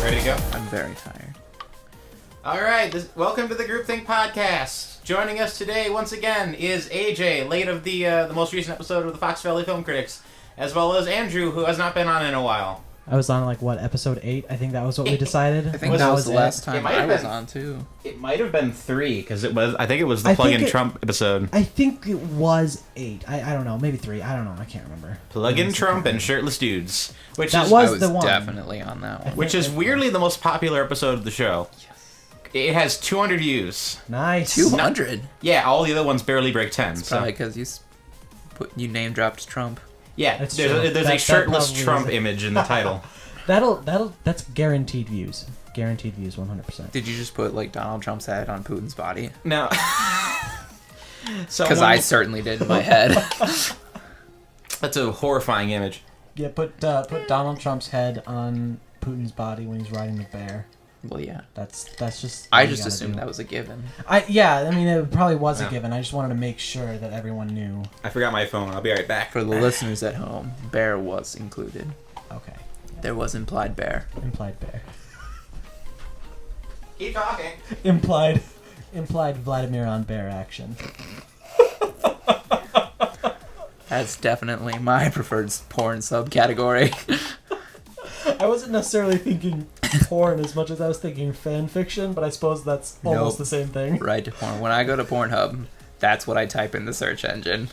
Ready to go? I'm very tired. All right, welcome to the GroupThink podcast. Joining us today, once again, is AJ, late of the most recent episode of the Fox Valley Film Critics, as well as Andrew, who has not been on in a while. I was on, episode 8? I think that was what we decided. I think that was the last time I was on, too. It might have been 3, because I think it was the Plug-in Trump episode. I think it was 8. I don't know. Maybe 3. I don't know. I can't remember. Plug-in Trump and Shirtless Dudes. That was the one. Definitely on that one. Which is weirdly the most popular episode of the show. Yes. It has 200 views. Nice. 200? Yeah, all the other ones barely break 10. It's probably because you name-dropped Trump. Yeah, there's a shirtless Trump image in the title. That's guaranteed views. Guaranteed views, 100%. Did you just put Donald Trump's head on Putin's body? No. Because I certainly did in my head. That's a horrifying image. Yeah, put Donald Trump's head on Putin's body when he's riding the bear. Well, yeah. That's just. I just assumed that was a given. It probably was a given. I just wanted to make sure that everyone knew. I forgot my phone. I'll be right back. For the listeners at home, bear was included. Okay. There was implied bear. Implied bear. Keep talking. Implied Vladimir on bear action. That's definitely my preferred porn subcategory. I wasn't necessarily thinking porn as much as I was thinking fan fiction, but I suppose that's almost the same thing. Right to porn. When I go to Pornhub, that's what I type in the search engine.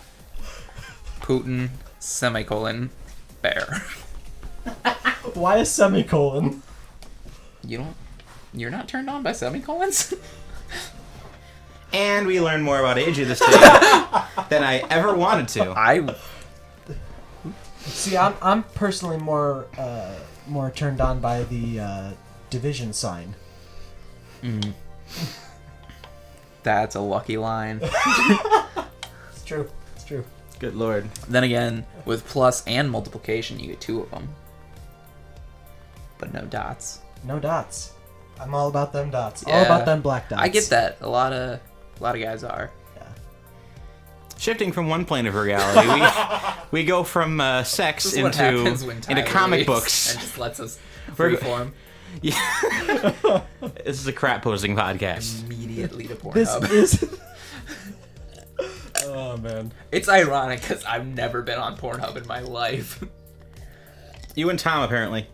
Putin, semicolon, bear. Why a semicolon? You're not turned on by semicolons? And we learned more about AJ this day than I ever wanted to. See, I'm personally more turned on by the division sign. Mm. That's a lucky line. It's true. It's true. Good lord. Then again, with plus and multiplication, you get 2 of them. But no dots. No dots. I'm all about them dots. Yeah. All about them black dots. I get that. A lot of guys are. Yeah. Shifting from one plane of reality, we go from sex into comic books. And just lets us freeform. Yeah. This is a crap posing podcast. Immediately to Pornhub. This is. Oh man. It's ironic because I've never been on Pornhub in my life. You and Tom apparently.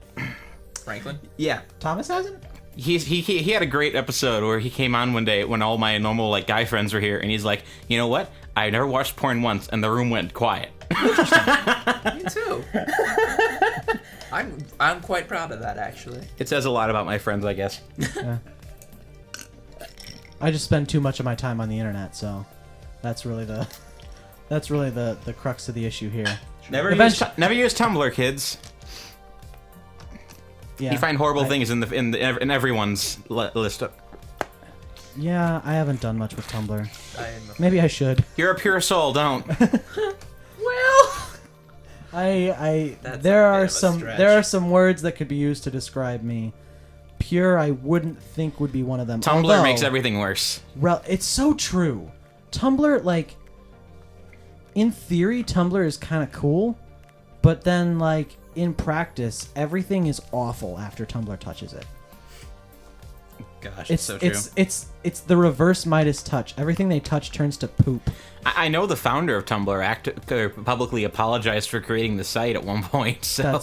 Franklin? Yeah. Thomas hasn't? He had a great episode where he came on one day when all my normal guy friends were here, and he's like, you know what? I never watched porn once, and the room went quiet. Me too. I'm quite proud of that, actually. It says a lot about my friends, I guess. Yeah. I just spend too much of my time on the internet, so that's really the crux of the issue here. Never use Tumblr, kids. Yeah, you find horrible things in everyone's list. Yeah, I haven't done much with Tumblr. Maybe I should. You're a pure soul, don't. Well, there are some words that could be used to describe me. Pure, I wouldn't think would be one of them. Tumblr makes everything worse. Well, it's so true. Tumblr, in theory, Tumblr is kind of cool, but then, in practice, everything is awful after Tumblr touches it. Gosh, it's so true. It's the reverse Midas touch. Everything they touch turns to poop. I know the founder of Tumblr publicly apologized for creating the site at one point. So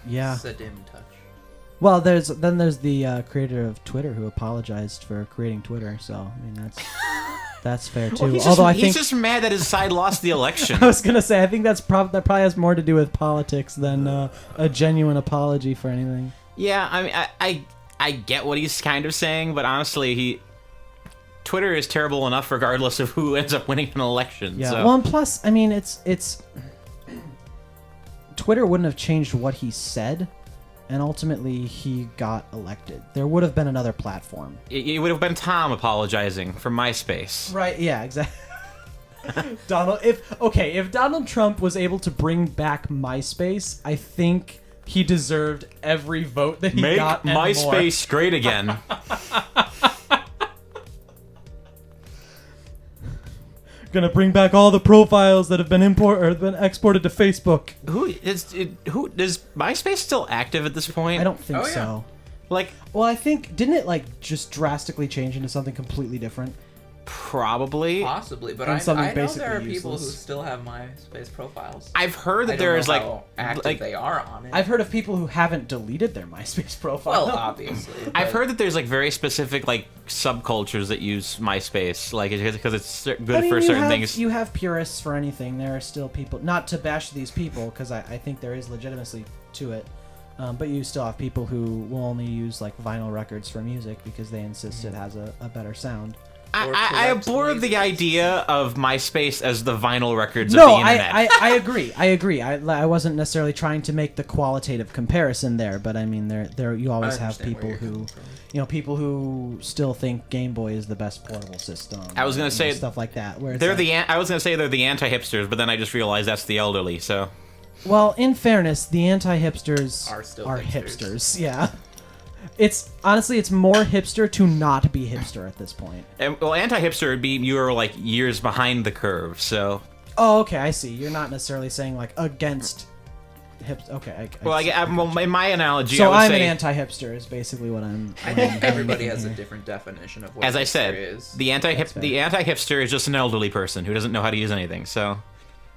yeah. Sadim touch. Well, there's the creator of Twitter who apologized for creating Twitter. So I mean that's fair too. Well, he's just mad that his side lost the election. I was gonna say I think that probably has more to do with politics than a genuine apology for anything. Yeah, I mean I get what he's kind of saying, but honestly, Twitter is terrible enough regardless of who ends up winning an election. Yeah. So. Well, and plus, I mean, it's Twitter wouldn't have changed what he said, and ultimately he got elected. There would have been another platform. It would have been Tom apologizing for MySpace. Right? Yeah, exactly. If Donald Trump was able to bring back MySpace, I think he deserved every vote that he got. Make MySpace great again. gonna bring back all the profiles that have been exported to Facebook. Who is MySpace still active at this point? I don't think Oh, yeah. so. Like, Well, I think didn't it like just drastically change into something completely different? probably. Possibly, but And I something know there are basically people who useless. still have MySpace profiles. I've heard I that don't there know is like how active like they are on it. I've heard of people who haven't deleted their MySpace profile. well, obviously. I've but- heard that there's like very specific like subcultures that use MySpace, like because it's good I mean, for you certain have, things. You have purists for anything. There are still people, not to bash these people, because I think there is legitimacy to it. But you still have people who will only use like vinyl records for music because they insist it has a better sound. I collect abhor the lasers. idea of MySpace as the vinyl records of the No, internet. I agree. I wasn't necessarily trying to make the qualitative comparison there, but I mean, there you always I have understand where people you're who, coming from. people who still think Game Boy is the best portable system. I was gonna and say- stuff like that. Where it's They're like, I was gonna say they're the anti-hipsters, but then I just realized that's the elderly. So well, in fairness, the anti-hipsters Are still hipsters. Yeah. It's honestly, it's more hipster to not be hipster at this point. well, anti-hipster would be you are like years behind the curve. So Oh, okay, I see. You're not necessarily saying like against hips. Okay, well, see. well, in my analogy, I So would I'm say, an anti-hipster is basically what I'm. I think everybody has a different definition of what as I hipster said, is. the That's fair. anti-hipster is just an elderly person who doesn't know how to use anything. So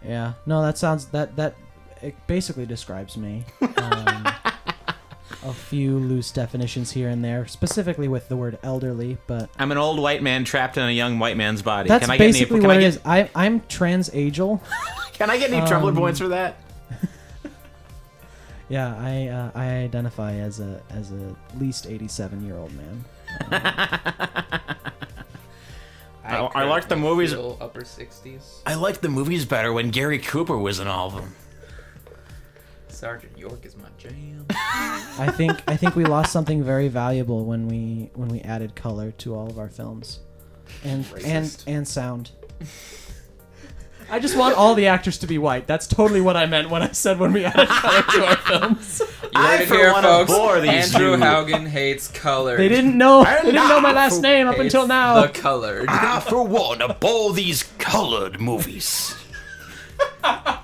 Yeah, no, that sounds that it basically describes me. A few loose definitions here and there, specifically with the word elderly, but I'm an old white man trapped in a young white man's body. that's Can I get basically any, what it get, is. I'm transageal. Can I get any Trembler points for that? Yeah, I identify as a at least 87-year-old man. I like the currently movies- feel upper 60s. I liked the movies better when Gary Cooper was in all of them. Sergeant York is my jam. I think we lost something very valuable when we added color to all of our films, and Racist. sound. I just want all the actors to be white. That's totally what I meant when I said when we added color to our films. You heard it for here, one, folks. abhor these Andrew two. Haugen hates color. They didn't know. I'm They didn't know my not last for- name up until now. The colored. I, for one, abhor these colored movies.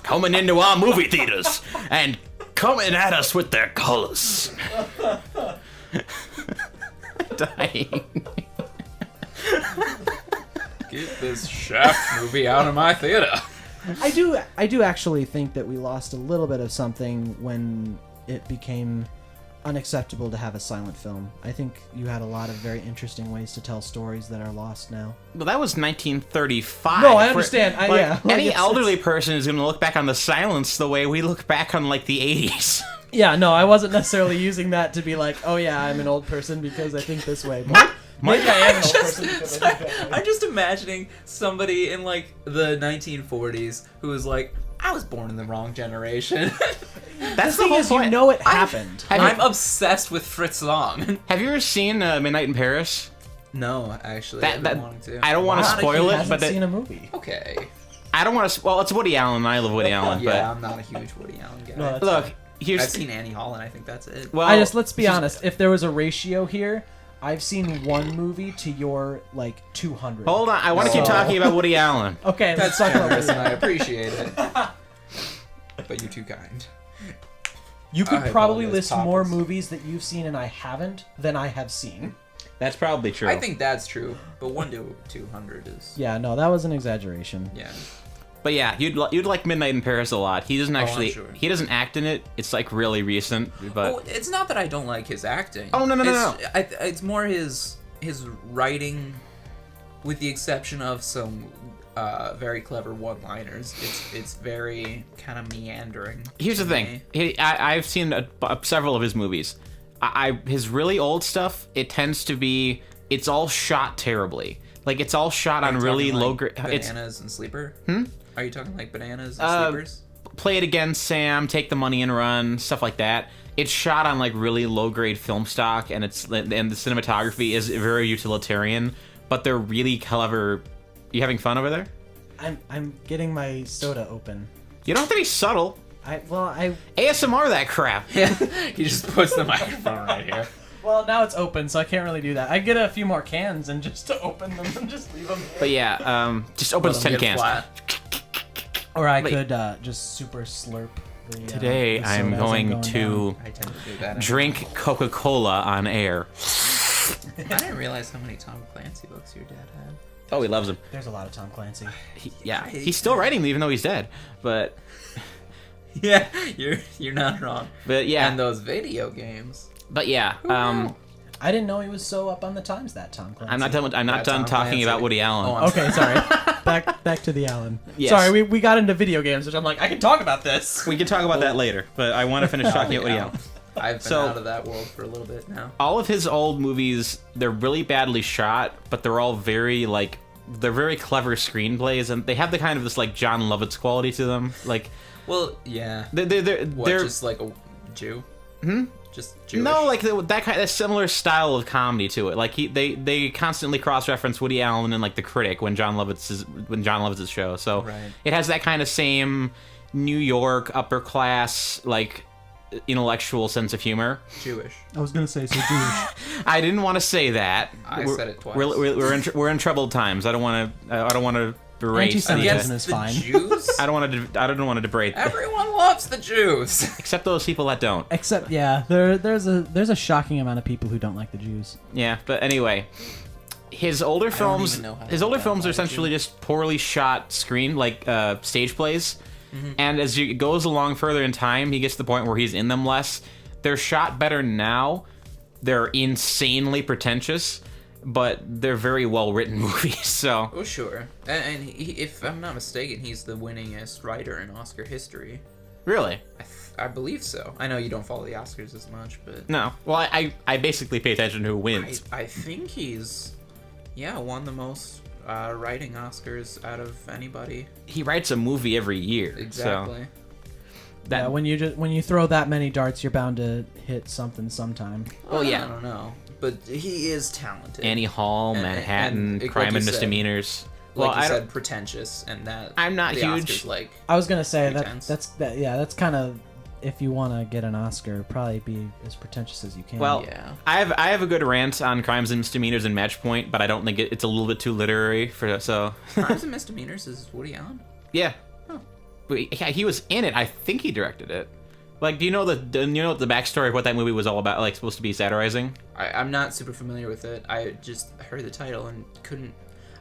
Coming into our movie theaters and coming at us with their colors. Dying. Get this Shaft movie out of my theater. I do actually think that we lost a little bit of something when it became unacceptable to have a silent film. I think you had a lot of very interesting ways to tell stories that are lost now. Well, that was 1935. No, I understand. Yeah, like, any it's- elderly person is going to look back on the silence the way we look back on like the 80s. Yeah, no, I wasn't necessarily using that to be like, oh yeah, I'm an old person because I think this way. But maybe I am an old person because I think that way. I'm just imagining somebody in like the 1940s who was like, I was born in the wrong generation. That's The thing is, you know it happened. I'm obsessed with Fritz Lang. Have you ever seen Midnight in Paris? No, actually, I've been wanting to. I don't want to Not if spoil he it, hasn't but seen a movie. Okay. I don't want to. Well, it's Woody Allen. And I love Woody Allen, Yeah, I'm not a huge Woody Allen guy. No, that's but look, here's I've seen Annie Hall, and I think that's it. well. Let's be honest. If there was a ratio here, I've seen one movie to your like 200. Hold on, I want to keep So- talking about Woody Allen. Okay, let's That's talk about generous, this. and I appreciate it. But you're too kind. You could I probably apologize, list more Papas. movies that you've seen and I haven't than I have seen. That's probably true. I think that's true, but 1 to 200 is Yeah, no, that was an exaggeration. yeah. But yeah, you'd like Midnight in Paris a lot. He doesn't I'm actually. sure. He doesn't act in it. It's like really recent, but Oh, it's not that I don't like his acting. Oh, no. It's more his writing, with the exception of some very clever one-liners. It's very kind of meandering. here's the to thing. me. I've seen several of his movies. His really old stuff. It tends to be. It's all shot terribly. Like it's all shot Are on you really talking low like grade. It's Bananas and Sleeper. Are you talking like Bananas and Sleepers? Play It Again, Sam, Take the Money and Run, stuff like that. It's shot on like really low grade film stock, and the cinematography is very utilitarian, but they're really clever. You having fun over there? I'm getting my soda open. You don't have to be subtle. I ASMR that crap. Yeah, he just puts the microphone right here. well Well, now it's open, so I can't really do that. I get a few more cans and just to open them and just leave them here. But yeah, just open Let 'em 10 get cans. flat. Or I Wait. could just super slurp. Today the I'm soda as going down. to I tend to do that. drink Coca-Cola on air. I didn't realize how many Tom Clancy books your dad had. Oh, he loves them. There's a lot of Tom Clancy. He's still writing them even though he's dead. But Yeah, you're not wrong. yeah, And those video games. but yeah. I didn't know he was so up on the times that Tom Clancy. I'm not done. I'm not Yeah, done Tom talking Clancy. about Woody Allen. Oh, I'm Okay, sorry. back to the Allen. Yes. Sorry, we got into video games, which I'm like, I can talk about this. We can talk about that later, but I want to finish talking about Woody Yeah. Allen. I've been So- out of that world for a little bit now. All of his old movies, they're really badly shot, but they're all very they're very clever screenplays, and they have the kind of this like John Lovitz quality to them. Like Well, yeah. they're What, just like a Jew? Just Jewish? no, like that similar style of comedy to it. Like they constantly cross-reference Woody Allen and like the Critic when John Lovitz's show. So Right. it has that kind of same New York upper class like intellectual sense of humor. Jewish. I was gonna say so Jewish. I didn't want to say that. I said it twice. We're in troubled times. I don't want to berate. Anti-Semitism Against is the fine. Jews? I don't want to berate. Everyone loves the Jews. Except those people that don't. Except, yeah, there's a shocking amount of people who don't like the Jews. Yeah, but anyway, his older films even know how to his older identify films are a essentially Jew. just poorly shot stage plays. Mm-hmm. And as it goes along further in time, he gets to the point where he's in them less. They're shot better now. They're insanely pretentious, but they're very well written movies. So Oh, sure. And he, if I'm not mistaken, he's the winningest writer in Oscar history. really, I believe so. I know you don't follow the Oscars as much, but no. Well, I basically pay attention to who wins. I think he's, won the most writing Oscars out of anybody. He writes a movie every year. Exactly. So that, Yeah, when you throw that many darts, you're bound to hit something sometime. Oh, yeah. I don't know, but he is talented. Annie Hall, And- Manhattan, and like Crime you and said- Misdemeanors. Like well, you I don't. said, pretentious, and that I'm not the huge. Oscars, like, I was gonna say Pretense. that's kind of, if you want to get an Oscar, probably be as pretentious as you can. Well, Yeah. I have a good rant on Crimes and Misdemeanors and Match Point, but I don't think it's a little bit too literary for so. Crimes and Misdemeanors is Woody Allen. Yeah. Oh. But yeah, he was in it. I think he directed it. Like, do you know the backstory of what that movie was all about? Like, supposed to be satirizing? I'm not super familiar with it. I just heard the title and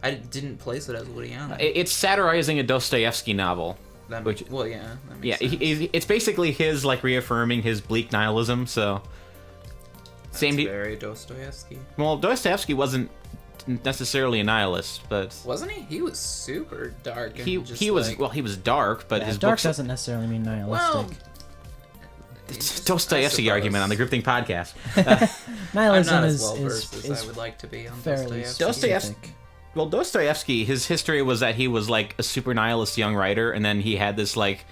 I didn't place it as Woody Allen. It's satirizing a Dostoevsky novel. That which- makes, well, yeah. That Yeah, makes sense. it's basically his like reaffirming his bleak nihilism. So That's same. very Dostoevsky. Well, Dostoevsky wasn't necessarily a nihilist, but Wasn't he? He was super dark. And he just was like, well, he was dark, but yeah, his dark books. doesn't necessarily mean nihilistic. well. It's I Dostoevsky suppose. argument on the GroupThink podcast. I'm Nihilism not as is well versed as is I would like to be on fairly Dostoevsky. Dostoevsky- specific. Well, Dostoevsky, his history was that he was like a super nihilist young writer, and then he had this like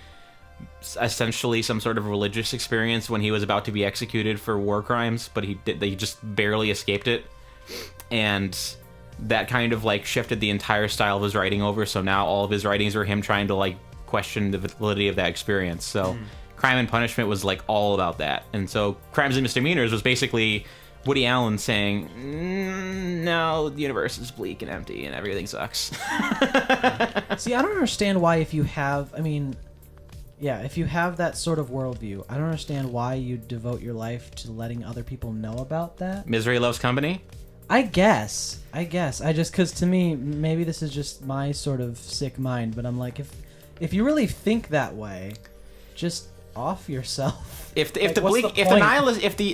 essentially some sort of religious experience when he was about to be executed for war crimes, but he just barely escaped it, and that kind of like shifted the entire style of his writing over. So now all of his writings are him trying to like question the validity of that experience. So Crime and Punishment was like all about that, and so Crimes and Misdemeanors was basically Woody Allen saying, no, the universe is bleak and empty and everything sucks. See, I don't understand why if you have that sort of worldview, I don't understand why you devote your life to letting other people know about that. Misery Loves Company? I guess. I just, because to me, maybe this is just my sort of sick mind, but I'm like, if you really think that way, just off yourself. If Like, the what's bleak, the if the point?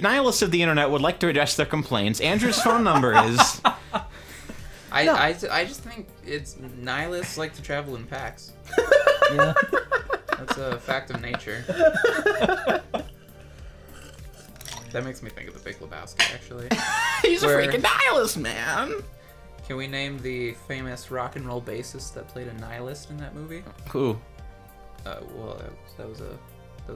nihilists of the internet would like to address their complaints, Andrew's phone number is I just think it's nihilists like to travel in packs. Yeah. That's a fact of nature. That makes me think of the Big Lebowski, actually. he's Where- a freaking nihilist, man. Can we name the famous rock and roll bassist that played a nihilist in that movie? Who? Well, that was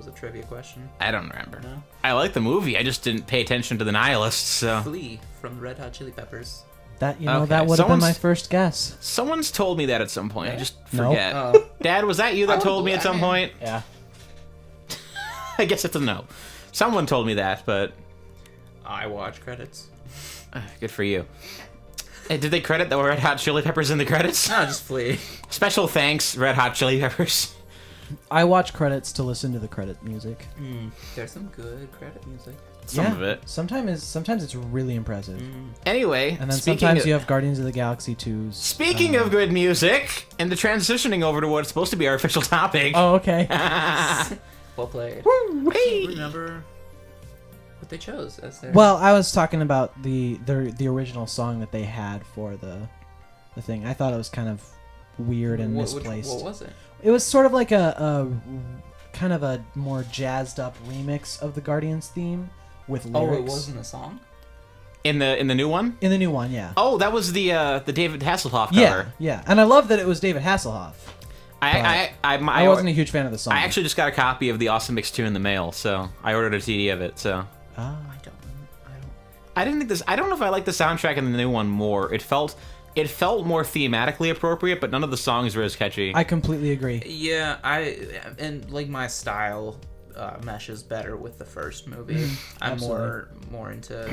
a trivia question. I don't remember. No? I like the movie. I just didn't pay attention to the nihilists. So Flea from the Red Hot Chili Peppers. That Okay, that would have been my someone's- first guess. someone's told me that at some point. I just No. forget. Oh. Dad, was that you I that would told me bel- at some I mean- point? Yeah. I guess it's a no. Someone told me that, but I watch credits. Good for you. Hey, did they credit the Red Hot Chili Peppers in the credits? No, just Flea. Special thanks, Red Hot Chili Peppers. I watch credits to listen to the credit music. There's some good credit music. Some of it. Sometimes it's really impressive. Anyway, And then sometimes you have Guardians of the Galaxy 2's. Speaking of good music, and the transitioning over to what's supposed to be our official topic. Oh, okay. Well played. Woo, hey. Remember what they chose as their... Well, I was talking about the original song that they had for the thing. I thought it was kind of weird and misplaced. What was it? It was sort of like a kind of a more jazzed up remix of the Guardians theme with lyrics. Oh, it wasn't a song? In the new one? In the new one, yeah. Oh, that was the David Hasselhoff cover. Yeah. And I love that it was David Hasselhoff. I wasn't a huge fan of the song. I actually just got a copy of the Awesome Mix 2 in the mail, so I ordered a CD of it. So I didn't think this. I don't know if I like the soundtrack in the new one more. It felt more thematically appropriate, but none of the songs were as catchy. I completely agree. Yeah, and like my style meshes better with the first movie. I'm more into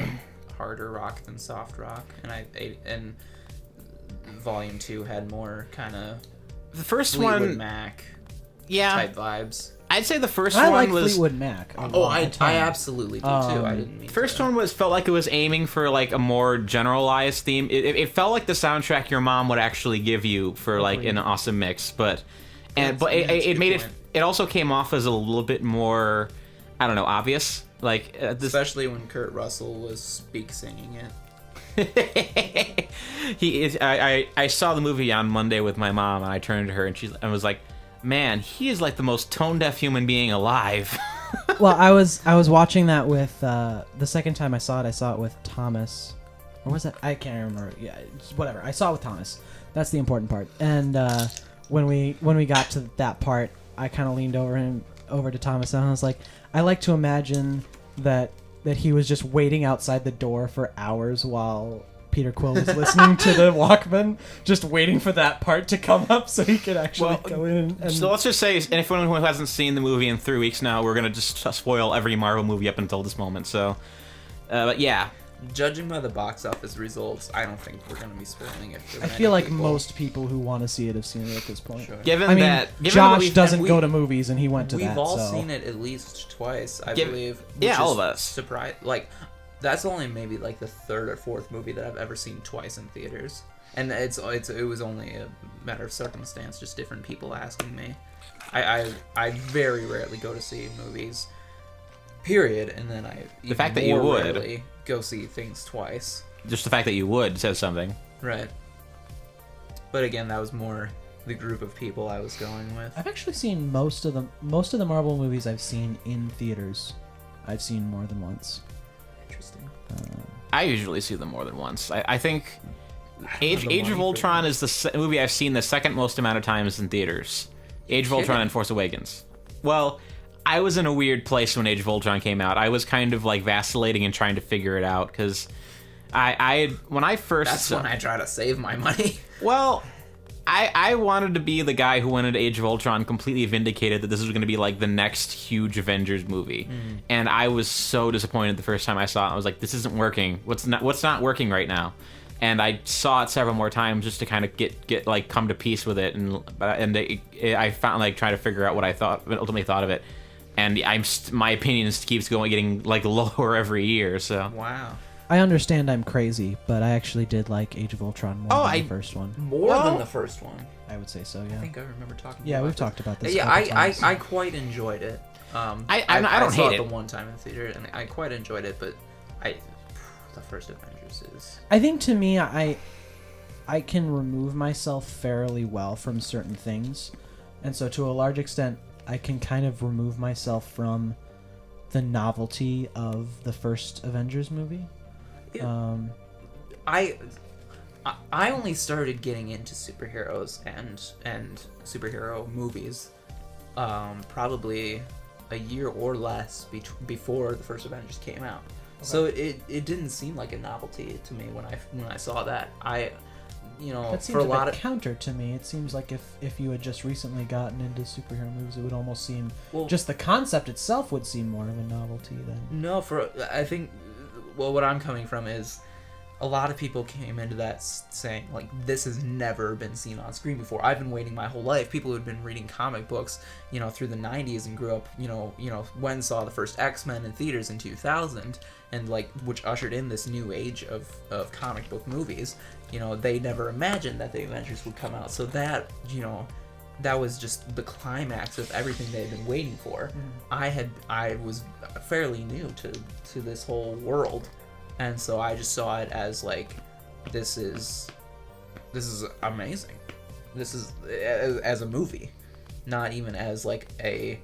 harder rock than soft rock, and Volume 2 had more kind of The first Fleetwood one, Mac yeah, type vibes. I'd say the first I one like was. Fleetwood Mac. I absolutely do too. I didn't mean First to. one felt like it was aiming for like a more generalized theme. It felt like the soundtrack your mom would actually give you for like an awesome mix, but it made it. It also came off as a little bit more, I don't know, obvious. Like especially when Kurt Russell was singing it. He is. I saw the movie on Monday with my mom, and I turned to her and I was like, "Man, he is like the most tone deaf human being alive." Well, I was watching that with the second time I saw it with Thomas, or was that, I can't remember. Yeah, whatever. I saw it with Thomas. That's the important part. And when we got to that part, I kind of leaned over to Thomas, and I was like, I like to imagine that he was just waiting outside the door for hours while Peter Quill was listening to the Walkman, just waiting for that part to come up so he could actually go in. And so let's just say, and if anyone who hasn't seen the movie in 3 weeks now, we're gonna just spoil every Marvel movie up until this moment. So, but yeah. Judging by the box office results, I don't think we're going to be spoiling it for I feel like most people who want to see it have seen it at this point. Sure. Given Josh doesn't go to movies, and he went to that. We've all so. seen it at least twice, I believe. Yeah, all of us. Surprise! Like, that's only maybe like the third or fourth movie that I've ever seen twice in theaters, and it was only a matter of circumstance, just different people asking me. I very rarely go to see movies. Period, and then the fact that you would rarely go see things twice. Just the fact that you would says something. Right. But again, that was more the group of people I was going with. I've actually seen most of the Marvel movies I've seen in theaters. I've seen more than once. Interesting. I usually see them more than once. I think Age of Ultron is the movie I've seen the second most amount of times in theaters. Age of Ultron and Force Awakens. Well, I was in a weird place when Age of Ultron came out. I was kind of like vacillating and trying to figure it out because when I first... That's when I try to save my money. Well, I wanted to be the guy who went into Age of Ultron completely vindicated that this was going to be like the next huge Avengers movie. And I was so disappointed the first time I saw it. I was like, this isn't working. What's not working right now? And I saw it several more times just to kind of get like come to peace with it, and I found like trying to figure out what I ultimately thought of it. And my opinion keeps getting like lower every year. So wow, I understand I'm crazy, but I actually did like Age of Ultron more than the first one. More than the first one. I would say so. Yeah. I think I remember talking. Yeah, about we've this. talked about this. Yeah, I quite enjoyed it. I don't saw hate it the it. one time in the theater, and I quite enjoyed it. But the first Avengers is. I think to me, I can remove myself fairly well from certain things, and so to a large extent, I can kind of remove myself from the novelty of the first Avengers movie. Yeah. I only started getting into superheroes and superhero movies probably a year or less before the first Avengers came out. Okay. So it didn't seem like a novelty to me when I saw that. That seems for a lot of counter to me. It seems like if you had just recently gotten into superhero movies, it would almost seem just the concept itself would seem more of a novelty than. No, I think well, what I'm coming from is a lot of people came into that saying, like, this has never been seen on screen before. I've been waiting my whole life. People who had been reading comic books, through the 90s and grew up, when saw the first X-Men in theaters in 2000, and, like, which ushered in this new age of comic book movies, they never imagined that the Avengers would come out. So that, that was just the climax of everything they'd been waiting for. I was fairly new to this whole world. And so I just saw it as, like, this is amazing. This is as a movie, not even as, like, a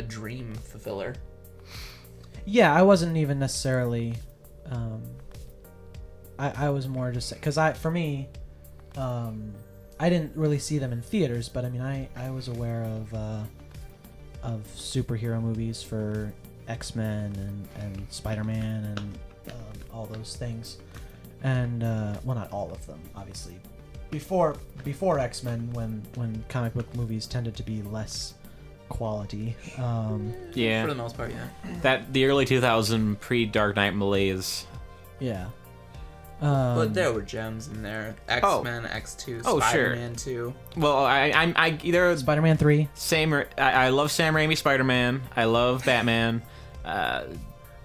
dream fulfiller. Yeah, I wasn't even necessarily. I was more just because for me, I didn't really see them in theaters, but I mean, I was aware of superhero movies for X-Men and Spider-Man and all those things, and well, not all of them, obviously. Before X-Men, when comic book movies tended to be less quality. Yeah, for the most part, yeah. That the early 2000 pre-Dark Knight malaise. Yeah. But there were gems in there. X-Men, X2, Spider-Man 2. Well, I either Spider-Man 3. I love Sam Raimi Spider-Man. I love Batman.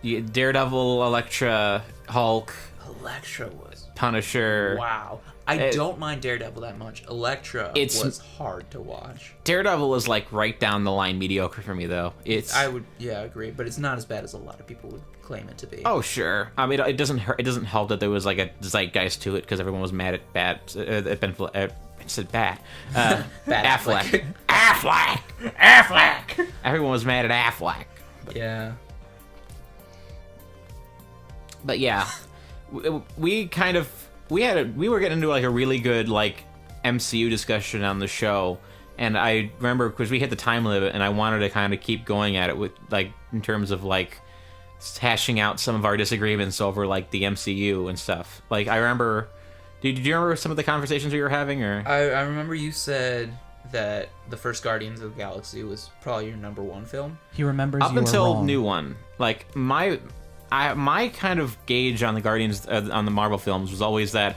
Daredevil, Elektra, Hulk. Elektra was Punisher. Wow. I don't mind Daredevil that much. Elektra was hard to watch. Daredevil is like right down the line mediocre for me though. I would agree, but it's not as bad as a lot of people would claim it to be. Oh sure. I mean it doesn't hurt. It doesn't help that there was like a zeitgeist to it because everyone was mad at I said Bat. Affleck. Affleck. Everyone was mad at Affleck. Yeah. But yeah, we were getting into like a really good like MCU discussion on the show, and I remember because we hit the time limit, and I wanted to kind of keep going at it with like in terms of like hashing out some of our disagreements over like the MCU and stuff. Like I remember, did you remember some of the conversations we were having? Or I remember you said that the first Guardians of the Galaxy was probably your number one film. He remembers up you until were wrong. new one. Like my kind of gauge on the Guardians on the Marvel films was always that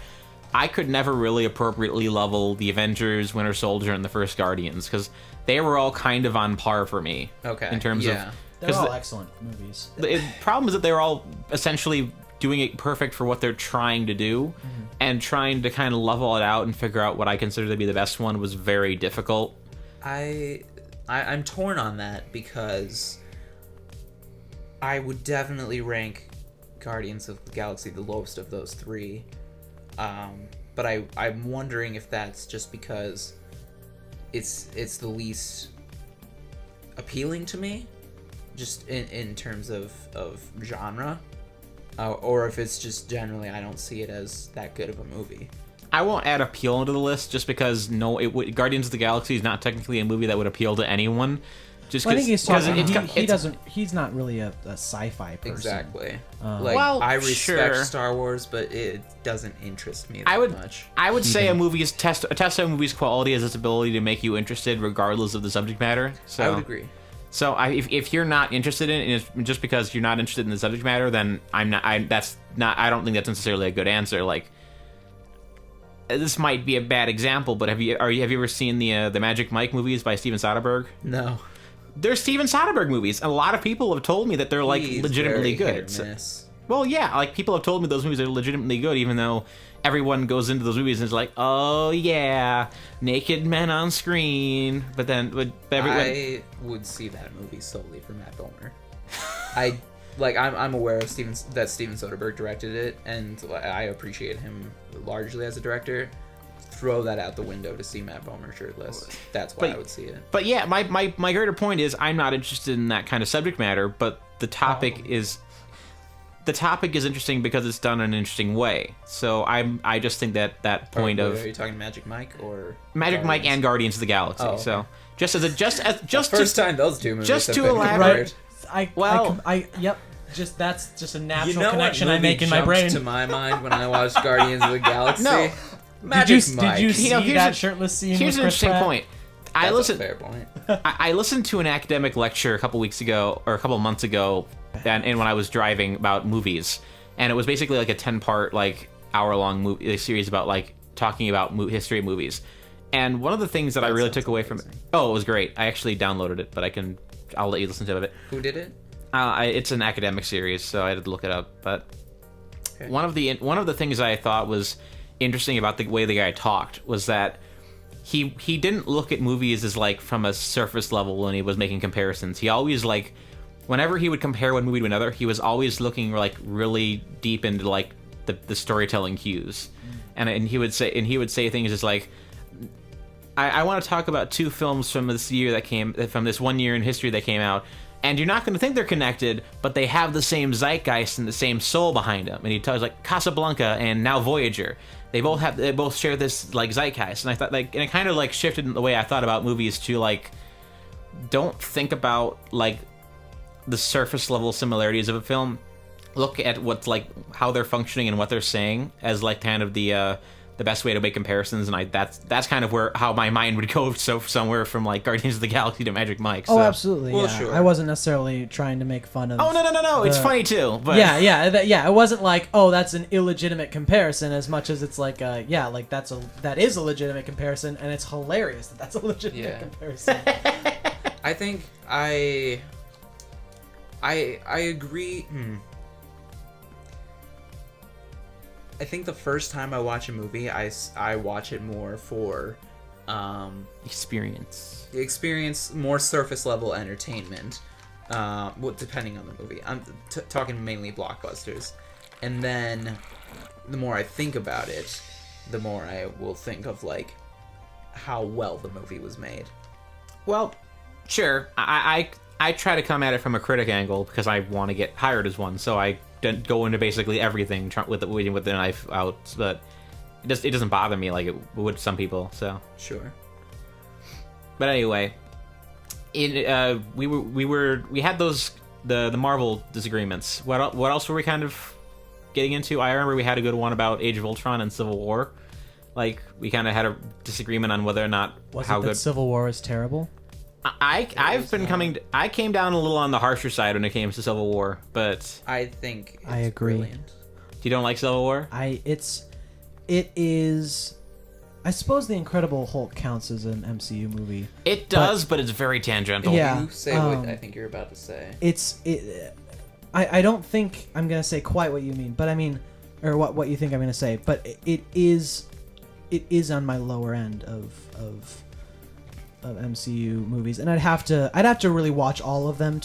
I could never really appropriately level the Avengers, Winter Soldier, and the first Guardians because they were all kind of on par for me. Okay. In terms of they're all excellent movies. The problem is that they're all essentially doing it perfect for what they're trying to do, and trying to kind of level it out and figure out what I consider to be the best one was very difficult. I'm torn on that because I would definitely rank Guardians of the Galaxy the lowest of those three. But I'm wondering if that's just because it's the least appealing to me, just in terms of genre, or if it's just generally I don't see it as that good of a movie. I won't add appeal into the list just because Guardians of the Galaxy is not technically a movie that would appeal to anyone. Just I think he's talking. He's not really a sci-fi person. Exactly. I respect Star Wars, but it doesn't interest me that much. I would say a movie's test of a movie's quality is its ability to make you interested, regardless of the subject matter. So I would agree. So if you're not interested in it, just because you're not interested in the subject matter, then I'm not. I don't think that's necessarily a good answer. Like, this might be a bad example, but have you ever seen the Magic Mike movies by Steven Soderbergh? No. They're Steven Soderbergh movies, and a lot of people have told me that they're like legitimately good. Well, yeah, like people have told me those movies are legitimately good, even though everyone goes into those movies and is like, "Oh yeah, naked men on screen." But then, I would see that movie solely for Matt Bomer. I'm aware of that Steven Soderbergh directed it, and I appreciate him largely as a director. Throw that out the window to see Matt Bomer shirtless. That's why I would see it. But yeah, my greater point is I'm not interested in that kind of subject matter, but the topic is interesting because it's done in an interesting way. So I just think that point are you talking Magic Mike or Magic Guardians? Mike and Guardians of the Galaxy. Okay. So just the first time those two movies just have to been elaborate. Yep. That's just a natural connection I make in my brain. To my mind when I watched Guardians of the Galaxy. No. Did you see that shirtless scene? Here's with an Chris interesting Pratt? point. I That's listened. a fair point. I listened to an academic lecture a couple weeks ago, or a couple months ago, and when I was driving about movies, and it was basically like a 10-part, like hour-long movie series about like talking about history of movies. And one of the things that I really took away from it, it was great. I actually downloaded it, but I'll let you listen to it. Who did it? It's an academic series, so I had to look it up. But Okay. one of the things I thought was interesting about the way the guy talked was that he didn't look at movies as like from a surface level when he was making comparisons. He always like, whenever he would compare one movie to another, he was always looking like really deep into like the storytelling cues, and he would say things as like, I want to talk about two films from this one year in history that came out, and you're not going to think they're connected, but they have the same zeitgeist and the same soul behind them. And he tells like Casablanca and now Voyager. They both share this like zeitgeist, and I thought like, and it kind of like shifted the way I thought about movies to like, don't think about like the surface level similarities of a film. Look at what's like how they're functioning and what they're saying as like kind of the best way to make comparisons, and that's kind of how my mind would go somewhere from like Guardians of the Galaxy to Magic Mike. So. Oh, absolutely. Well, yeah. sure. I wasn't necessarily trying to make fun of. Oh no! It's funny too. But Yeah. It wasn't like, oh, that's an illegitimate comparison, as much as it's like, like that is a legitimate comparison, and it's hilarious that that's a legitimate comparison. I think I agree. I think the first time I watch a movie, I watch it more for experience, more surface level entertainment. Depending on the movie, I'm talking mainly blockbusters, and then the more I think about it, the more I will think of like how well the movie was made. Well, sure. I try to come at it from a critic angle because I want to get hired as one, so I don't go into basically everything with the knife out. But it doesn't bother me like it would some people. So Sure. But anyway, we had those the Marvel disagreements. What else were we kind of getting into? I remember we had a good one about Age of Ultron and Civil War. Like we kind of had a disagreement on whether or not Civil War is terrible? I came down a little on the harsher side when it came to Civil War, but I think it's I agree. Brilliant. You don't like Civil War? It is. I suppose The Incredible Hulk counts as an MCU movie. It does, but it's very tangential. Yeah. You say what I think you're about to say. I don't think I'm gonna say quite what you mean, but I mean, or what you think I'm gonna say, but it is on my lower end of MCU movies, and I'd have to really watch all of them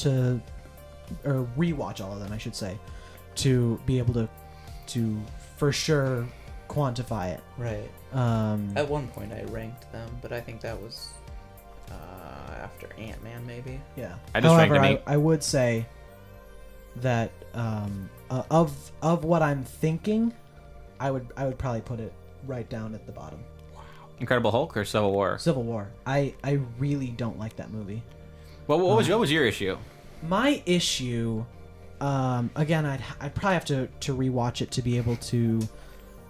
or rewatch all of them, I should say, to be able to for sure quantify it. Right. At one point I ranked them, but I think that was after Ant-Man, maybe. Yeah. I just ranked However, them I would say that of what I'm thinking, I would probably put it right down at the bottom. Incredible Hulk or Civil War? Civil War. I really don't like that movie. What was your issue? My issue, again, I'd probably have to rewatch it to be able to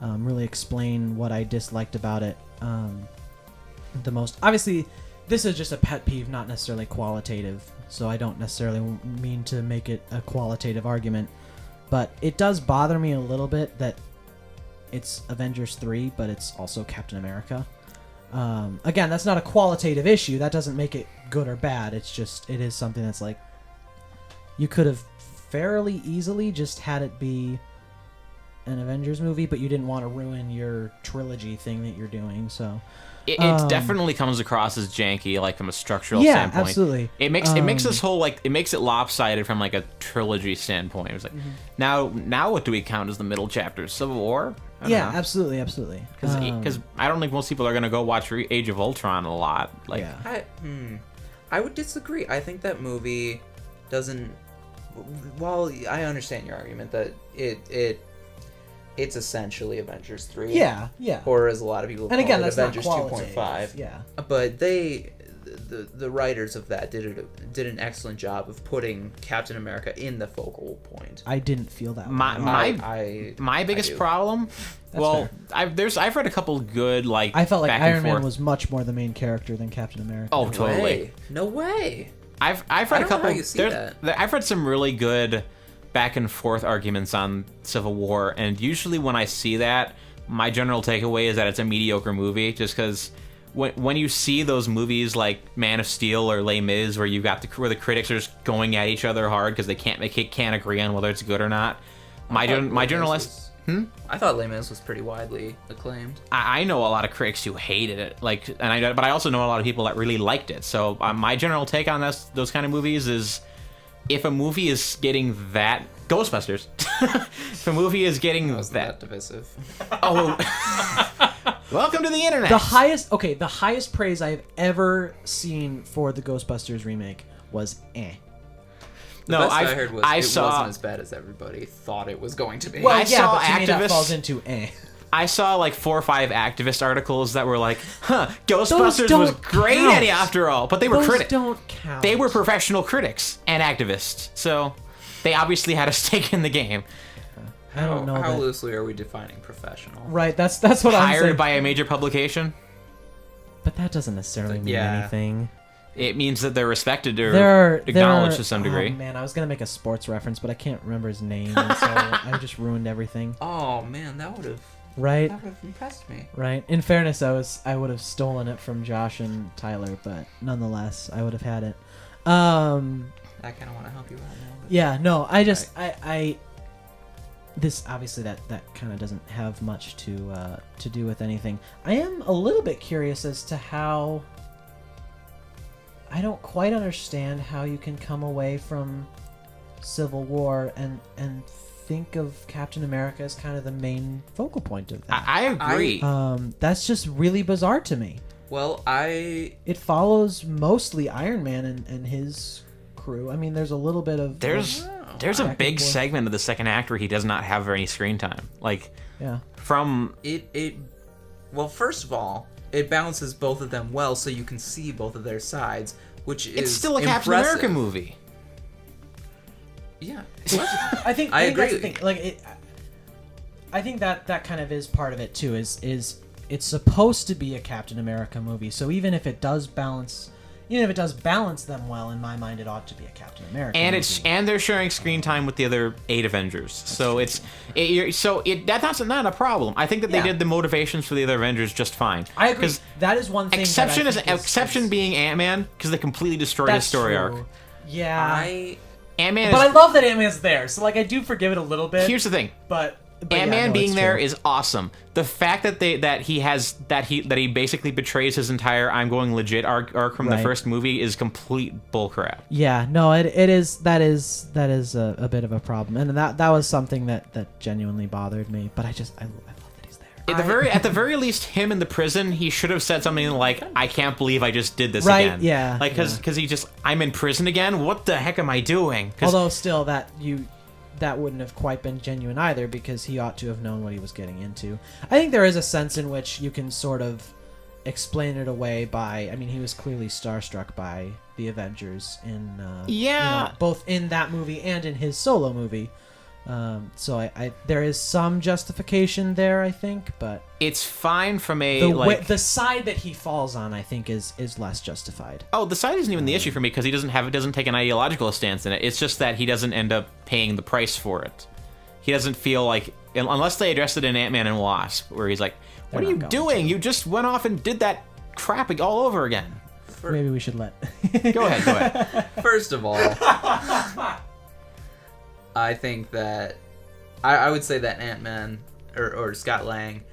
really explain what I disliked about it the most. Obviously, this is just a pet peeve, not necessarily qualitative, so I don't necessarily mean to make it a qualitative argument, but it does bother me a little bit that it's Avengers 3, but it's also Captain America. Again, that's not a qualitative issue. That doesn't make it good or bad. It is something that's like, you could have fairly easily just had it be an Avengers movie, but you didn't want to ruin your trilogy thing that you're doing, so... It definitely comes across as janky, like from a structural standpoint. Yeah, absolutely. It makes this whole like it makes it lopsided from like a trilogy standpoint. It was like, now what do we count as the middle chapter? Civil War? Yeah, absolutely. Because I don't think most people are gonna go watch Age of Ultron a lot. Like, yeah. I would disagree. I think that movie doesn't. Well, I understand your argument that it's essentially Avengers 3. Yeah. Or as a lot of people call and again, it, that's Avengers not qualitative. 2.5. Yeah. But the writers of that did an excellent job of putting Captain America in the focal point. I didn't feel that. My biggest do. problem. Well, I've read a couple good like. I felt like back and Iron Man forth. was much more the main character than Captain America. Oh, totally. No way. I've read I a don't know couple. how you see that. I've read some really good back and forth arguments on Civil War, and usually when I see that, my general takeaway is that it's a mediocre movie, just because when you see those movies like Man of Steel or Les Mis, where you've got where the critics are just going at each other hard because they can't agree on whether it's good or not. My journalist. I thought Les Mis was pretty widely acclaimed. I know a lot of critics who hated it, but I also know a lot of people that really liked it. So my general take on those kind of movies is, if a movie is getting that Ghostbusters, if a movie is getting that divisive. Oh, welcome to the internet. The highest praise I've ever seen for the Ghostbusters remake was The best I heard was it wasn't as bad as everybody thought it was going to be. Well, I saw but to me that activists- falls into I saw like 4 or 5 activist articles that were like, Ghostbusters don't was great count. after all, but they were Those critics. don't count. They were professional critics and activists, so they obviously had a stake in the game. I don't know. How that- loosely are we defining professional? Right, that's what I'm saying. Hired by a major publication, But that doesn't necessarily mean Yeah. anything. it means that they're respected or acknowledged to some degree. Oh man, I was gonna make a sports reference, but I can't remember his name, and so I just ruined everything. Oh man, that would have Right, impressed me. right. In fairness, I would have stolen it from Josh and Tyler, but nonetheless, I would have had it. I kind of want to help you out now. But... Yeah, no, I just I this obviously that kind of doesn't have much to do with anything. I am a little bit curious as to how. I don't quite understand how you can come away from Civil War and think of Captain America as kind of the main focal point of that. I agree. That's just really bizarre to me. Well, It follows mostly Iron Man and his crew. I mean, there's a little bit of There's a back big and forth. segment of the second act where he does not have any screen time. Like yeah. from well, first of all, it balances both of them well, so you can see both of their sides, which is it's still a Captain impressive. America movie. Yeah. I think I think that's the agree. thing. Like I think that kind of is part of it too. Is it's supposed to be a Captain America movie, so even if it does balance them well, in my mind, it ought to be a Captain America. And movie. and they're sharing screen time with the other 8 Avengers, so that's not a problem. I think that they Yeah. did the motivations for the other Avengers just fine. I agree. 'Cause That is one thing. exception that I think exception being Ant-Man, because they completely destroyed his that's story true. arc. Yeah. Ant-Man. But I Is, love that Ant-Man's there, so like I do forgive it a little bit. here's the thing. but Ant-Man yeah, no, being it's there true. is awesome. The fact that he basically betrays his entire "I'm going legit" arc from the Right. first movie is complete bullcrap. Yeah, no, it is that is a bit of a problem, and that was something that genuinely bothered me. But I love that he's there. At the very least, him in the prison, he should have said something like, "I can't believe I just did this Right, again." yeah, Like because he just, "I'm in prison again. What the heck am I doing?" 'Cause Although still that wouldn't have quite been genuine either, because he ought to have known what he was getting into. I think there is a sense in which you can sort of explain it away by, I mean, he was clearly starstruck by the Avengers in both in that movie and in his solo movie. So I there is some justification there, I think, but it's fine from a the side that he falls on, I think, is less justified. Oh, the side isn't even the issue for me because he doesn't take an ideological stance in it. It's just that he doesn't end up paying the price for it. He doesn't feel like, unless they address it in Ant-Man and Wasp, where he's like, "What They're are you not going doing? You just went off and did that crap all over again." Maybe we should let. Go ahead. First of all, I think that I would say that Ant-Man or Scott Lang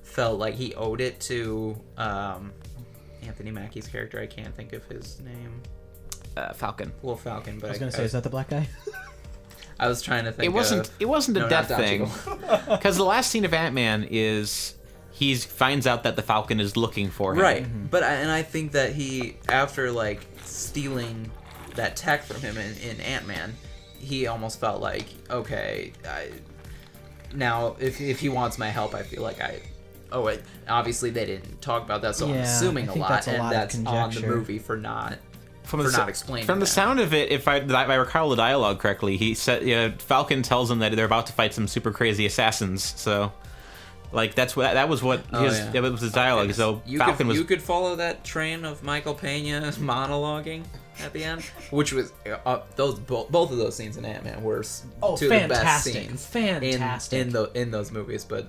felt like he owed it to Anthony Mackie's character. I can't think of his name. Falcon. Well, Falcon, but I was gonna say, is that the black guy? I was trying to think. It wasn't a no, death not thing, because the last scene of Ant-Man is he finds out that the Falcon is looking for him. Right, but I think that he, after like stealing that tech from him in Ant-Man, he almost felt like, okay, now if he wants my help, I feel like Oh, wait, obviously they didn't talk about that, so I'm Yeah, assuming I a think lot, that's a and lot of that's on the conjecture. movie for not explaining. From the that. sound of it, if I recall the dialogue correctly, he said Falcon tells him that they're about to fight some super crazy assassins. So, like that was what it was his dialogue. So you could follow that train of Michael Pena monologuing at the end, which was both of those scenes in Ant-Man were two of the best scenes fantastic in those movies, but.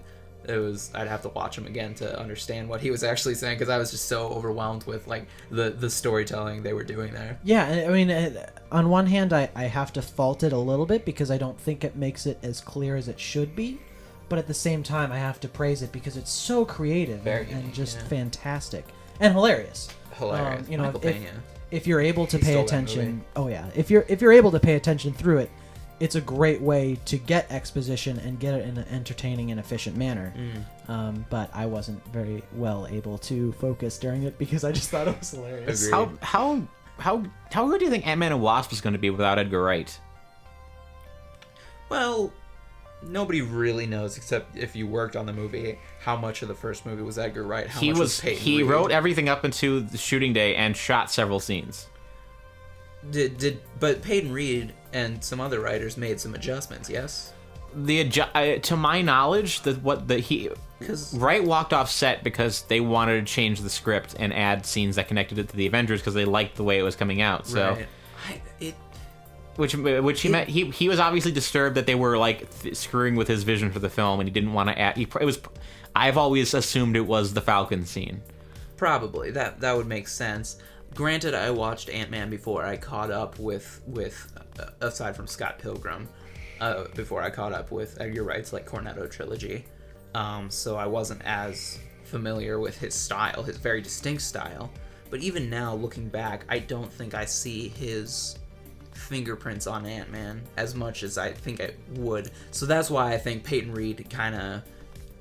I'd have to watch him again to understand what he was actually saying, because I was just so overwhelmed with like the storytelling they were doing there. Yeah, I mean, on one hand, I have to fault it a little bit because I don't think it makes it as clear as it should be, but at the same time, I have to praise it because it's so creative and just fantastic and hilarious. Hilarious. Michael Pena. If you're able to pay stole that attention, if you're able to pay attention through it, it's a great way to get exposition and get it in an entertaining and efficient manner. But I wasn't very well able to focus during it because I just thought it was hilarious. Agreed. How good do you think Ant-Man and Wasp was going to be without Edgar Wright? Well, nobody really knows, except if you worked on the movie, how much of the first movie was Edgar Wright. How much was Peyton He Reed. wrote everything up into the shooting day and shot several scenes. But Peyton Reed and some other writers made some adjustments, yes? To my knowledge, Wright walked off set because they wanted to change the script and add scenes that connected it to the Avengers because they liked the way it was coming out. So, right. which he meant he was obviously disturbed that they were like screwing with his vision for the film, and he didn't want to add. I've always assumed it was the Falcon scene. Probably that would make sense. Granted, I watched Ant-Man before I caught up with aside from Scott Pilgrim, before I caught up with Edgar Wright's like Cornetto trilogy, so I wasn't as familiar with his style, his very distinct style. But even now, looking back, I don't think I see his fingerprints on Ant-Man as much as I think I would. So that's why I think Peyton Reed kind of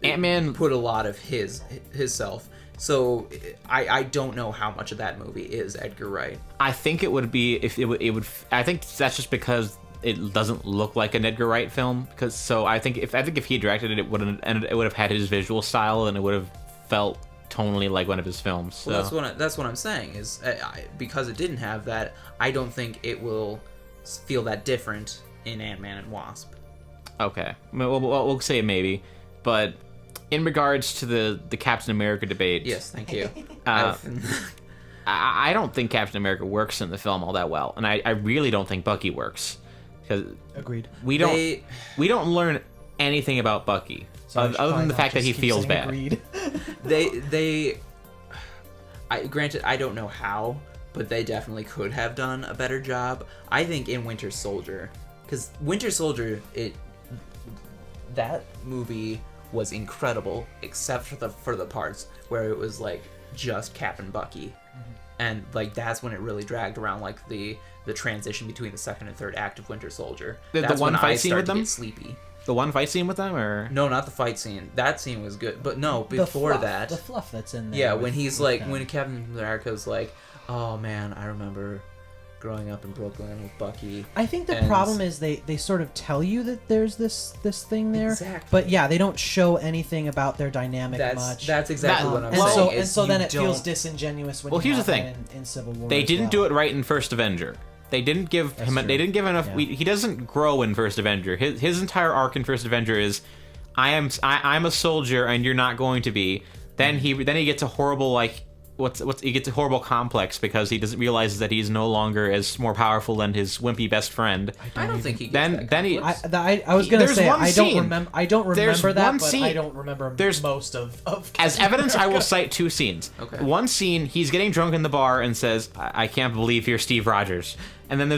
Ant-Man put a lot of his self. So I don't know how much of that movie is Edgar Wright. I think it would be if it would. I think that's just because it doesn't look like an Edgar Wright film. I think if he directed it, it would have had his visual style and it would have felt tonally like one of his films. So. Well, that's what I'm saying is because it didn't have that, I don't think it will feel that different in Ant-Man and Wasp. Okay, we'll say maybe, but. In regards to the Captain America debate... Yes, thank you. I don't think Captain America works in the film all that well, and I really don't think Bucky works. Agreed. We don't learn anything about Bucky, other than the fact that he feels bad. Granted, I don't know how, but they definitely could have done a better job. I think in Winter Soldier, because Winter Soldier, that movie... was incredible, except for the parts where it was like just Cap and Bucky, and like that's when it really dragged around, like the transition between the second and third act of Winter Soldier. The one fight scene with them? Get sleepy. The one fight scene with them, or no, not the fight scene. That scene was good, but no, before that, the fluff that's in there. Yeah, when he's like, when Captain America's like, oh man, I remember growing up in Brooklyn with Bucky. I think the problem is they sort of tell you that there's this thing there, exactly. But yeah, they don't show anything about their dynamic much. That's exactly what I'm saying. So then it feels disingenuous when here's the thing. In Civil War. They didn't do it right in First Avenger. They didn't give him. They didn't give enough. Yeah. He doesn't grow in First Avenger. His entire arc in First Avenger is, I'm a soldier and you're not going to be. Then he gets a horrible he gets a horrible complex because he doesn't realize that he's no longer as more powerful than his wimpy best friend. I don't think he gets I was gonna say I don't remember that, but I don't remember most of as evidence. I will cite two scenes. Okay. One scene, he's getting drunk in the bar and says, "I can't believe you're Steve Rogers." And then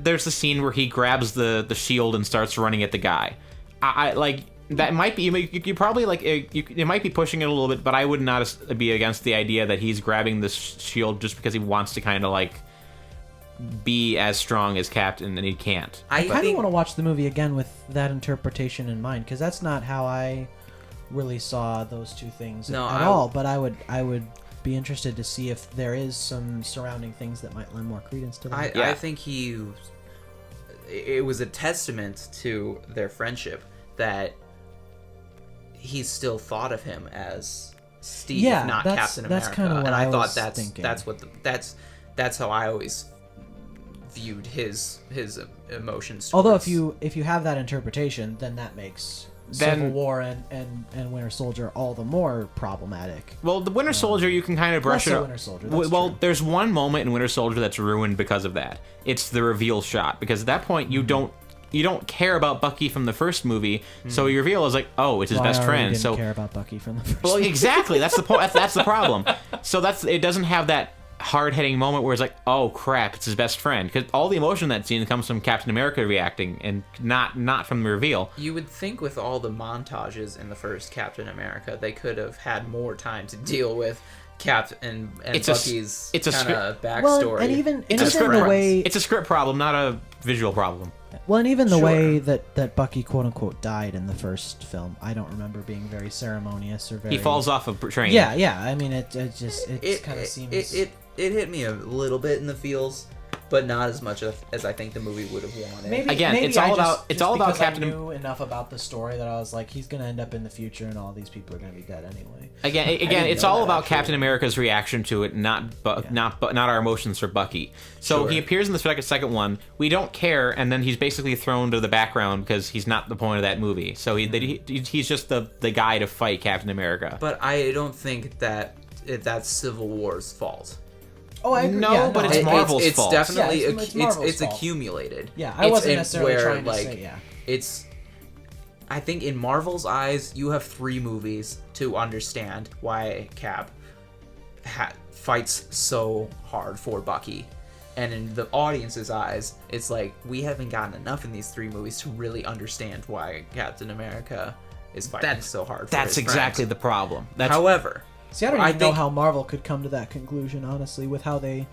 there's the scene where he grabs the shield and starts running at the guy. I like. That might be you probably like it might be pushing it a little bit, but I would not be against the idea that he's grabbing this shield just because he wants to kind of like be as strong as Captain and he can't. I kind of want to watch the movie again with that interpretation in mind because that's not how I really saw those two things at all. But I would be interested to see if there is some surrounding things that might lend more credence to that. I think it was a testament to their friendship that he still thought of him as Steve, Yeah, not that's- Captain that's America. kinda what and I thought was that's thinking. that's how I always viewed his emotions. Although towards- if you have that interpretation, then that makes Then- Civil War and Winter Soldier all the more problematic. Well, the Winter Soldier, you can kind of brush Less it so off. Winter Soldier, that's Well, true. there's one moment in Winter Soldier that's ruined because of that. It's the reveal shot, because at that point you don't care about Bucky from the first movie, so your reveal is like, oh, it's his Well, best I already friend. didn't So care about Bucky from the first. well, exactly. That's the point. That's the problem. So it doesn't have that hard-hitting moment where it's like, oh crap, it's his best friend, because all the emotion in that scene comes from Captain America reacting and not from the reveal. you would think with all the montages in the first Captain America, they could have had more time to deal with Cap and Bucky's it's a kind of backstory. Well, and even It's a the script. way It's a script problem, not a visual problem. well, and even the Sure. way that Bucky quote unquote died in the first film, I don't remember being very ceremonious or very. He falls off a train. Yeah. I mean, it kind of seems. It hit me a little bit in the feels, but not as much as I think the movie would have wanted. Maybe, Again, maybe it's all I about- it's just all about because I Captain- knew enough about the story that I was like, he's gonna end up in the future, and all these people are gonna be dead anyway. Again, didn't it's know all that, about actually. Captain America's reaction to it, not our emotions for Bucky. So Sure. he appears in the second one. We don't care, and then he's basically thrown to the background because he's not the point of that movie. So he's just the guy to fight Captain America. But I don't think that that's Civil War's fault. Oh, I agree. No, yeah, but it's Marvel's it's fault. definitely Yeah, it's Marvel's it's fault. accumulated. Yeah, I It's wasn't in necessarily where, trying to like, say yeah. It's I think in Marvel's eyes, you have 3 movies to understand why Cap fights so hard for Bucky. And in the audience's eyes, it's like, we haven't gotten enough in these 3 movies to really understand why Captain America is fighting so hard for That's his exactly friends. the problem. However, See, I don't I even know think- how Marvel could come to that conclusion, honestly, with how they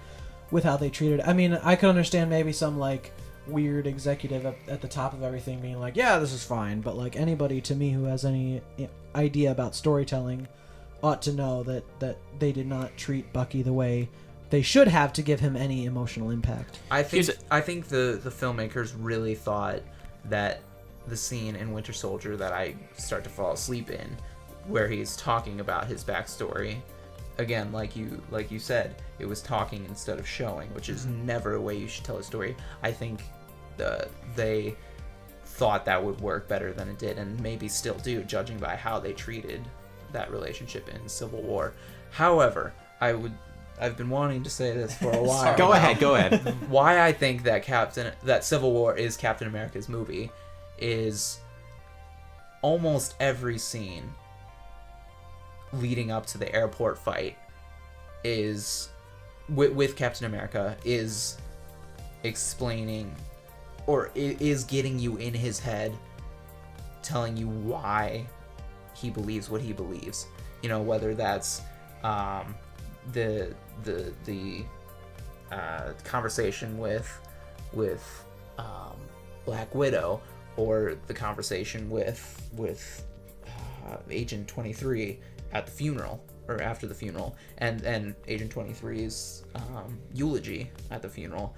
treated it. I mean, I could understand maybe some like weird executive at the top of everything being like, yeah, this is fine, but like anybody to me who has any idea about storytelling ought to know that they did not treat Bucky the way they should have to give him any emotional impact. I think the filmmakers really thought that the scene in Winter Soldier that I start to fall asleep in, where he's talking about his backstory, again, like you said, it was talking instead of showing, which is never a way you should tell a story. I think they thought that would work better than it did, and maybe still do, judging by how they treated that relationship in Civil War. However, I've been wanting to say this for a while. Go ahead. Why I think that Civil War is Captain America's movie is almost every scene leading up to the airport fight is with Captain America is explaining or is getting you in his head, telling you why he believes what he believes. You know, whether that's the conversation with Black Widow, or the conversation with Agent 23 at the funeral, or after the funeral, and Agent 23's eulogy at the funeral.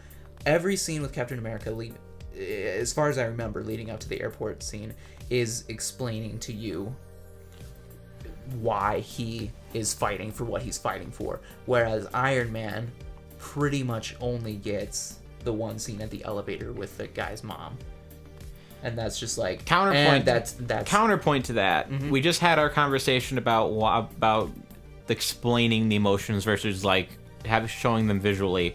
Every scene with Captain America, as far as I remember, leading up to the airport scene, is explaining to you why he is fighting for what he's fighting for. Whereas Iron Man pretty much only gets the one scene at the elevator with the guy's mom. And that's just like Counterpoint. And that's Counterpoint to that. We just had our conversation about explaining the emotions versus like showing them visually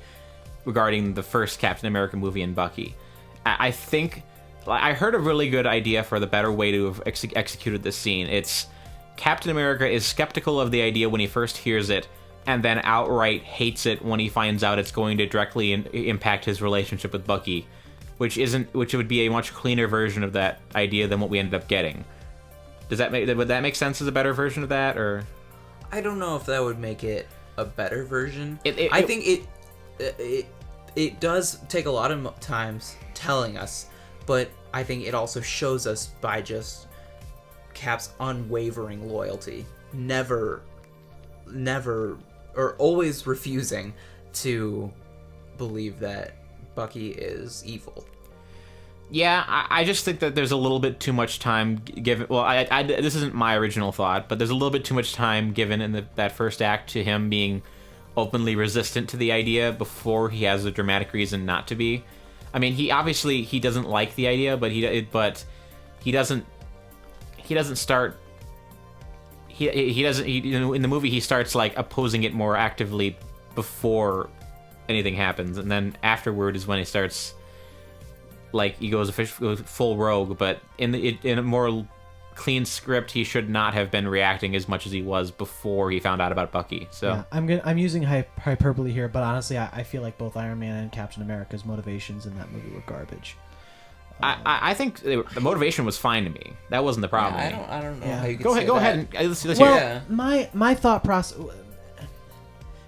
regarding the first Captain America movie and Bucky. I think I heard a really good idea for the better way to have executed this scene. It's Captain America is skeptical of the idea when he first hears it, and then outright hates it when he finds out it's going to directly impact his relationship with Bucky, which would be a much cleaner version of that idea than what we ended up getting. Would that make sense as a better version of that, or? I don't know if that would make it a better version. I think it does take a lot of times telling us, but I think it also shows us by just Cap's unwavering loyalty, never, or always refusing to believe that Bucky is evil. Yeah, I just think that there's a little bit too much time given. Well, this isn't my original thought, but there's a little bit too much time given in that first act to him being openly resistant to the idea before he has a dramatic reason not to be. I mean, he doesn't like the idea, but he doesn't start. He doesn't. In the movie, he starts like opposing it more actively before anything happens, and then afterward is when he starts. Like he goes full rogue, but in a more clean script, he should not have been reacting as much as he was before he found out about Bucky. So yeah, I'm using hyperbole here, but honestly, I feel like both Iron Man and Captain America's motivations in that movie were garbage. I think the motivation was fine to me. That wasn't the problem. Yeah, I don't know Yeah. how you could Go say ahead. that. Let's hear it. Well, my thought process.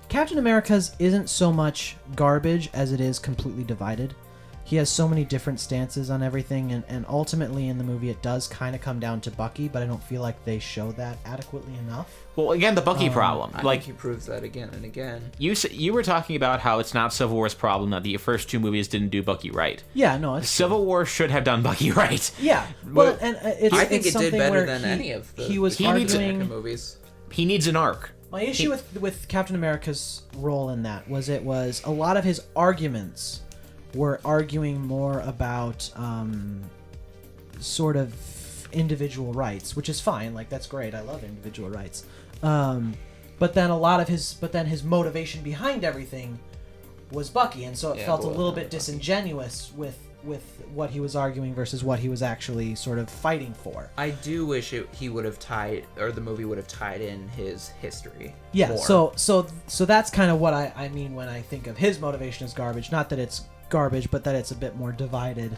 Captain America's isn't so much garbage as it is completely divided. He has so many different stances on everything, and ultimately in the movie it does kind of come down to Bucky, but I don't feel like they show that adequately enough. Well, again, the Bucky problem. I Like think he proves that again and again. you were talking about how it's not Civil War's problem that the first two movies didn't do Bucky right. Yeah, no, it's Civil War should have done Bucky right. yeah. Well, and I think it's it did something better where than any of the he was needs arguing. movies. He needs an arc. My issue with Captain America's role in that was a lot of his arguments were arguing more about sort of individual rights, which is fine. Like that's great. I love individual rights. But then his motivation behind everything was Bucky, and so it felt a little bit disingenuous with what he was arguing versus what he was actually sort of fighting for. I do wish he would have the movie would have tied in his history. Yeah. More. So that's kind of what I mean when I think of his motivation as garbage. Not that it's garbage, but that it's a bit more divided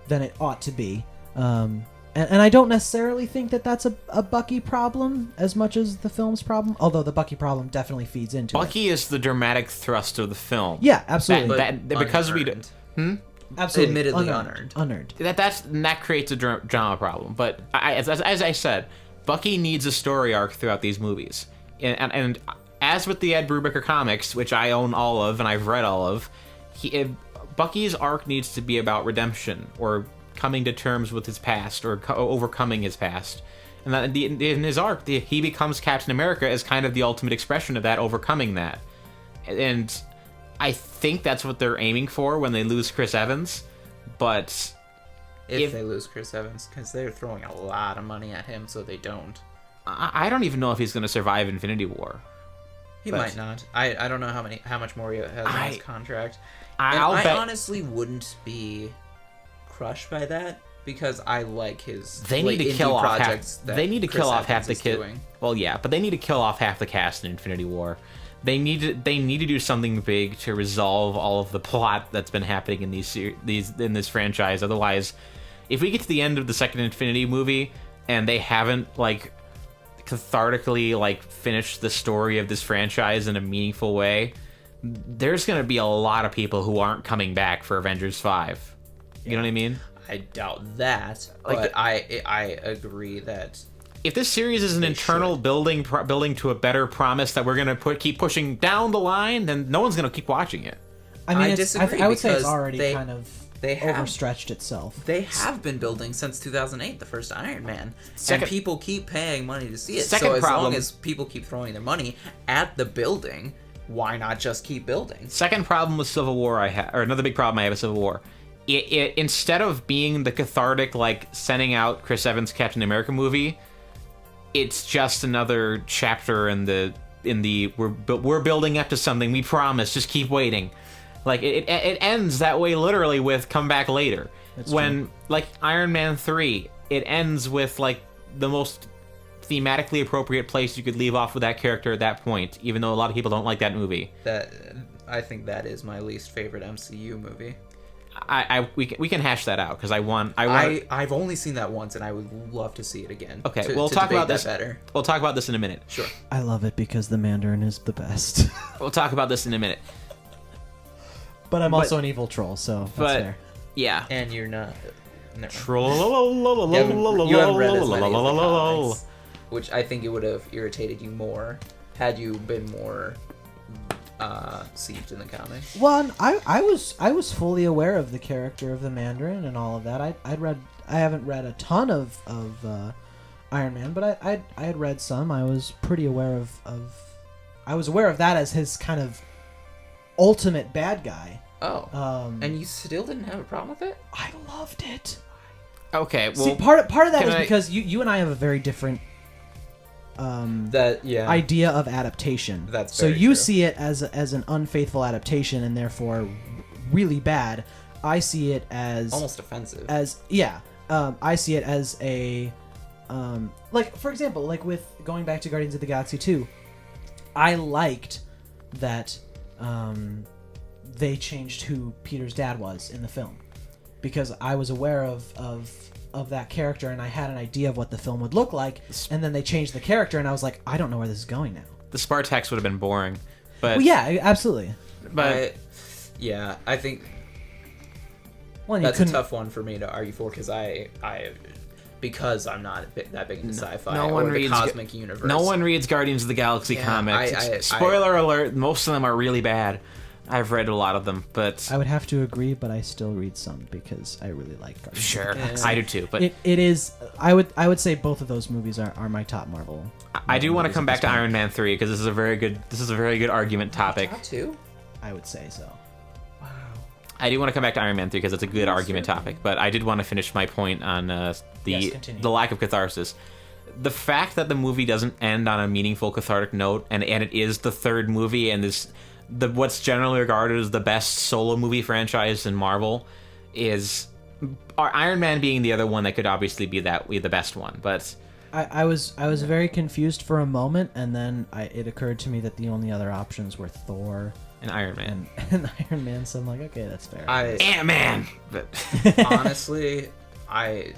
than it ought to be. And I don't necessarily think that that's a Bucky problem as much as the film's problem, although the Bucky problem definitely feeds into Bucky is the dramatic thrust of the film. Yeah, absolutely. Because absolutely. Admittedly unearned. That creates a drama problem. But as I said, Bucky needs a story arc throughout these movies. And as with the Ed Brubaker comics, which I own all of and I've read all of, Bucky's arc needs to be about redemption or coming to terms with his past or overcoming his past. And that in his arc, he becomes Captain America as kind of the ultimate expression of that, overcoming that. And I think that's what they're aiming for when they lose Chris Evans. But if they lose Chris Evans, because they're throwing a lot of money at him, so they don't. I don't even know if he's going to survive Infinity War. He might not. I don't know how much more he has on his contract. I honestly wouldn't be crushed by that because I like his. They need to kill off half. They need to kill off half the kid. Well, yeah, but they need to kill off half the cast in Infinity War. They need to do something big to resolve all of the plot that's been happening in in this franchise. Otherwise, if we get to the end of the second Infinity movie and they haven't like cathartically like finished the story of this franchise in a meaningful way, there's gonna be a lot of people who aren't coming back for Avengers 5. You know what I mean? I doubt that, but I agree that if this series is an internal building to a better promise that we're gonna keep pushing down the line, then no one's gonna keep watching it. I mean, disagree. I would say it's already they have overstretched itself. They have been building since 2008, the first Iron Man, and people keep paying money to see it. So as long as people keep throwing their money at the building, why not just keep building? Second problem with Civil War or another big problem I have with Civil War, it instead of being the cathartic like sending out Chris Evans Captain America movie, it's just another chapter in the we're building up to something, we promise, just keep waiting. Like it ends that way literally with come back later. That's when true. Like Iron Man 3, it ends with like the most thematically appropriate place you could leave off with that character at that point, even though a lot of people don't like that movie. I think that is my least favorite MCU movie. We can hash that out because I've only seen that once and I would love to see it again. Okay, we'll talk about this better. We'll talk about this in a minute. Sure. I love it because the Mandarin is the best. We'll talk about this in a minute. But I'm also an evil troll, so that's fair. Yeah. And you're not. You haven't read as many of the comics, which I think it would have irritated you more had you been more seeped in the comics. Well, I was fully aware of the character of the Mandarin and all of that. I haven't read a ton of Iron Man, but I had read some. I was pretty aware of I was aware of that as his kind of ultimate bad guy. Oh. And you still didn't have a problem with it? I loved it. Okay, well, See, part of that is because you and I have a very different idea of adaptation. That's so very you true. see it as an unfaithful adaptation and therefore really bad. I see it as almost offensive. I see it as a like, for example, like with going back to Guardians of the Galaxy 2, I liked that they changed who Peter's dad was in the film because I was aware of that character and I had an idea of what the film would look like, and then they changed the character and I was like, I don't know where this is going now. the Spartax would have been boring, but Well, yeah, absolutely. but I think Well, that's a tough one for me to argue for because I'm not that big into sci-fi or the cosmic universe. No one reads Guardians of the Galaxy comics. Spoiler alert, most of them are really bad. I've read a lot of them, but I would have to agree, but I still read some because I really like Guardians. sure, of the Galaxy. I do too. But It is. I would say both of those movies are my top Marvel. I do want to movies come at back this to point. Iron Man 3 because this is a very good argument topic. Top two? I would say so. Wow. I do want to come back to Iron Man 3 because it's a good argument topic, but I did want to finish my point on continue. the lack of catharsis. The fact that the movie doesn't end on a meaningful cathartic note, and it is the third movie, and what's generally regarded as the best solo movie franchise in Marvel, is Iron Man being the other one that could obviously be the best one, but I was very confused for a moment, and then it occurred to me that the only other options were Thor and Iron Man and Iron Man. So I'm like, okay, that's fair. Ant-Man. But Honestly, I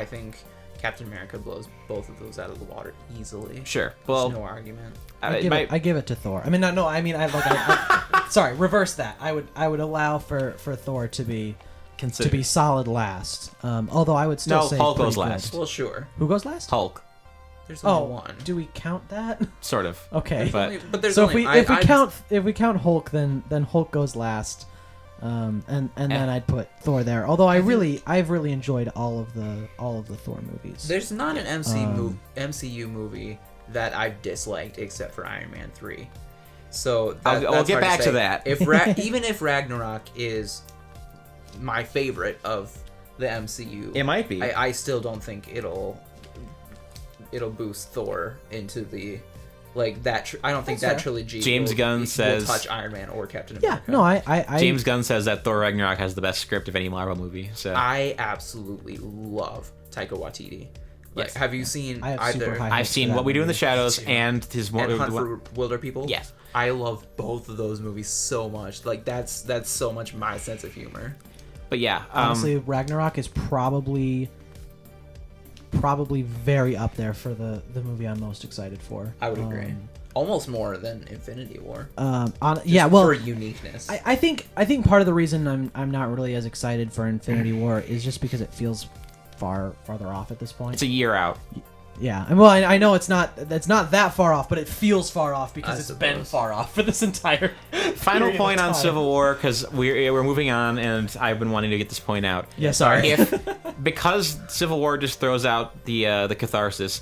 think Captain America blows both of those out of the water easily. sure, There's well, no argument. I give it to Thor. I mean, no, I mean, sorry, reverse that. I would allow for Thor to be solid last. Although I would still say Hulk pretty goes good. last. Well, sure. Who goes last? Hulk, There's Oh, only one. do we count that? sort of. Okay. But there's So only, if we count Hulk, then Hulk goes last, and then I'd put Thor there. Although I've really enjoyed all of the Thor movies. there's not an MCU movie that I've disliked except for Iron Man 3. So I'll that's get hard back to say. that. Even if Ragnarok is my favorite of the MCU, It might be. I still don't think it'll boost Thor into the like that. I don't think That's that fair. trilogy. James Gunn will says- touch Iron Man or Captain Yeah, America. no, I James Gunn says that Thor Ragnarok has the best script of any Marvel movie. So I absolutely love Taika Waititi. Like, Yes. have you seen I have super either high I've hopes for seen that What We Do in the movie. Shadows and his and Hunt for Wilder People? Yes. I love both of those movies so much. Like that's so much my sense of humor. But yeah, Honestly, Ragnarok is probably very up there for the movie I'm most excited for. I would agree. Almost more than Infinity War. For uniqueness. I think part of the reason I'm not really as excited for Infinity War is just because it feels farther off at this point. it's a year out. Yeah, and well, I know it's not that far off, but it feels far off because I it's suppose. been far off for this entire Final period point of on time. Civil War, because we're moving on, and I've been wanting to get this point out. Yeah, sorry. Because Civil War just throws out the catharsis,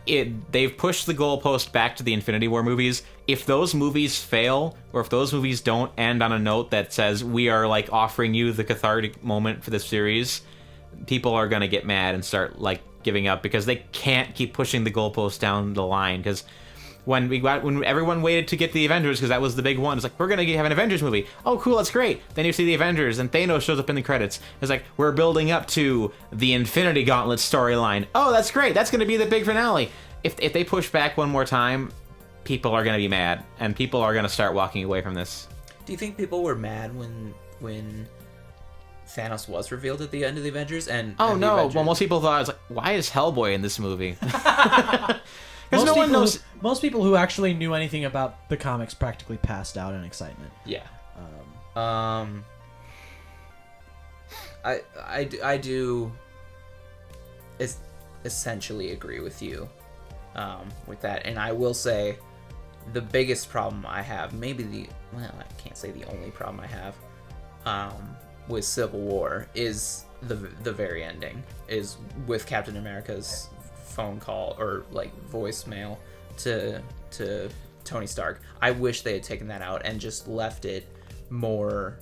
they've pushed the goalpost back to the Infinity War movies. If those movies fail, or if those movies don't end on a note that says we are like offering you the cathartic moment for this series, people are gonna get mad and start like giving up because they can't keep pushing the goalpost down the line. Because when everyone waited to get the Avengers, because that was the big one, it's like, we're gonna have an Avengers movie. Oh, cool, that's great. Then you see the Avengers, and Thanos shows up in the credits. It's like, we're building up to the Infinity Gauntlet storyline. Oh, that's great. That's gonna be the big finale. If they push back one more time, people are gonna be mad, and people are gonna start walking away from this. Do you think people were mad when Thanos was revealed at the end of the Avengers? And the No. Avengers? Well, most people thought, it's like, why is Hellboy in this movie? Because no one knows. Most people who actually knew anything about the comics practically passed out in excitement. Yeah. I do essentially agree with you with that, and I will say the biggest problem I have, I can't say the only problem I have, with Civil War is the very ending, is with Captain America's phone call or like voicemail to Tony Stark. I wish they had taken that out and just left it more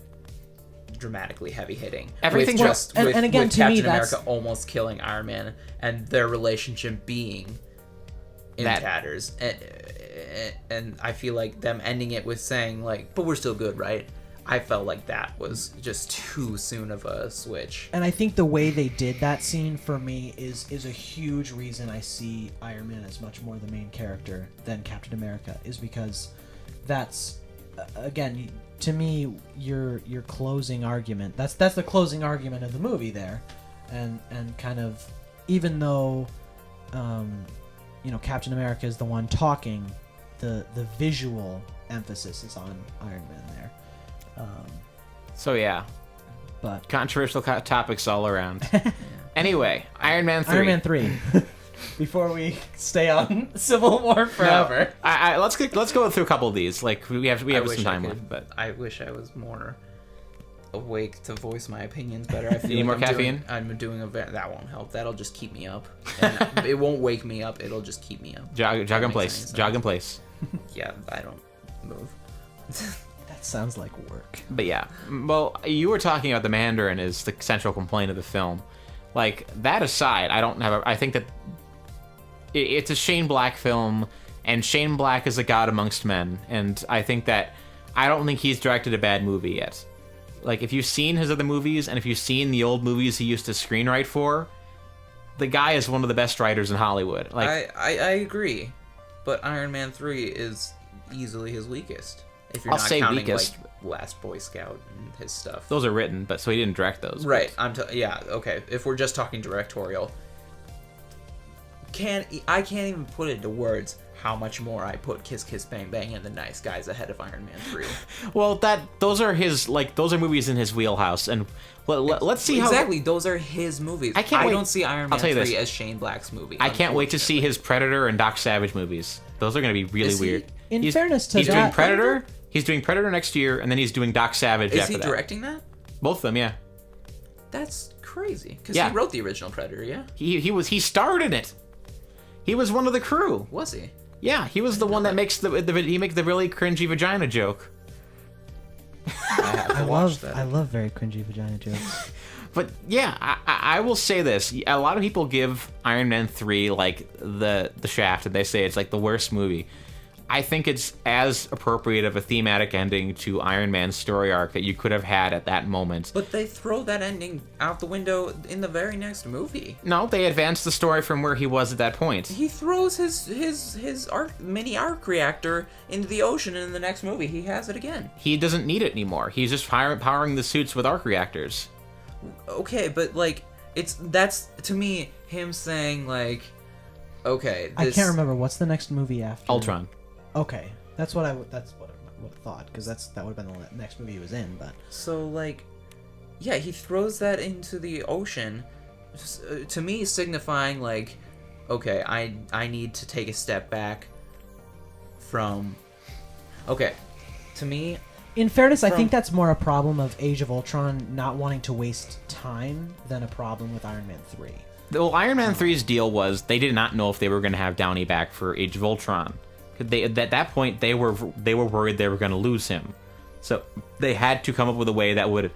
dramatically heavy hitting. Everything with and again, to me, Captain America almost killing Iron Man and their relationship being in tatters. And I feel like them ending it with saying like, but we're still good, right? I felt like that was just too soon of a switch. And I think the way they did that scene for me is a huge reason I see Iron Man as much more the main character than Captain America, is because that's, again, to me, your closing argument. That's the closing argument of the movie there, and kind of, even though, Captain America is the one talking, the visual emphasis is on Iron Man there. So yeah, but controversial topics all around. Anyway, Iron Man 3. Iron Man 3. Before we stay on Civil War forever. No, let's go through a couple of these. Like we have some time left, but I wish I was more awake to voice my opinions better. I feel you need more like caffeine? I'm doing that won't help. That'll just keep me up. And it won't wake me up. It'll just keep me up. Jog in place. Jog in place. Yeah, I don't move. That sounds like work. But yeah, well, you were talking about the Mandarin as the central complaint of the film. Like, that aside, I think that it's a Shane Black film, and Shane Black is a god amongst men, and I don't think he's directed a bad movie yet. Like, if you've seen his other movies, and if you've seen the old movies he used to screenwrite for, the guy is one of the best writers in Hollywood. Like, I agree, but Iron Man 3 is easily his weakest. If you're I'll not say counting weakest. like Last Boy Scout and his stuff. Those are written, but so he didn't direct those. Right. Yeah. Okay. If we're just talking directorial, I can't even put into words how much more I put Kiss Kiss Bang Bang and The Nice Guys ahead of Iron Man 3. Well, those are movies in his wheelhouse, and let's see how exactly those are his movies. I don't see Iron Man 3 as Shane Black's movie. I can't wait to see his Predator and Doc Savage movies. Those are going to be really weird. In fairness to he's doing Predator. He's doing Predator next year, and then he's doing Doc Savage after that. Is he directing that? Both of them, yeah. That's crazy. Because Yeah. he wrote the original Predator, yeah? He starred in it. He was one of the crew. Was he? Yeah, he was the one that makes he makes the really cringy vagina joke. I watch that. I love very cringy vagina jokes. But yeah, I will say this. A lot of people give Iron Man 3 like the Shaft, and they say it's like the worst movie. I think it's as appropriate of a thematic ending to Iron Man's story arc that you could have had at that moment. But they throw that ending out the window in the very next movie. No, they advanced the story from where he was at that point. He throws his mini arc reactor into the ocean, and in the next movie he has it again. He doesn't need it anymore. He's just powering the suits with arc reactors. Okay, but like that's to me him saying like, okay, I can't remember what's the next movie after Ultron. Okay, that's what I would have thought, because that would have been the next movie he was in. But so like, yeah, he throws that into the ocean, to me signifying like, okay, I need to take a step back from. Okay, to me. In fairness, I think that's more a problem of Age of Ultron not wanting to waste time than a problem with Iron Man 3. Well, Iron Man 3's deal was they did not know if they were going to have Downey back for Age of Ultron. At that point, they were worried they were going to lose him. So they had to come up with a way that would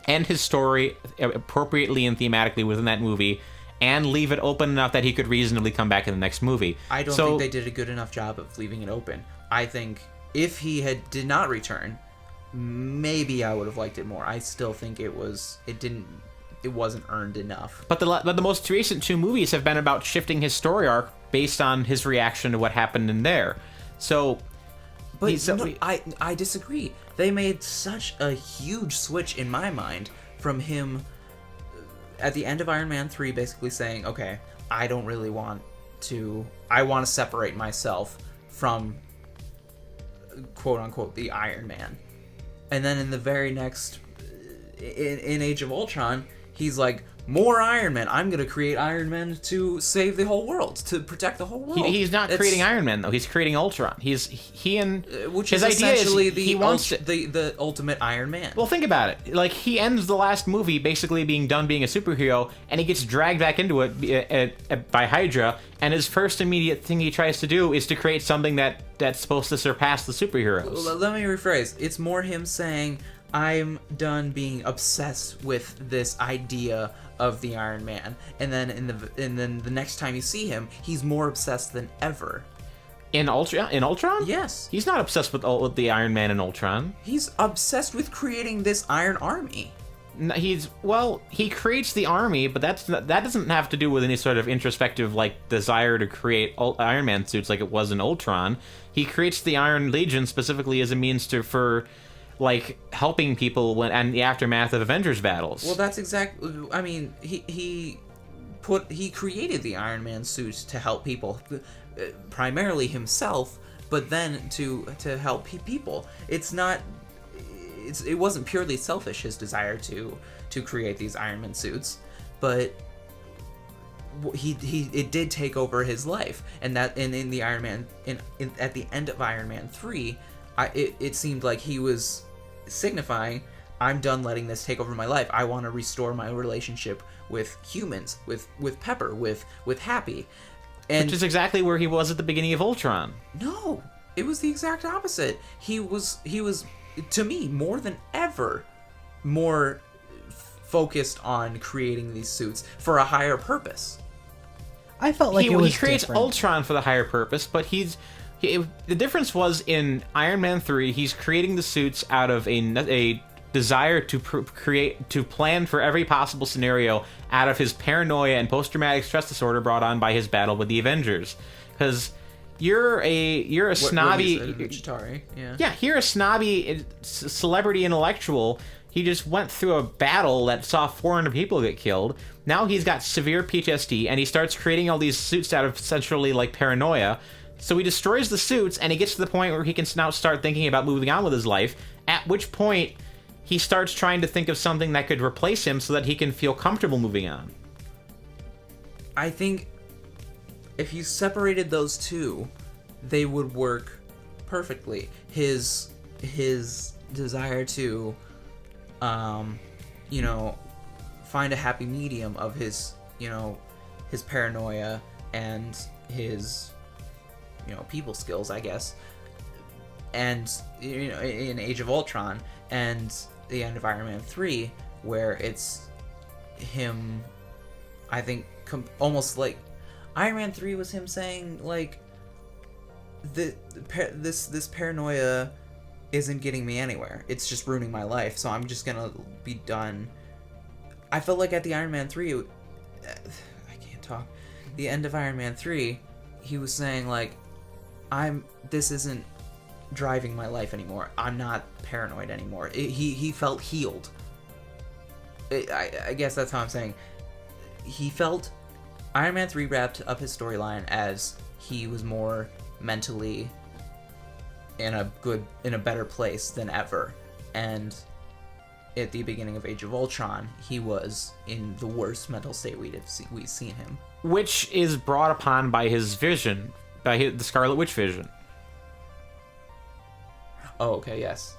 end his story appropriately and thematically within that movie, and leave it open enough that he could reasonably come back in the next movie. I don't think they did a good enough job of leaving it open. I think if he did not return, maybe I would have liked it more. I still think it wasn't earned enough. But the most recent two movies have been about shifting his story arc based on his reaction to what happened in there. So, but I disagree. They made such a huge switch in my mind from him at the end of Iron Man 3 basically saying, okay, I want to separate myself from quote unquote the Iron Man. And then in the very next in Age of Ultron, he's like, more Iron Man. I'm gonna create Iron Man to save the whole world, to protect the whole world. He's not creating Iron Man though. He's creating Ultron. He and which his is idea essentially is he wants the ultimate Iron Man. Well, think about it. Like, he ends the last movie basically being done being a superhero, and he gets dragged back into it by Hydra, and his first immediate thing he tries to do is to create something that's supposed to surpass the superheroes. Let me rephrase. It's more him saying, I'm done being obsessed with this idea of the Iron Man, and then the next time you see him, he's more obsessed than ever. In Ultron? Yes. He's not obsessed with the Iron Man in Ultron. He's obsessed with creating this Iron Army. He creates the army, but that doesn't have to do with any sort of introspective desire to create Iron Man suits like it was in Ultron. He creates the Iron Legion specifically as a means for helping people and the aftermath of Avengers battles. Well, that's exactly. I mean, he created the Iron Man suit to help people, primarily himself, but then to help people. It wasn't purely selfish, his desire to create these Iron Man suits, but it did take over his life, and in the Iron Man at the end of Iron Man 3, it seemed like he was signifying, I'm done letting this take over my life. I want to restore my relationship with humans, with Pepper, with Happy. And which is exactly where he was at the beginning of Ultron. No, it was the exact opposite. He was to me more than ever more focused on creating these suits for a higher purpose. I felt like he creates different. Ultron for the higher purpose, but the difference was in Iron Man 3, he's creating the suits out of a desire to plan for every possible scenario out of his paranoia and post-traumatic stress disorder brought on by his battle with the Avengers. Because you're a snobby Chitauri, yeah. Yeah, you're a snobby celebrity intellectual. He just went through a battle that saw 400 people get killed. Now he's got severe PTSD, and he starts creating all these suits out of essentially paranoia. So he destroys the suits, and he gets to the point where he can now start thinking about moving on with his life, at which point he starts trying to think of something that could replace him so that he can feel comfortable moving on. I think if you separated those two, they would work perfectly. His desire to, find a happy medium of his paranoia and his, people skills, I guess. And, in Age of Ultron and the end of Iron Man 3, where it's him, I think, almost like Iron Man 3 was him saying, this paranoia isn't getting me anywhere. It's just ruining my life, so I'm just gonna be done. I felt like at the Iron Man 3, I can't talk. The end of Iron Man 3, he was saying, this isn't driving my life anymore. I'm not paranoid anymore. He felt healed. I guess that's how I'm saying. He felt Iron Man 3 wrapped up his storyline as he was more mentally in a better place than ever, and at the beginning of Age of Ultron, he was in the worst mental state we've seen him, which is brought upon by his vision, by the Scarlet Witch vision. Oh, okay, yes.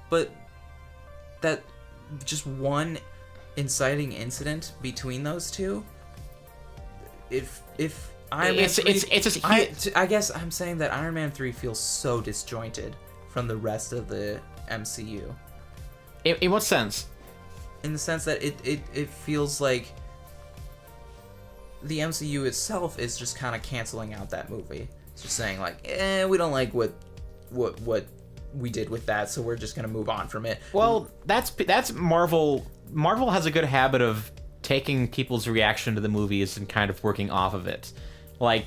But that just one inciting incident between those two. If Iron Man 3, I guess I'm saying that Iron Man 3 feels so disjointed from the rest of the MCU. In what sense? In the sense that it feels like the MCU itself is just kind of canceling out that movie. It's just saying we don't like what we did with that, so we're just gonna move on from it. Well, that's Marvel. Marvel has a good habit of taking people's reaction to the movies and kind of working off of it.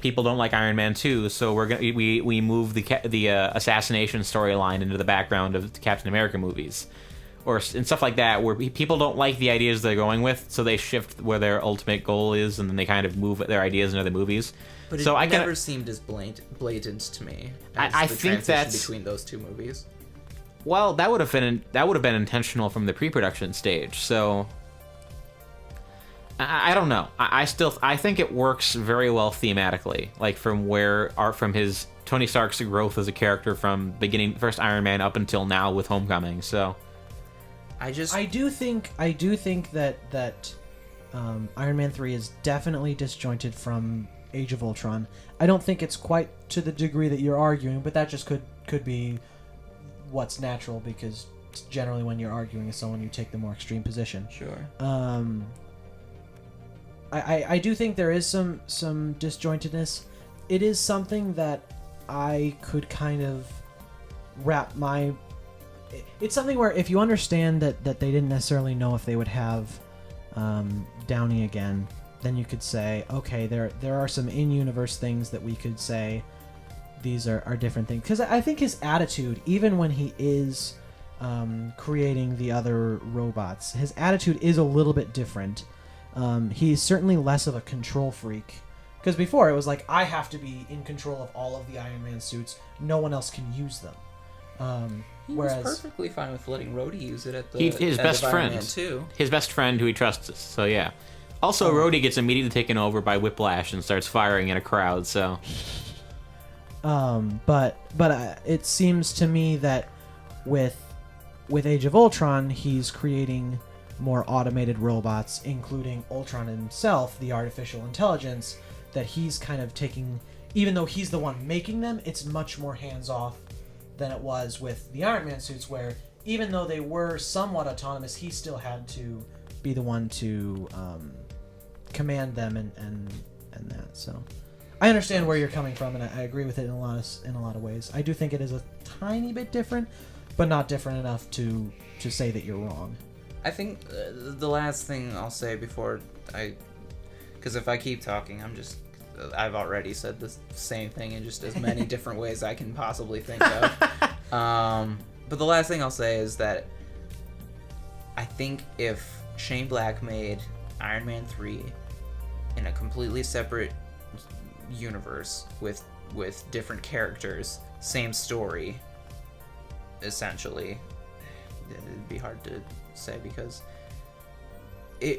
People don't like Iron Man 2, so we move the assassination storyline into the background of the Captain America movies, and stuff like that, where people don't like the ideas they're going with, so they shift where their ultimate goal is, and then they kind of move their ideas into the movies. But it never seemed as blatant to me. I think that's between those two movies. Well, that would have been intentional from the pre-production stage. So I don't know. I think it works very well thematically, like from his Tony Stark's growth as a character from beginning first Iron Man up until now with Homecoming. So I do think that Iron Man 3 is definitely disjointed from Age of Ultron. I don't think it's quite to the degree that you're arguing, but that just could be what's natural, because generally when you're arguing with someone, you take the more extreme position. Sure. I do think there is some disjointedness. It is something that I could kind of wrap my... It's something where if you understand that they didn't necessarily know if they would have Downey again, then you could say, okay, there are some in-universe things that we could say these are different things. Because I think his attitude, even when he is creating the other robots, his attitude is a little bit different. He's certainly less of a control freak. Because before, it was like, I have to be in control of all of the Iron Man suits. No one else can use them. He Whereas, was perfectly fine with letting Rhodey use it at the his end best of Iron friend. Man 2. His best friend who he trusts. So yeah. Also, Rhodey gets immediately taken over by Whiplash and starts firing at a crowd. So. But it seems to me that with Age of Ultron, he's creating more automated robots, including Ultron himself, the artificial intelligence, that he's kind of taking. Even though he's the one making them, it's much more hands-off than it was with the Iron Man suits, where even though they were somewhat autonomous, he still had to be the one to command them and that. So I understand where you're coming from, and I agree with it in a lot of ways. I do think it is a tiny bit different, but not different enough to say that you're wrong. I think the last thing I'll say before because if I keep talking, I've already said the same thing in just as many different ways I can possibly think of. But the last thing I'll say is that I think if Shane Black made Iron Man 3 in a completely separate universe with different characters, same story, essentially, it'd be hard to say because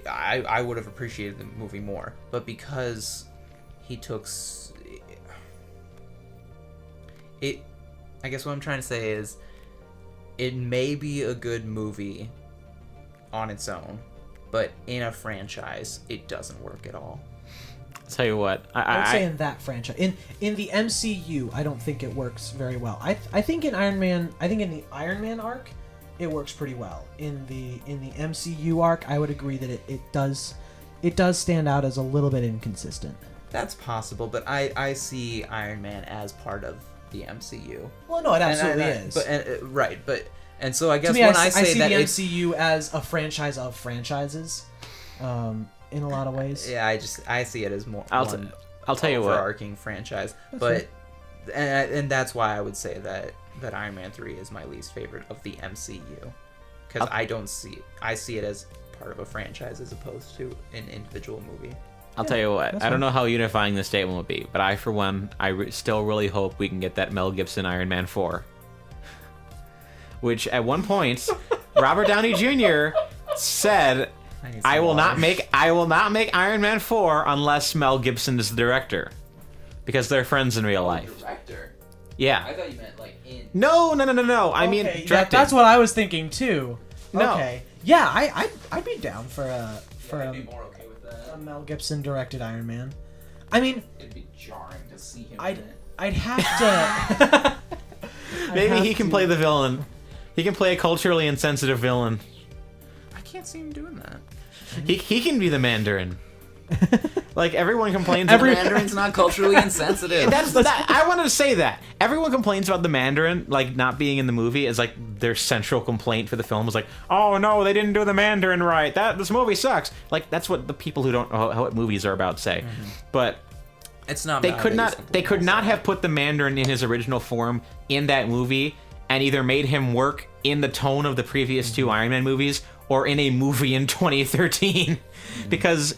I would have appreciated the movie more, but because he took it, I guess what I'm trying to say is it may be a good movie on its own, but in a franchise it doesn't work at all. I'll tell you what, I would say in that franchise, in the MCU, I don't think it works very well. I think in Iron Man, in the Iron Man arc, it works pretty well. In the MCU arc, I would agree that it does stand out as a little bit inconsistent. That's possible, but I see Iron Man as part of the MCU. Well, no, it absolutely is. And so I guess to me, when I say see that the MCU as a franchise of franchises, in a lot of ways. Yeah, I see it as more. I'll tell you what, overarching franchise, and that's why I would say that Iron Man 3 is my least favorite of the MCU, because I see it as part of a franchise as opposed to an individual movie. I'll tell you what, I don't know how unifying this statement would be, but I, for one, still really hope we can get that Mel Gibson Iron Man 4. Which, at one point, Robert Downey Jr. said, I will not make Iron Man 4 unless Mel Gibson is the director. Because they're friends in real life. Director? Yeah. I thought you meant, like, in... No. I mean, directing. That's what I was thinking, too. No. Okay. Yeah, I'd be down for I'd be more okay with that. a Mel Gibson directed Iron Man. I mean, It'd be jarring to see him I'd have to... Maybe he can play the villain. He can play a culturally insensitive villain. I can't see him doing that. He can be the Mandarin. Like, everyone complains The Mandarin's not culturally insensitive. I wanted to say that. Everyone complains about the Mandarin, like, not being in the movie as, like, their central complaint for the film was like, oh, no, they didn't do the Mandarin right. This movie sucks. Like, that's what the people who don't know what movies are about say. Mm-hmm. But it's not. They could not have put the Mandarin in his original form in that movie and either made him work in the tone of the previous two Iron Man movies or in a movie in 2013. Because...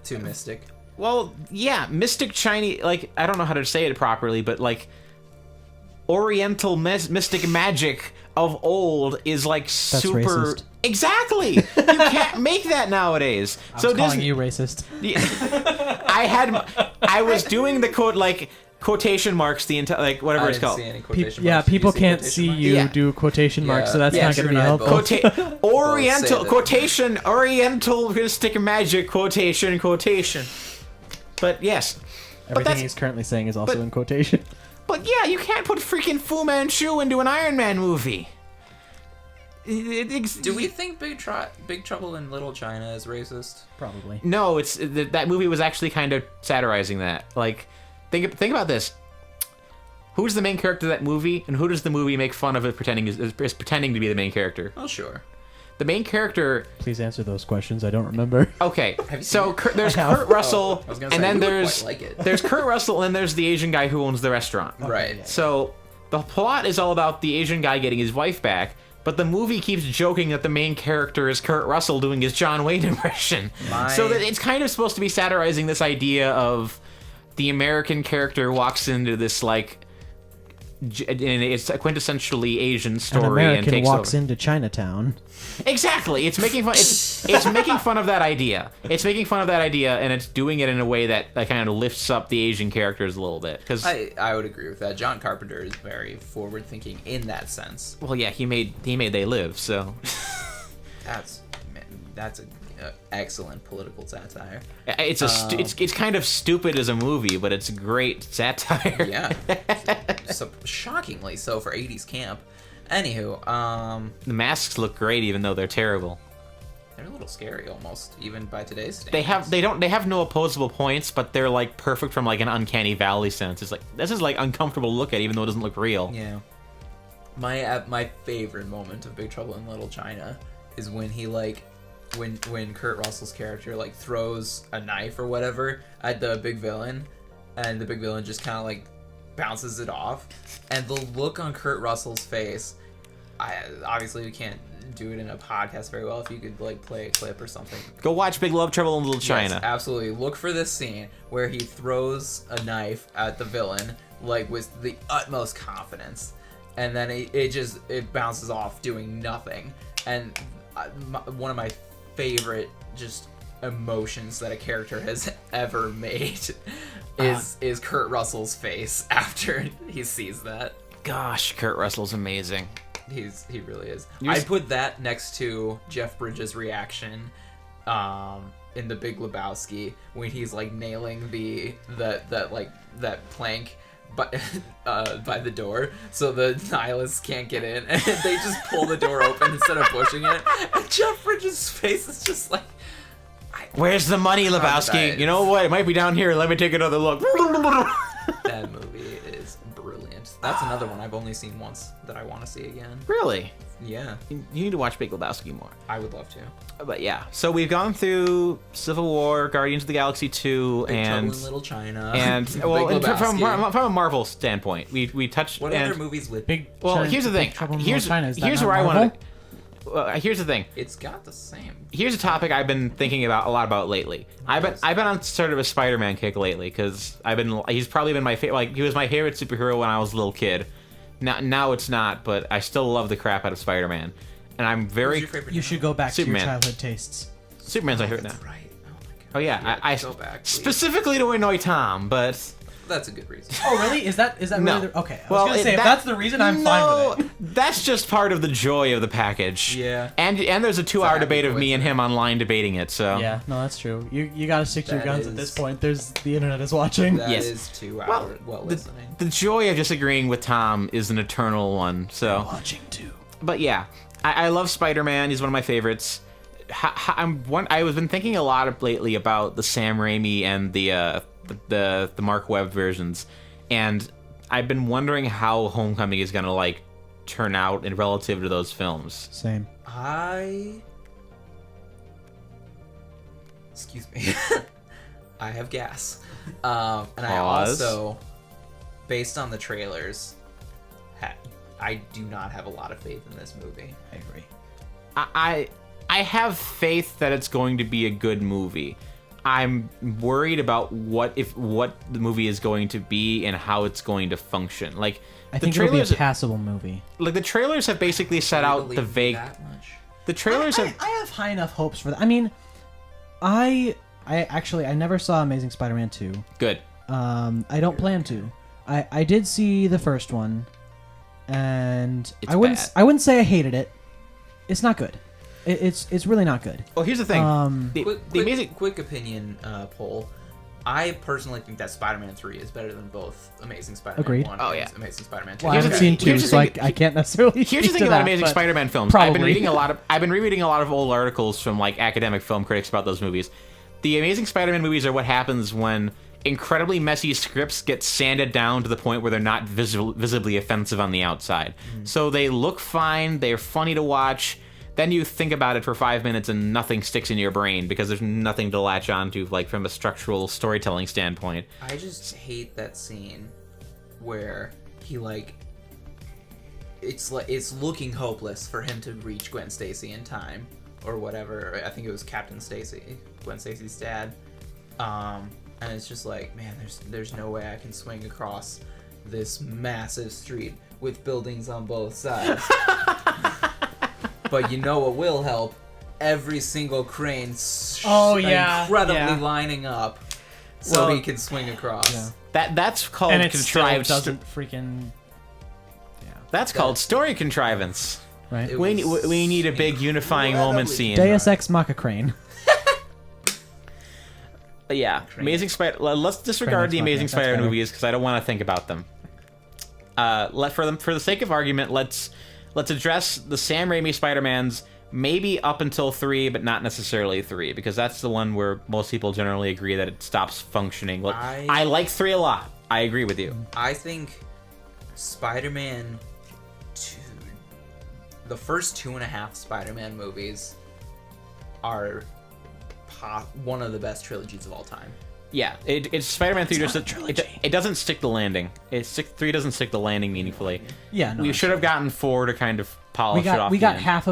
Too mystic. Well, yeah, mystic Chinese, like, I don't know how to say it properly, but, like, Oriental mystic magic of old is, like, super... racist. Exactly. You can't make that nowadays. I was calling you racist. I was doing the quote like quotation marks the entire like whatever it's called. People can't see you do quotation marks, so that's not going to be helpful. Oriental quotation. Oriental stick magic quotation. But yes, everything he's currently saying is also in quotation. But yeah, you can't put freaking Fu Manchu into an Iron Man movie. Do we think Big Trouble in Little China is racist? Probably. No, it's that movie was actually kind of satirizing that. Like, think about this. Who's the main character of that movie, and who does the movie make fun of as pretending to be the main character? Oh, sure. The main character. Please answer those questions. I don't remember. Okay, so there's Kurt Russell, and then there's Kurt Russell, and there's the Asian guy who owns the restaurant. Right. Yeah. So the plot is all about the Asian guy getting his wife back, but the movie keeps joking that the main character is Kurt Russell doing his John Wayne impression. So that it's kind of supposed to be satirizing this idea of the American character walks into this like. And it's a quintessentially Asian story. An American and takes walks over. into Chinatown. Exactly. It's making fun. It's making fun of that idea. It's making fun of that idea, and it's doing it in a way that kind of lifts up the Asian characters a little bit. Because I would agree with that. John Carpenter is very forward thinking in that sense. Well, yeah, he made They Live, so that's an excellent political satire. It's kind of stupid as a movie, but it's great satire. Yeah, so shockingly so for 80s camp. Anywho, the masks look great even though they're terrible. They're a little scary almost, even by today's standards. They have no opposable points, but they're like perfect from like an uncanny valley sense. It's like this is like uncomfortable to look at even though it doesn't look real. Yeah. My favorite moment of Big Trouble in Little China is when he like when Kurt Russell's character like throws a knife or whatever at the big villain, and the big villain just kind of like bounces it off, and the look on Kurt Russell's face. Obviously we can't do it in a podcast very well. If you could like play a clip or something, go watch Big Love Trouble in Little China. Yes, absolutely. Look for this scene where he throws a knife at the villain like with the utmost confidence, and then it bounces off doing nothing. And one of my favorite just emotions that a character has ever made is Kurt Russell's face after he sees that. Gosh, Kurt Russell's amazing. He really is. I put that next to Jeff Bridges' reaction in The Big Lebowski when he's like nailing that plank by the door so the nihilists can't get in, and they just pull the door open instead of pushing it. And Jeff Bridges' face is just like, where's the money, Lebowski? You know what? It might be down here. Let me take another look. That movie is brilliant. That's another one I've only seen once that I want to see again. Really? Yeah. You need to watch Big Lebowski more. I would love to. But yeah, so we've gone through Civil War, Guardians of the Galaxy 2, Big and Trouble in Little China, and well, from a Marvel standpoint, we touched. What other movies with Big? Well, here's the thing. Here's where I want to. Here's the thing. It's got the same. Here's a topic I've been thinking a lot about lately. I've been on sort of a Spider-Man kick lately because he's probably been my favorite. Like he was my favorite superhero when I was a little kid. Now it's not, but I still love the crap out of Spider-Man. And I'm very. You should go back Superman. to your childhood tastes. Superman's my favorite now. That's right. Oh my god. Oh yeah, I go back, please. specifically to annoy Tom, but That's a good reason. Oh really? Is that no. really okay? I was gonna say if that- that's the reason, I'm fine with it. That's just part of the joy of the package. Yeah. And there's a 2-hour happy debate of me and him online debating it. So Yeah, no, that's true. You gotta stick to your That guns at is- this point. There's the internet is watching. That Yes. is 2 hours. Well, the, listening. the joy of disagreeing with Tom is an eternal one. So, Watching too. but yeah, I love Spider-Man. He's one of my favorites. I've been thinking a lot lately about the Sam Raimi and the Mark Webb versions, and I've been wondering how Homecoming is gonna like turn out in relative to those films. Same. Excuse me. I have gas. And I Pause. also, based on the trailers, I do not have a lot of faith in this movie. I agree. I have faith that it's going to be a good movie. I'm worried about what the movie is going to be and how it's going to function. Like I the think it'll be a trailers, passable movie. like the trailers have basically set out the Believe vague. that much. The trailers are... I have high enough hopes for that. I mean, I never saw Amazing Spider-Man 2. Good. I don't plan to. I did see the first one, and It's I wouldn't bad. I wouldn't say I hated it. It's not good. It's really not good. Well, here's the thing. The Amazing... Quick opinion poll. I personally think that Spider-Man 3 is better than both Amazing Spider-Man Agreed. 1 Oh, and yeah. Amazing Spider-Man 2. Well, I Here's haven't the seen thing- 2, so I can't necessarily. Here's the speak thing to about that, Amazing but Spider-Man films. probably. I've been rereading a lot of old articles from like academic film critics about those movies. The Amazing Spider-Man movies are what happens when incredibly messy scripts get sanded down to the point where they're not visibly offensive on the outside. So they look fine, they're funny to watch. Then you think about it for 5 minutes and nothing sticks in your brain because there's nothing to latch onto, like from a structural storytelling standpoint. I just hate that scene where he it's looking hopeless for him to reach Gwen Stacy in time or whatever. I think it was Captain Stacy, Gwen Stacy's dad. And it's just like, man, there's no way I can swing across this massive street with buildings on both sides. But you know what will help? Every single crane incredibly lining up so he can swing across. Yeah. That's called And it contrived. still doesn't freaking. That's called story contrivance. Right. It We was need a big unifying moment incredibly scene. Deus Ex Macha Crane. But yeah, Crane. Amazing Spider. Let's disregard the Crane, Amazing that's Spider better. movies because I don't want to think about them. For the sake of argument, let's address the Sam Raimi Spider-Mans maybe up until 3, but not necessarily 3 because that's the one where most people generally agree that it stops functioning. Look, I like 3 a lot. I agree with you. I think Spider-Man 2, the first 2.5 Spider-Man movies are one of the best trilogies of all time. Yeah, it's Spider-Man 3 it doesn't stick the landing. 3 doesn't stick the landing meaningfully. Yeah, no. We should have gotten 4 to kind of polish it off. We the got end. half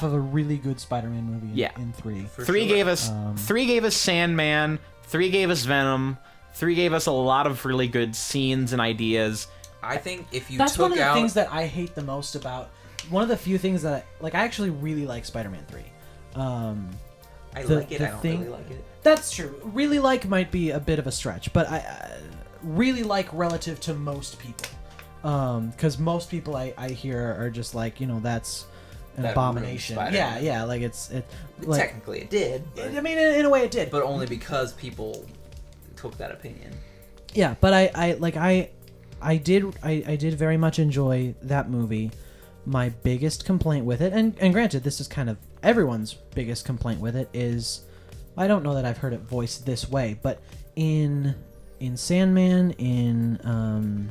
of a really good Spider-Man movie. In 3. For 3 sure. gave us 3 gave us Sandman. 3 gave us Venom. 3 gave us a lot of really good scenes and ideas. I think if you That's took one of the out things that I hate the most about. One of the few things that I actually really like Spider-Man 3. I the- like it, the I don't thing- really like it. That's true. Really like might be a bit of a stretch, but I really like relative to most people. Because most people I hear are just like, that's an That abomination. ruined Yeah, Spider-Man. yeah, like it's like, Technically it did, but, I mean, in a way it did. but only because people took that opinion. Yeah, but I did very much enjoy that movie. My biggest complaint with it, and granted, this is kind of everyone's biggest complaint with it, is I don't know that I've heard it voiced this way, but in Sandman, in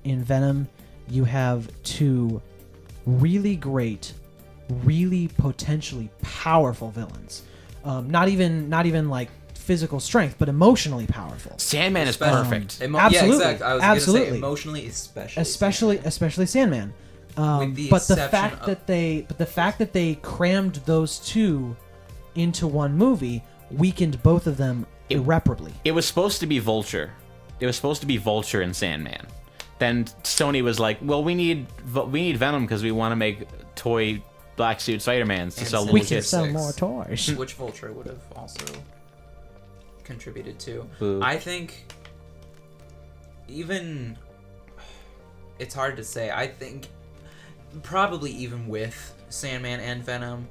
Venom, you have 2 really great, really potentially powerful villains. Not even like physical strength, but emotionally powerful. Sandman is Especially- perfect. Absolutely. Yeah, exactly. I was gonna Absolutely. say emotionally, especially. Especially Sandman. With the But the exception fact that they crammed those 2 into one movie weakened both of them irreparably. It was supposed to be Vulture. It was supposed to be Vulture and Sandman. Then Sony was like, "Well, we need Venom because we want to make toy black suit Spider-Mans to And sell Sinister We little can kids." sell more toys. Which Vulture would have also contributed to. Boo. I think even it's hard to say. I think probably even with Sandman and Venom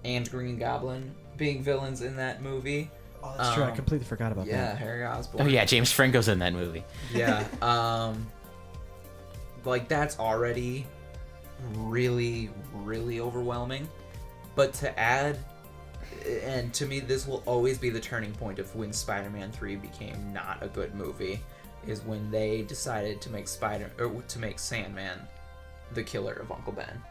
and Green Goblin being villains in that movie. Oh, that's true. I completely forgot about Yeah, that. Harry Osborn. Oh yeah, James Franco's in that movie. Yeah. Like that's already really, really overwhelming. But to add, and to me, this will always be the turning point of when Spider-Man 3 became not a good movie, is when they decided to make Sandman the killer of Uncle Ben.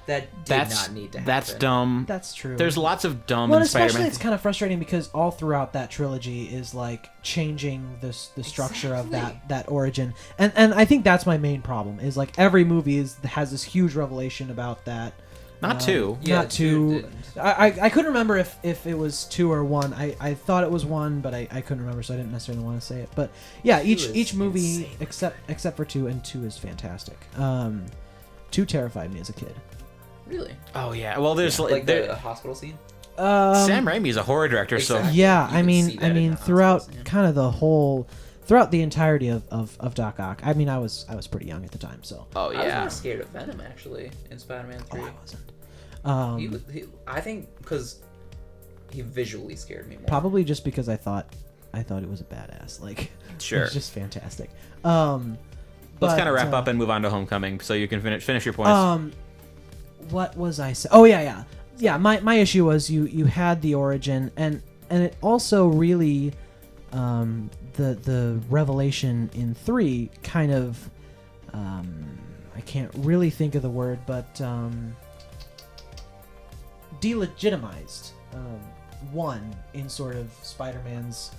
That did not need to happen. That's dumb. That's true. There's lots of dumb Well, in especially Spider-Man. it's kind of frustrating because all throughout that trilogy is like changing the structure of that origin, and I think that's my main problem. Is like every movie has this huge revelation about that. Not 2. Yeah, not 2. didn't. I couldn't remember if it was 2 or 1. I thought it was 1, but I couldn't remember, so I didn't necessarily want to say it. But yeah, Two each is movie insane. except for 2, and 2 is fantastic. 2 terrified me as a kid. Really? Oh yeah. Well, there's Like there, the hospital scene? Sam Raimi's a horror director, Exactly. Yeah, You I can mean, see that in the throughout hospitals, yeah. kind of the whole, throughout the entirety of Doc Ock. I mean, I was pretty young at the time, so. oh I was yeah. more scared of Venom actually in Spider-Man 3. Oh, I wasn't. I think because he visually scared me more. Probably just because I thought it was a badass. Like, Sure. it was just fantastic. Let's kind of wrap up and move on to Homecoming, so you can finish your points. What was I saying? Oh yeah. My issue was you had the origin, and it also really the revelation in 3 kind of I can't really think of the word, but delegitimized one in sort of Spider-Man's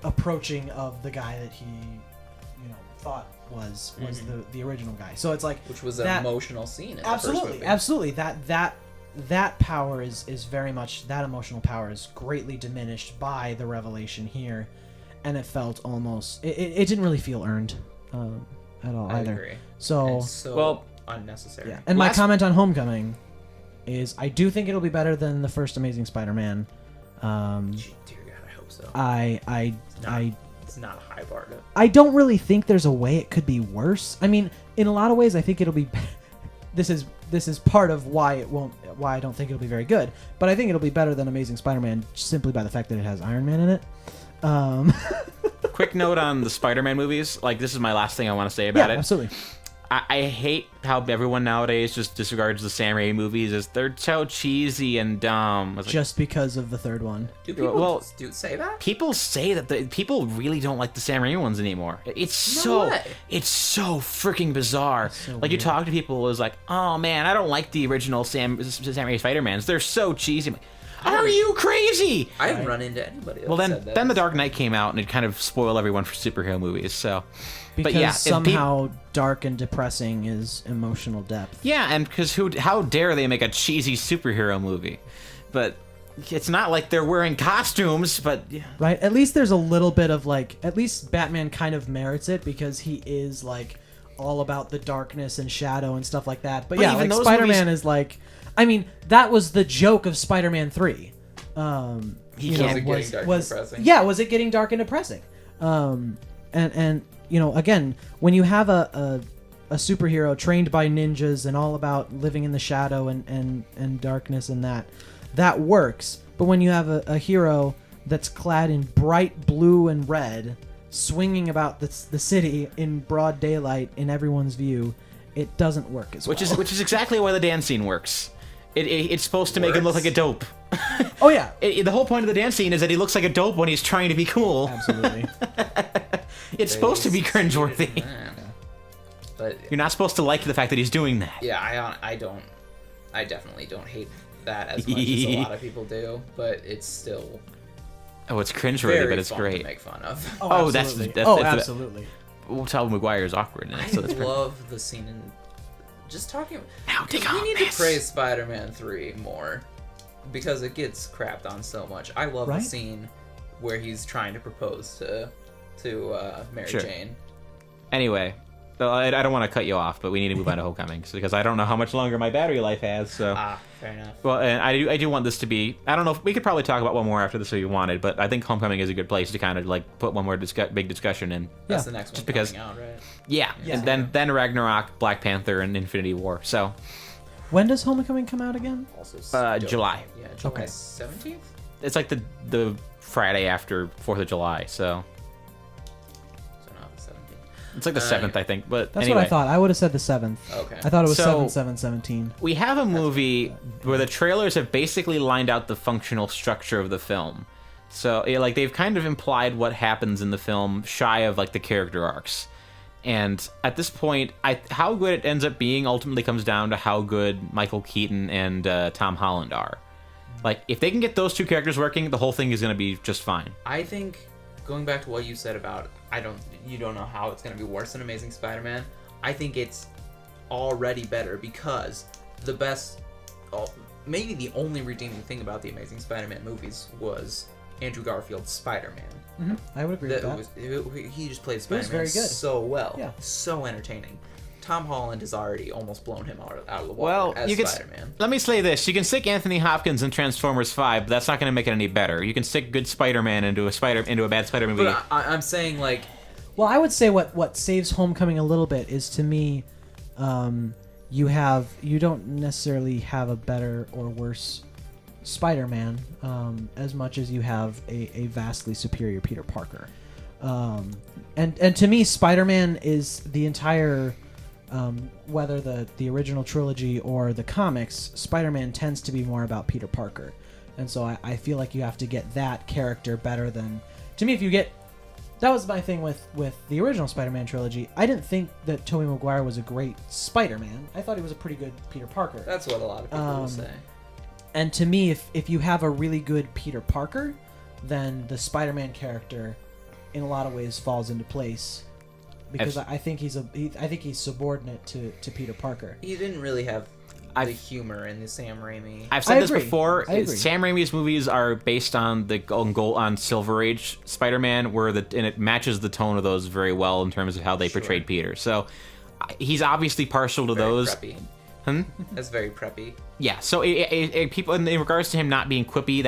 approaching of the guy that he thought was the original guy. So it's like, which was that, an emotional scene in the absolutely first movie. absolutely that power is very much, that emotional power is greatly diminished by the revelation here, and it felt almost it didn't really feel earned at all I either. agree. So well, unnecessary. yeah. And my comment on Homecoming is I do think it'll be better than the first Amazing Spider-Man. Dear God, I hope so. It's not a high bar to... I don't really think there's a way it could be worse. I mean, in a lot of ways, I think it'll be. This is part of why I don't think it'll be very good. But I think it'll be better than Amazing Spider-Man simply by the fact that it has Iron Man in it. Quick note on the Spider-Man movies. Like, this is my last thing I want to say about it. Absolutely. I hate how everyone nowadays just disregards the Sam Raimi movies as they're so cheesy and dumb. Just because of the third one. Do people say that? People say that people really don't like the Sam Raimi ones anymore. It's so freaking bizarre. So like weird. you talk to people, it was like, oh man, I don't like the original Sam Raimi Spider-Mans. They're so cheesy. I'm like, are you crazy? I haven't run into anybody else. Well, said that. then The Dark Knight came out and it kind of spoiled everyone for superhero movies. So. Because but yeah, somehow dark and depressing is emotional depth. Yeah, and because how dare they make a cheesy superhero movie? But it's not like they're wearing costumes, but... Right? At least there's a little bit of, like... At least Batman kind of merits it because he is, like, all about the darkness and shadow and stuff like that. But yeah, even like, those Spider-Man movies... is, like... I mean, that was the joke of Spider-Man 3. Was it getting dark and depressing? Yeah, was it getting dark and depressing? And again, when you have a superhero trained by ninjas and all about living in the shadow and darkness and that works. But when you have a hero that's clad in bright blue and red, swinging about the city in broad daylight in everyone's view, it doesn't work as well. Which is exactly why the dance scene works. It's supposed to make him look like a dope. Oh yeah. The whole point of the dance scene is that he looks like a dope when he's trying to be cool. Absolutely. It's supposed to be cringeworthy. But you're not supposed to like the fact that he's doing that. Yeah, I definitely don't hate that as much as a lot of people do, but it's still it's cringeworthy, but it's fun great to make fun of. Oh, that's absolutely. We'll tell McGuire's awkward in it, so I that's love the scene in just talking. Now take we on need this. to praise Spider-Man 3 more because it gets crapped on so much. I love the scene where he's trying to propose to Mary Jane. Anyway, I don't want to cut you off, but we need to move on to Homecoming because I don't know how much longer my battery life has. So fair enough. Well, and I do want this to be. I don't know if we could probably talk about one more after this if you wanted, but I think Homecoming is a good place to kind of like put one more big discussion in. That's the next one because coming out, right? Yeah, and then Ragnarok, Black Panther, and Infinity War. So when does Homecoming come out again? Also, July. Yeah, July 17th. It's like the Friday after 4th of July, so. It's like the 7th, I think, but that's anyway. what I thought. I would have said the 7th. Okay. I thought it was 7/7/17. We have a movie where the trailers have basically lined out the functional structure of the film. So, like, they've kind of implied what happens in the film, shy of, like, the character arcs. And at this point, how good it ends up being ultimately comes down to how good Michael Keaton and Tom Holland are. Like, if they can get those two characters working, the whole thing is going to be just fine. I think, going back to what you said about, you don't know how it's going to be worse than Amazing Spider-Man, I think it's already better because maybe the only redeeming thing about the Amazing Spider-Man movies was Andrew Garfield's Spider-Man. Mm-hmm. I would agree with that. He just played Spider-Man very good. so well. Yeah. So entertaining. Tom Holland has already almost blown him out of the water Well, as you can. Spider-Man. Let me say this: you can stick Anthony Hopkins in Transformers 5, but that's not going to make it any better. You can stick good Spider-Man into a bad Spider movie. But I'm saying, like... Well, I would say what saves Homecoming a little bit is, to me, you don't necessarily have a better or worse Spider-Man as much as you have a vastly superior Peter Parker. And to me, Spider-Man is the entire, whether the original trilogy or the comics, Spider-Man tends to be more about Peter Parker. And so I feel like you have to get that character better than... To me, if you get... That was my thing with the original Spider-Man trilogy. I didn't think that Tobey Maguire was a great Spider-Man. I thought he was a pretty good Peter Parker. That's what a lot of people will say. And to me, if you have a really good Peter Parker, then the Spider-Man character, in a lot of ways, falls into place. Because I think he's subordinate to Peter Parker. He didn't really have the humor in the Sam Raimi. I've said this before. Sam Raimi's movies are based on on Silver Age Spider-Man, and it matches the tone of those very well in terms of how they portrayed Peter. So he's obviously partial to those. Preppy. Hmm? That's very preppy. Yeah. So people in regards to him not being quippy,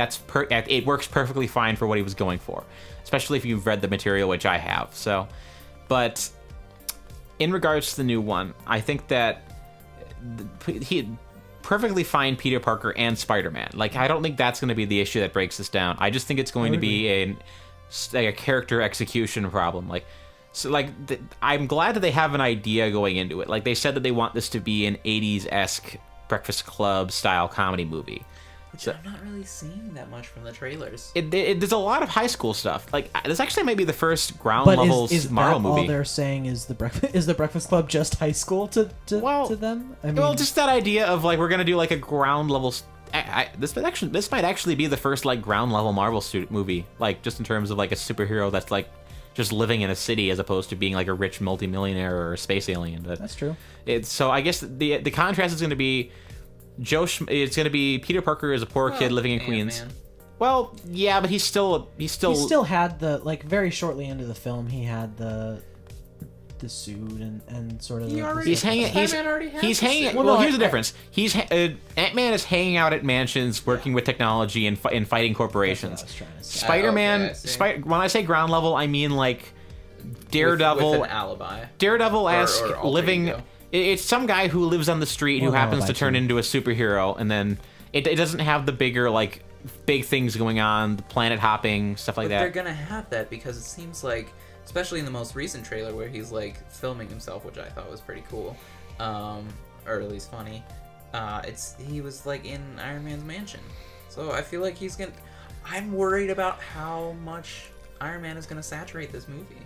it works perfectly fine for what he was going for, especially if you've read the material, which I have. So, but in regards to the new one, I think that he perfectly fine Peter Parker and Spider-Man. Like, I don't think that's going to be the issue that breaks this down. I just think it's going to be a character execution problem. Like, so I'm glad that they have an idea going into it. Like, they said that they want this to be an 80s-esque Breakfast Club style comedy movie. Which I'm not really seeing that much from the trailers. There's a lot of high school stuff. Like, this actually might be the first ground level Marvel movie. All they're saying is the Breakfast Club just high school to them? I mean, well, just that idea of like we're gonna do like a ground level. This might actually be the first like ground level Marvel movie. Like, just in terms of like a superhero that's like just living in a city as opposed to being like a rich multimillionaire or a space alien. But that's true. So I guess the contrast is gonna be. It's going to be Peter Parker as a poor kid living in Queens. Man. Well, yeah, but he still had the, like, very shortly into the film, he had the suit and sort of he's hanging here's the difference. Ant-Man is hanging out at mansions working with technology and fighting corporations. Spider-Man when I say ground level, I mean like Daredevil with an alibi. Daredevil-esque or living ego. It's some guy who lives on the street who happens to turn into a superhero, and then it doesn't have the bigger, like, big things going on, the planet hopping, stuff like that. They're gonna have that because it seems like, especially in the most recent trailer where he's, like, filming himself, which I thought was pretty cool, or at least funny, he was, like, in Iron Man's mansion. So I feel like I'm worried about how much Iron Man is gonna saturate this movie.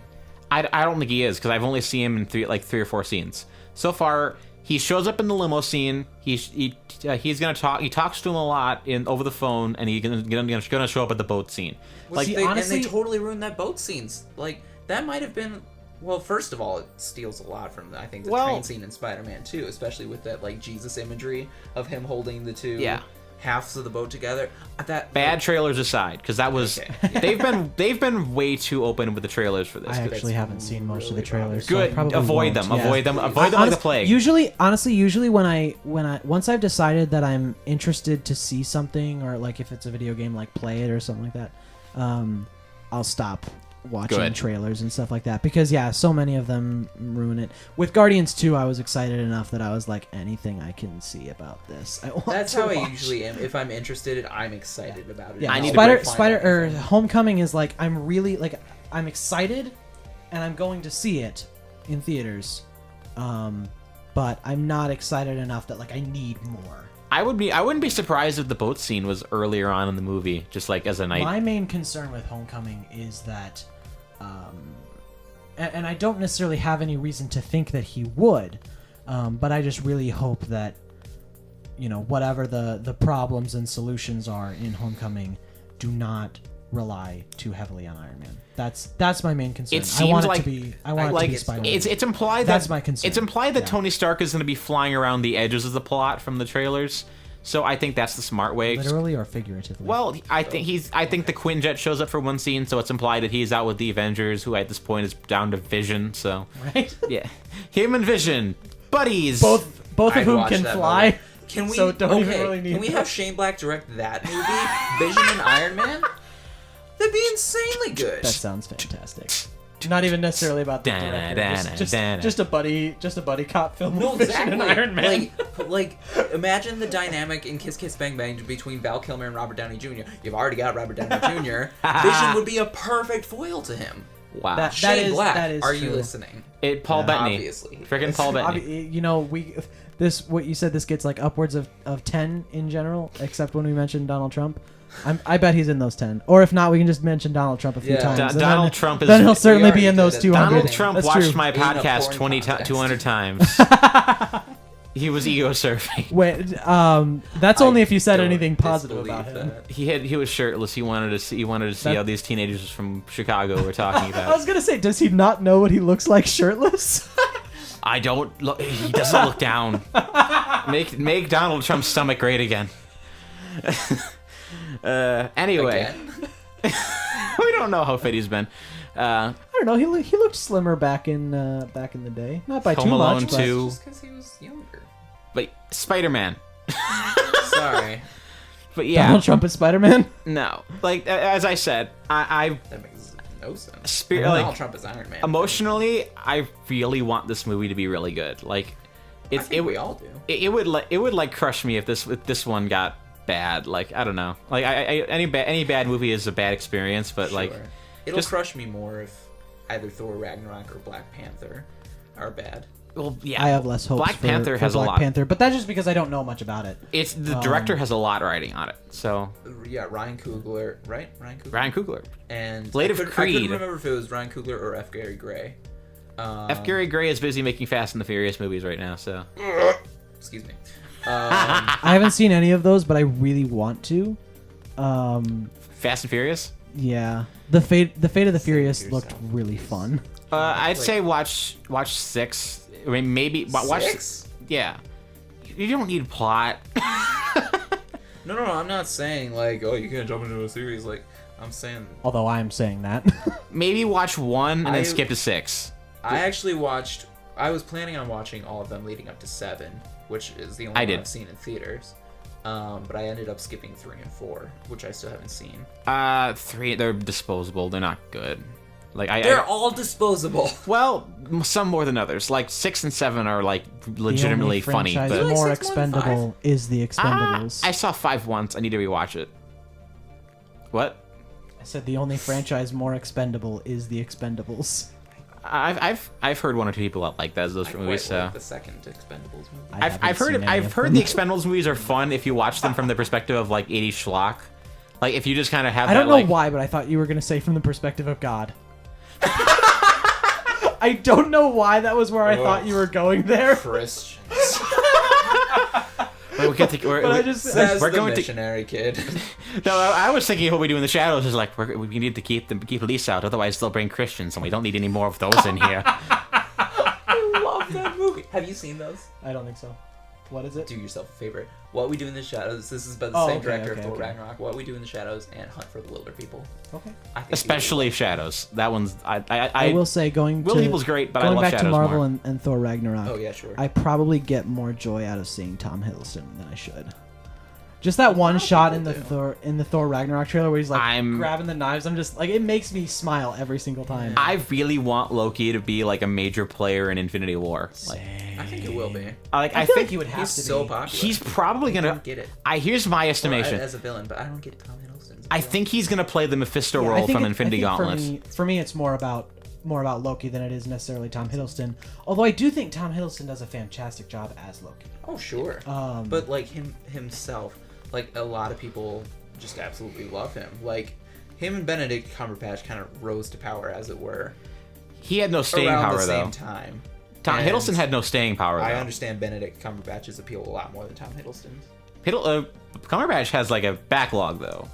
I don't think he is, because I've only seen him in 3 or 4 scenes. So far, he shows up in the limo scene. He's gonna talk. He talks to him a lot over the phone, and he's gonna show up at the boat scene. Like, honestly, and they totally ruined that boat scenes. Like, that might have been. Well, first of all, it steals a lot from the train scene in Spider-Man 2, especially with that like Jesus imagery of him holding the two halves of the boat together. Bad trailers aside, because that was they've been way too open with the trailers for this. I actually haven't seen most of the trailers. Good, so avoid them like the plague. Usually when I once I've decided that I'm interested to see something, or like if it's a video game, like play it or something like that, I'll stop watching trailers and stuff like that, because so many of them ruin it. With Guardians 2, I was excited enough that I was like, anything I can see about this, I want That's to how watch. I usually am. If I'm interested, I'm excited about it. Yeah, I need Homecoming is like, I'm excited and I'm going to see it in theaters, but I'm not excited enough that like I need more. I wouldn't be surprised if the boat scene was earlier on in the movie, just like as a night. My main concern with Homecoming is that and I don't necessarily have any reason to think that he would, but I just really hope that, whatever the problems and solutions are in Homecoming, do not rely too heavily on Iron Man. That's my main concern. It seems I want it to be Spider-Man. It's implied that's my concern. It's implied that Tony Stark is going to be flying around the edges of the plot from the trailers. So I think that's the smart way. Literally or figuratively? Well, I think the Quinjet shows up for one scene, so it's implied that he's out with the Avengers, who at this point is down to Vision. So right, yeah, him and Vision, buddies. both of I'd whom watch can that fly. movie. Can we? So don't even okay, really need can we that. have Shane Black direct that movie, Vision and Iron Man? That'd be insanely good. That sounds fantastic. Not even necessarily about the director. Just a buddy cop film No, with Vision and Iron Man. Like, imagine the dynamic in Kiss Kiss Bang Bang between Val Kilmer and Robert Downey Jr. You've already got Robert Downey Jr. Vision would be a perfect foil to him. Wow. That Shane is- Black, that is are you true. listening? Paul Bettany. Obviously. Freaking Paul Bettany. You know, what you said, this gets like upwards of 10 in general, except when we mentioned Donald Trump. I bet he's in those 10. Or if not, we can just mention Donald Trump a few Yeah. times. and Donald Trump is... Then he'll certainly We be in already those did it. 200. Donald Trump That's watched true. my In a podcast porn contest. 200 times. He was ego surfing. Wait, that's only if you said don't anything positive disbelieve about him. that. He was shirtless. He wanted to see That- how these teenagers from Chicago were talking I about. was gonna say, does he not know what he looks like shirtless? I don't look. He doesn't look down. Make Donald Trump's stomach great again. Anyway, Again? we don't know how fit he's been. I don't know. He looked slimmer back in the day. Not by Home too Alone much, but 2. Just because he was younger. But Spider-Man. Sorry. But yeah, Donald Trump is Spider-Man. no. Like as I said, I That makes no sense. Spirit- Donald like, Trump is Iron Man. emotionally, I really want this movie to be really good. Like, I think we all do. it would like crush me if this one got bad. Like, I don't know. Like any bad movie is a bad experience, but like Sure. It'll just- crush me more if either Thor Ragnarok or Black Panther are bad. well, yeah. I have less hopes Black for, Panther for has Black a lot. Panther, but that's just because I don't know much about it. It's the director has a lot riding on it. So Yeah, Ryan Coogler, right? Ryan Coogler. Ryan Coogler, And Blade of I Creed. couldn't remember if it was Ryan Coogler or F. Gary Gray. F. Gary Gray is busy making Fast and the Furious movies right now. So Excuse me. I haven't seen any of those, but I really want to. Fast and Furious. Yeah, the fate of the Furious yourself. looked really fun. I'd say watch 6. I mean, maybe watch 6? Yeah, you don't need plot. No, I'm not saying like, oh, you can't jump into a series. Like, I'm saying Although I am saying that. Maybe watch 1 and I- then skip to 6. I actually watched. I was planning on watching all of them leading up to 7, which is the only I one did. I've seen in theaters. But I ended up skipping 3 and 4, which I still haven't seen. 3, they're disposable. They're not good. Like They're all disposable. well, some more than others. Like 6 and 7 are like legitimately the only funny. franchise But You like more 6 more than expendable is the Expendables. I saw 5 once. I need to rewatch it. What? I said the only franchise more expendable is the Expendables. I've heard 1 or 2 people out like that as those I movies. quite So like the second Expendables movie. I haven't I've heard seen any I've of heard them. the Expendables movies are fun if you watch them from the perspective of like 80s schlock. Like if you just kind of have I don't that, know like, why, but I thought you were gonna say from the perspective of God. I don't know why that was where I thought you were going there. Christians. Well, we get to, we're, But I we- just- Says we're the going to. missionary kid. No, I was thinking what we do in the shadows is like we need to keep police out, otherwise they'll bring Christians, and we don't need any more of those in here. I love that movie. Have you seen those? I don't think so. What is it? Do yourself a favor. What We Do in the Shadows. This is by the Oh, same okay, director okay, of Thor okay. Ragnarok. What We Do in the Shadows and Hunt for the Wilder People. Okay. I think Especially Shadows. That one's I will say going Wilder to People's great, but I going love back to Shadows Marvel more. and Thor Ragnarok. Oh yeah, sure. I probably get more joy out of seeing Tom Hiddleston than I should. Just that one shot in the people Thor Ragnarok trailer where he's like I'm- grabbing the knives. I'm just like, it makes me smile every single time. I really want Loki to be like a major player in Infinity War. Like, I think it will be. I feel think like he would have He's to so be. popular. he's probably I gonna. don't get it. Here's my Well, estimation. as a villain, but I don't get Tom Hiddleston's. I appeal. think he's gonna play the Mephisto Yeah, I role think from it- Infinity I think Gauntlet. For me, it's more about Loki than it is necessarily Tom Hiddleston. Although I do think Tom Hiddleston does a fantastic job as Loki. Oh sure. But like himself, like a lot of people just absolutely love him. Like him and Benedict Cumberbatch kind of rose to power, as it were, He had no staying around power the though. same time. Tom And Hiddleston had no staying power though. I understand Benedict Cumberbatch's appeal a lot more than Tom Hiddleston's. Cumberbatch has like a backlog though.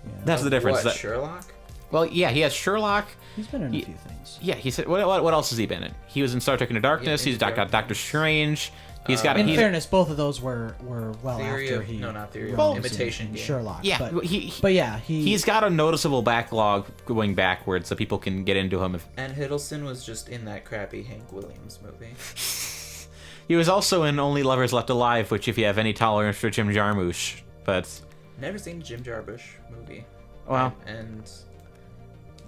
Yeah. That's the difference. What, That- Sherlock? well, yeah, he has Sherlock. He's been in He- a few things. Yeah, he said. What else has he been in? He was in Star Trek Into Darkness. Yeah, he's Into got Doctor Strange. He's got. In he's, fairness, both of those were well Theory after of- he. no, not Theory runs of in- Imitation in Game. Sherlock. yeah, but yeah, he's got a noticeable backlog going backwards, so people can get into him. If And Hiddleston was just in that crappy Hank Williams movie. He was also in Only Lovers Left Alive, which if you have any tolerance for Jim Jarmusch, but Never seen Jim Jarmusch movie. well, And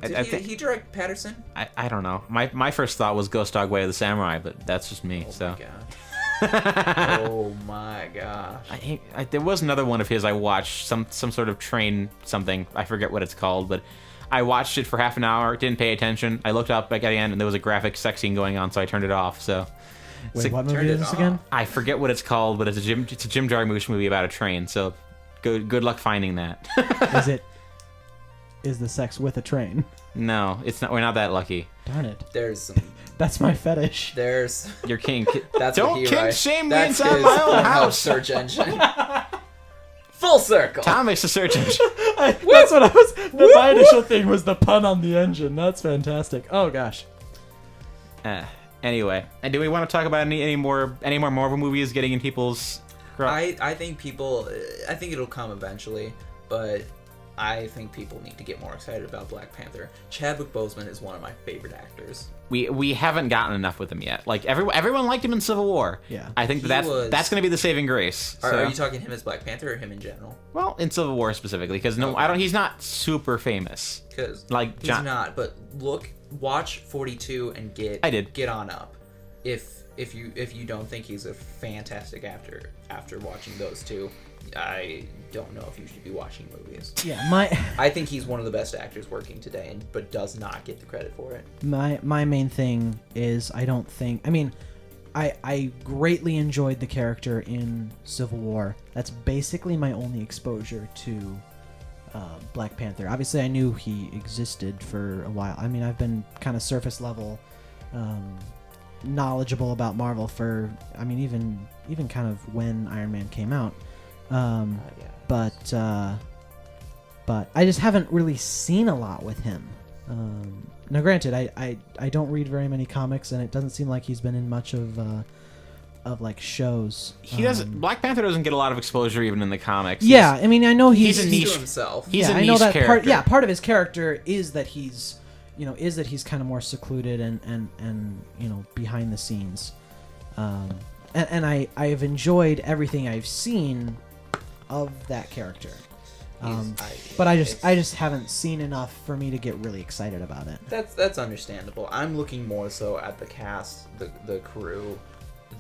I did think- he direct Patterson? I don't know. My first thought was Ghost Dog Way of the Samurai, but that's just me. Oh so. my god. Oh my gosh. There was another one of his I watched, some sort of train something. I forget what it's called, but I watched it for half an hour, didn't pay attention. I looked up at the end, and there was a graphic sex scene going on, so I turned it off. So Wait, what movie turned is it this again? I forget what it's called, but it's a Jim Jarmusch movie about a train. So good luck finding that. Is the sex with a train? No, it's not. We're not that lucky. Darn it. That's my fetish. There's Your king. that's Don't what he kink writes. shame me That's inside his my own Pornhub house. search engine. Full circle. Thomas the search engine. That's what I was. My initial thing was the pun on the engine. That's fantastic. Oh gosh. Anyway, and do we want to talk about any more Marvel movies getting in people's? I think people. I think it'll come eventually, but I think people need to get more excited about Black Panther. Chadwick Boseman is one of my favorite actors. We haven't gotten enough with him yet. Like everyone liked him in Civil War. Yeah. I think that's going to be the saving grace. Are you talking him as Black Panther or him in general? Well, in Civil War specifically, because he's not super famous. Because Like he's John. not. But watch 42 and get on up. If you don't think he's a fantastic actor after watching those two, I don't know if you should be watching movies. Yeah, I think he's one of the best actors working today, but does not get the credit for it. my main thing is I greatly enjoyed the character in Civil War. That's basically my only exposure to Black Panther. Obviously, I knew he existed for a while. I mean, I've been kind of surface level knowledgeable about Marvel for, even kind of when Iron Man came out. But I just haven't really seen a lot with him. Now, granted, I don't read very many comics, and it doesn't seem like he's been in much of like shows. He doesn't. Black Panther doesn't get a lot of exposure even in the comics. Yeah, I mean, I know he's a He's niche to himself. He's a I know niche that character. part of his character is that he's kind of more secluded and behind the scenes. And I have enjoyed everything I've seen of that character. But I just haven't seen enough for me to get really excited about it. That's understandable. I'm looking more so at the cast, the crew,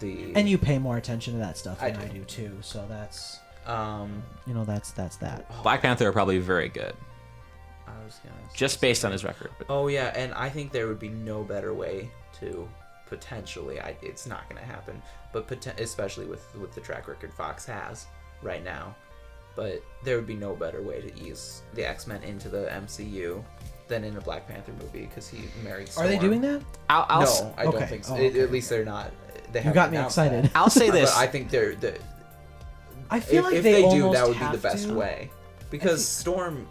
And you pay more attention to that stuff than I I do. do too. So that's that's that. Black Panther are probably very good, I was gonna say just based on his record. But Oh yeah, and I think there would be no better way to potentially. It's not going to happen, but especially with the track record Fox has right now. But there would be no better way to ease the X-Men into the MCU than in a Black Panther movie because he married Storm. Are they doing that? No, I don't Okay. think so. Oh, okay. At least they're not. They You haven't got me announced excited. that. I'll say this. But I think they're. I feel like if they do, almost that would be have the best to. way because Storm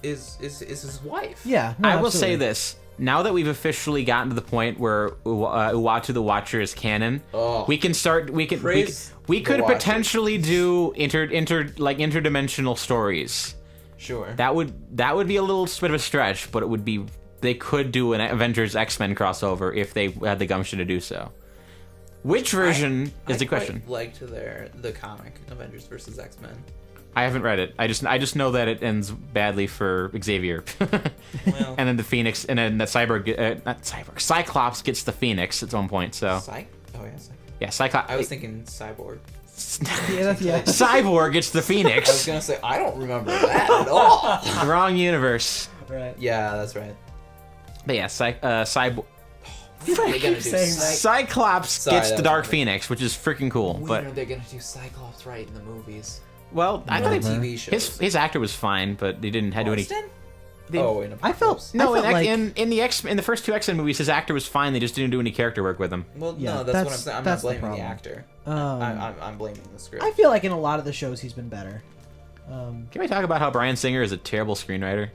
is his wife. Yeah, no, I will say absolutely. this. Now that we've officially gotten to the point where Uatu the Watcher is canon, we can start. We could Praise we the could Watcher. potentially do interdimensional stories. Sure. That would be a little bit of a stretch, but it would be. They could do an Avengers X-Men crossover if they had the gumption to do so. Which version is the question? I liked the comic Avengers vs X-Men. I haven't read it. I just know that it ends badly for Xavier. Well, And then the Phoenix, and then that Cyclops gets the Phoenix at some point. So yeah, Cyclops. I was thinking Cyborg. Yeah. Cyborg gets the I was Phoenix. gonna say I don't remember that at all. Wrong universe. Right. Yeah, that's right. But yeah, Cyborg. When are they gonna do saying that. Cyclops Sorry, gets that the was Dark funny. Phoenix, which is freaking cool. When But are they gonna do Cyclops right in the movies? well, I thought the Never. TV shows. his actor was fine, but they didn't have to do any. Austin? They- Oh, in I felt Apocalypse. No, I felt like, in the first two X-Men movies, his actor was fine. They just didn't do any character work with him. Well, Yeah, no, that's what I'm that's- saying. I'm that's not the blaming the, problem. actor. I'm blaming the script. I feel like in a lot of the shows he's been better. Can we talk about how Bryan Singer is a terrible screenwriter?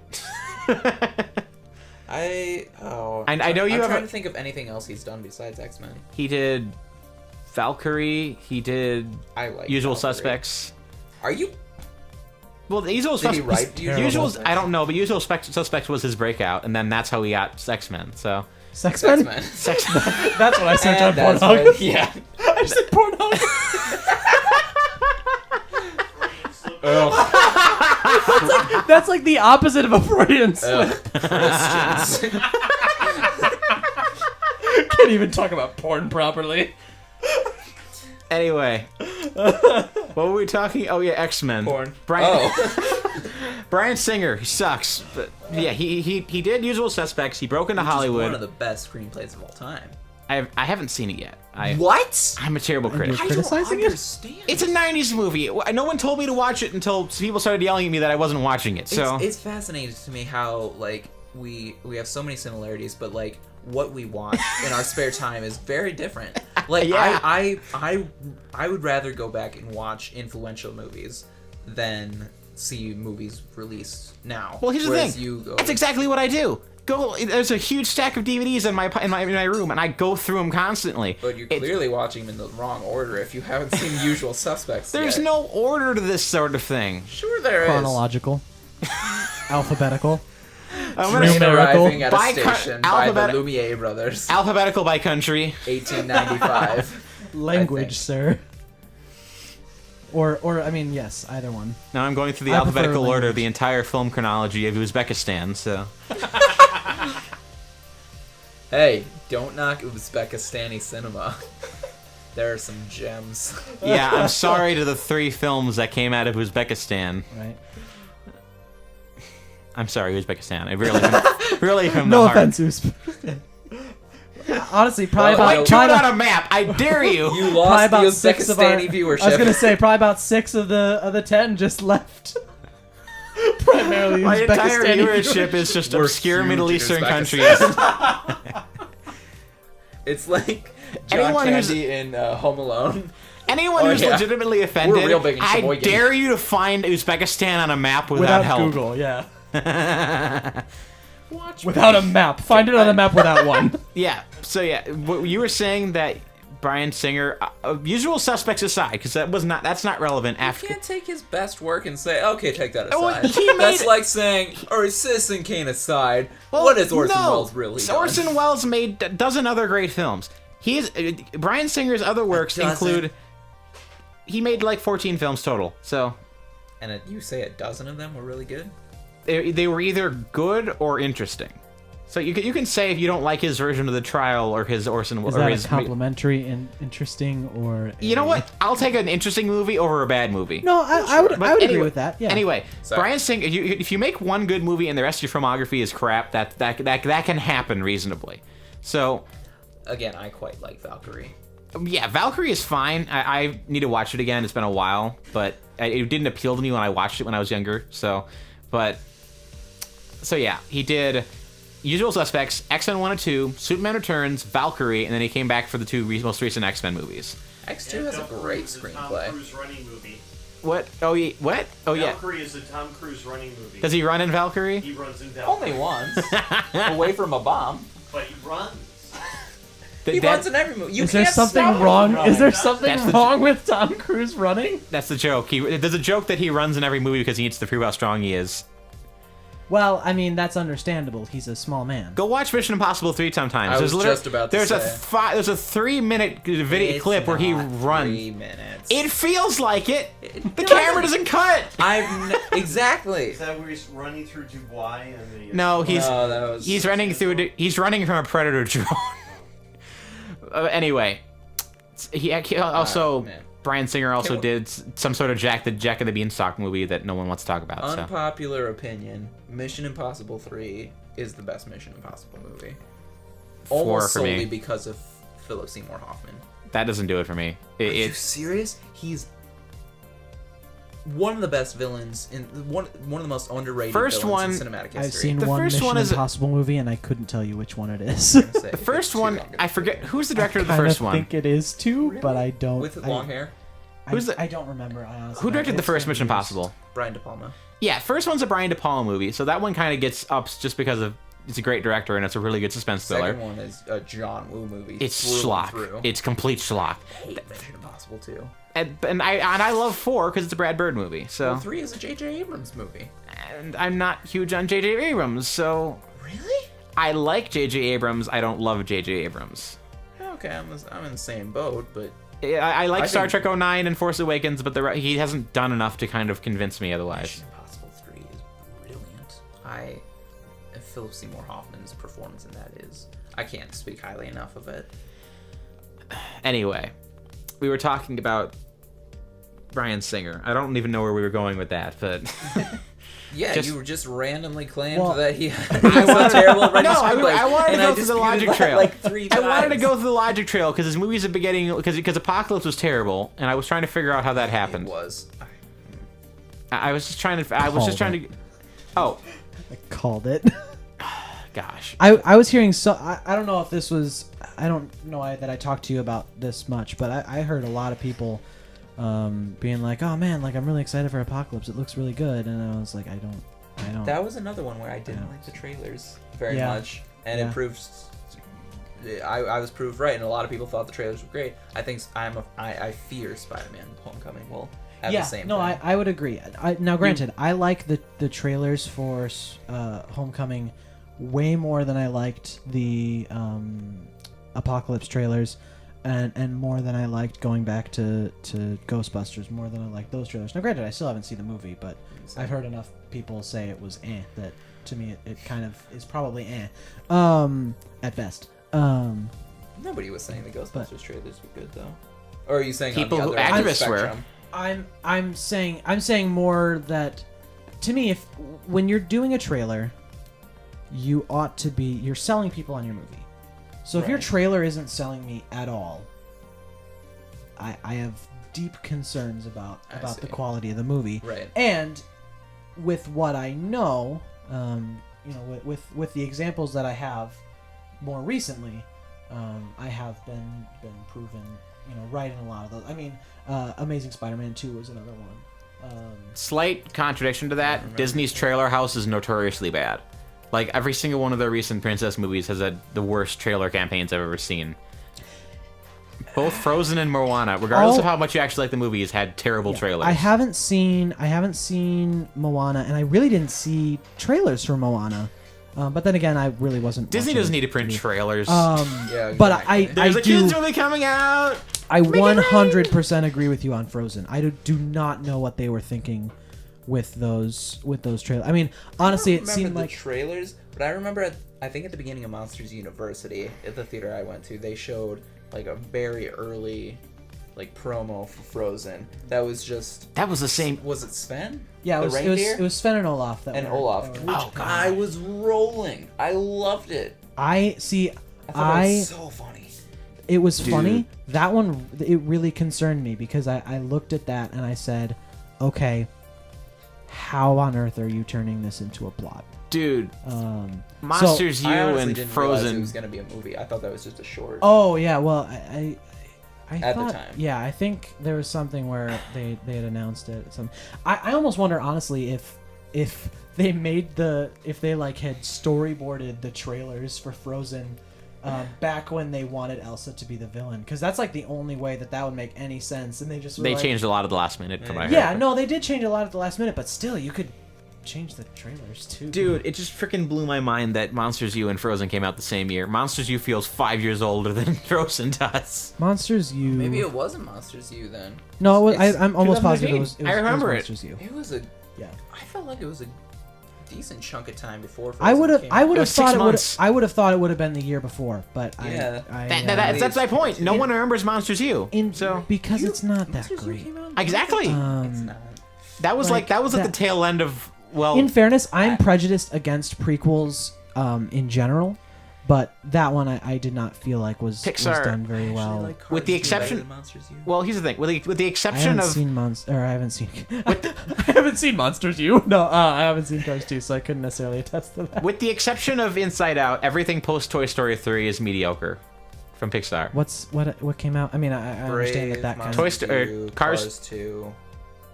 I know you I'm have trying a- to think of anything else he's done besides X-Men. He did Valkyrie. He did I like Usual Valkyrie. Suspects. Are you? Well, the Usual Did he Suspects. write Usual Suspects? I don't know, but Usual Suspects was his breakout, and then that's how he got X-Men. So Sex-Men? Sex-Men. That's what I searched on And that's Pornhub. what- yeah. I said Pornhub. That's like the opposite of a Freudian slip. Christians. Can't even talk about porn properly. Anyway, what were we talking? Oh yeah, X-Men. Porn. Brian, Bryan Singer, he sucks. But yeah, he did Usual Suspects. He broke into Which is Hollywood. one of the best screenplays of all time. I haven't seen it yet. What? I'm a terrible critic. you're criticizing it? understand. It's a '90s movie. No one told me to watch it until people started yelling at me that I wasn't watching it. So It's fascinating to me how like we have so many similarities, but like what we watch in our spare time is very different. Like Yeah. I would rather go back and watch influential movies than see movies released now. well, here's the Whereas thing. You go, That's exactly what I do. There's a huge stack of DVDs in my room, and I go through them constantly. but you're clearly watching them in the wrong order if you haven't seen Usual Suspects. There's yet. no order to this sort of thing. Sure there is. Chronological. Alphabetical. I'm Train gonna Numerical. arriving at a By station by the alphabet- Lumiere brothers. alphabetical by country. 1895. Language, sir. Or I mean, yes, either one. Now I'm going through the I prefer alphabetical order language. of the entire film chronology of Uzbekistan. So Hey, don't knock Uzbekistani cinema. There are some gems. yeah, I'm sorry to the 3 films that came out of Uzbekistan. Right. I'm sorry, Uzbekistan. I really from No the heart. offense, Uzbek. Honestly, probably Well, about you'll- Turn probably on a map. I dare you. You probably lost the about 6 of our. Uzbekistani viewership. I was gonna say probably about 6 of the 10 just left. Primarily My entire Uzbekistani viewership is just We're obscure huge Middle in Eastern Uzbekistan. countries. It's like John Anyone who's- Candy in Home Alone. Anyone Oh, who's yeah. legitimately offended, We're real big in I Sheboygan. dare you to find Uzbekistan on a map without help. Google, yeah. Watch Without a map. Find it on the map without one. Yeah. So yeah, you were saying that Bryan Singer, Usual Suspects aside, because that's not relevant You after. can't take his best work and say, okay, take that Oh, aside. he made That's it- like saying, or Citizen Kane aside, Well, what has Orson no. Welles really done? Orson Welles made a dozen other great films. Bryan Singer's other works dozen? include. He made like 14 films total. So And you say a dozen of them were really good? they were either good or interesting. So you can say if you don't like his version of The Trial or his Orson Is or that his. a complimentary and interesting or? You know what? I'll take an interesting movie over a bad movie. No, I would But agree anyway- with that. Yeah. Anyway, Sorry. Bryan Singer, if you make one good movie and the rest of your filmography is crap, that can happen reasonably. So, Again, I quite like Valkyrie. yeah, Valkyrie is fine. I need to watch it again. It's been a while, but it didn't appeal to me when I watched it when I was younger. So yeah, he did Usual Suspects, X-Men 1 and 2, Superman Returns, Valkyrie, and then he came back for the 2 most recent X-Men movies. X2 has a great screenplay. Tom Cruise running movie. What? Oh, what? Oh, yeah. Valkyrie is a Tom Cruise running movie. Does he run in Valkyrie? He runs in Valkyrie. Only once. Away from a bomb. But he runs. He runs in every movie. You Is there can't something stop him wrong? from running. Is there That's something the- wrong with Tom Cruise running? That's the joke. There's a joke that he runs in every movie because he needs to prove how strong he is. Well, I mean that's understandable. He's a small man. Go watch Mission Impossible 3 sometimes. I was literally- just about to there's say. There's a 3-minute video It's clip where he not runs. 3 minutes. It feels like it. The doesn't. camera doesn't cut. Exactly. Is that where he's running through Dubai and the? No, he's No, that was. he's running from a predator drone. Anyway, he also man. Bryan Singer also Can we- did some sort of Jack and the Beanstalk movie that no one wants to talk about. So. Unpopular opinion: Mission Impossible 3 is the best Mission Impossible movie. 4 Almost for solely me. because of Philip Seymour Hoffman. That doesn't do it for me. Are you It's serious? He's one of the best villains in one of the most underrated First villains in one- cinematic history. I've seen The one first Mission one is- Impossible movie, and I couldn't tell you which one it is. the first one. I forget who's the director of the I first one. think it is too, but I don't. with I, long hair. Who's the- I don't remember. I honestly Who don't. directed the It's first been Mission years. Impossible? Brian De Palma. Yeah, first one's a Brian De Palma movie, so that one kind of gets ups just because of it's a great director and it's a really good suspense thriller. Second one is a John Woo movie. It's through and schlock. through. It's complete schlock. Hate Mission Impossible 2. And I love 4 because it's a Brad Bird movie. So Well, 3 is a J.J. Abrams movie. and I'm not huge on J.J. Abrams, so Really? I like J.J. Abrams. I don't love J.J. Abrams. Okay, I'm in the same boat, but I like Star think- Trek 09 and Force Awakens, but he hasn't done enough to kind of convince me otherwise. Mission Impossible 3 is brilliant. Philip Seymour Hoffman's performance in that is... I can't speak highly enough of it. Anyway, we were talking about Bryan Singer. I don't even know where we were going with that, but... Yeah, Just- you were just randomly claimed Well, that he was so terrible at writing No, screenplays, I wanted to and go through the disputed logic that trail. like 3 I times. wanted to go through the logic trail because his movies are getting... Because Apocalypse was terrible, and I was trying to figure out how that happened. It was. I was just trying to... Oh, I called it. gosh. I was hearing I don't know if this was I don't know that I talked to you about this much, but I heard a lot of people being like, oh man, like I'm really excited for Apocalypse, it looks really good, and I was like, I don't That was another one where I didn't like the trailers very Yeah. much, and Yeah. it proved I was proved right, and a lot of people thought the trailers were great. I think I fear Spider-Man: Homecoming will have the same. no, thing. I would agree. Now granted, I like the trailers for Homecoming way more than I liked the Apocalypse trailers, and more than I liked going back to Ghostbusters, more than I liked those trailers. Now granted, I still haven't seen the movie, but I've heard enough people say it was that to me it kind of is probably at best. Nobody was saying the Ghostbusters trailers were good though. Or are you saying People on who the other end of the activists were. spectrum? I'm saying more that to me, if when you're doing a trailer, you're selling people on your movie. So if your Right. trailer isn't selling me at all, I have deep concerns about I the see. quality of the movie. Right. And with what I know, with the examples that I have more recently, I have been proven, right in a lot of those. I mean, Amazing Spider-Man 2 was another one. Slight contradiction to that, Disney's trailer house is notoriously bad. Like, every single one of their recent princess movies has had the worst trailer campaigns I've ever seen. Both Frozen and Moana, regardless of how much you actually like the movies, had terrible trailers. I haven't seen Moana, and I really didn't see trailers for Moana. But then again, I really wasn't. Disney watching doesn't need to print TV. trailers. Yeah, But exactly. There's a kids movie coming out! I 100% agree with you on Frozen. I do not know what they were thinking with those trailers. I mean, honestly, I it don't seemed remember like the trailers, but I remember I think at the beginning of Monsters University at the theater I went to, they showed like a very early like promo for Frozen. That was just That was the same... was it Sven? yeah, the it was reindeer? it was Sven and Olaf that And were, Olaf, that which were- Oh, God. I was rolling. I loved it. I see. I thought that was so funny. It was Dude. funny. That one, it really concerned me because I looked at that and I said, okay, how on earth are you turning this into a plot? Dude, Um, Monsters U I honestly and didn't realize it Frozen... was gonna be a movie. I thought that was just a short. oh yeah, well I At the thought, time. yeah, I think there was something where they had announced it. I almost wonder honestly if they like had storyboarded the trailers for Frozen. Back when they wanted Elsa to be the villain, because that's like the only way that would make any sense, and they just were They like, changed a lot at the last minute from what I heard. Yeah, no, they did change a lot at the last minute, but still, you could change the trailers too. Dude, it just freaking blew my mind that Monsters U and Frozen came out the same year. Monsters U feels 5 years older than Frozen does. Monsters U. Maybe it wasn't Monsters U then. No, it was, It's I'm almost positive 2015. it was. I remember it. Monsters U. It was a. Yeah. I felt like it was a decent chunk of time before. I would have. Frozen I came would It have was 6 thought it would. months. I would have thought it would have been the year before, but Yeah. That's my point. No one remembers Monsters U. so because it's not that Monsters U great. came out in Exactly. It's Um, not. That was like at the that- tail end of in fairness, I'm prejudiced against prequels in general, but that one I did not feel like was Pixar. done very I actually well. like With the Cars 2 better exception- than Monsters U. well, here's the thing. With the I exception haven't of seen I haven't seen. I haven't seen Monsters U. No, I haven't seen Cars 2, so I couldn't necessarily attest to that. with the exception of Inside Out, everything post Toy Story 3 is mediocre from Pixar. What came out? I mean, I understand Brave, that kind Toy of. Story- Monsters U, Cars- 2.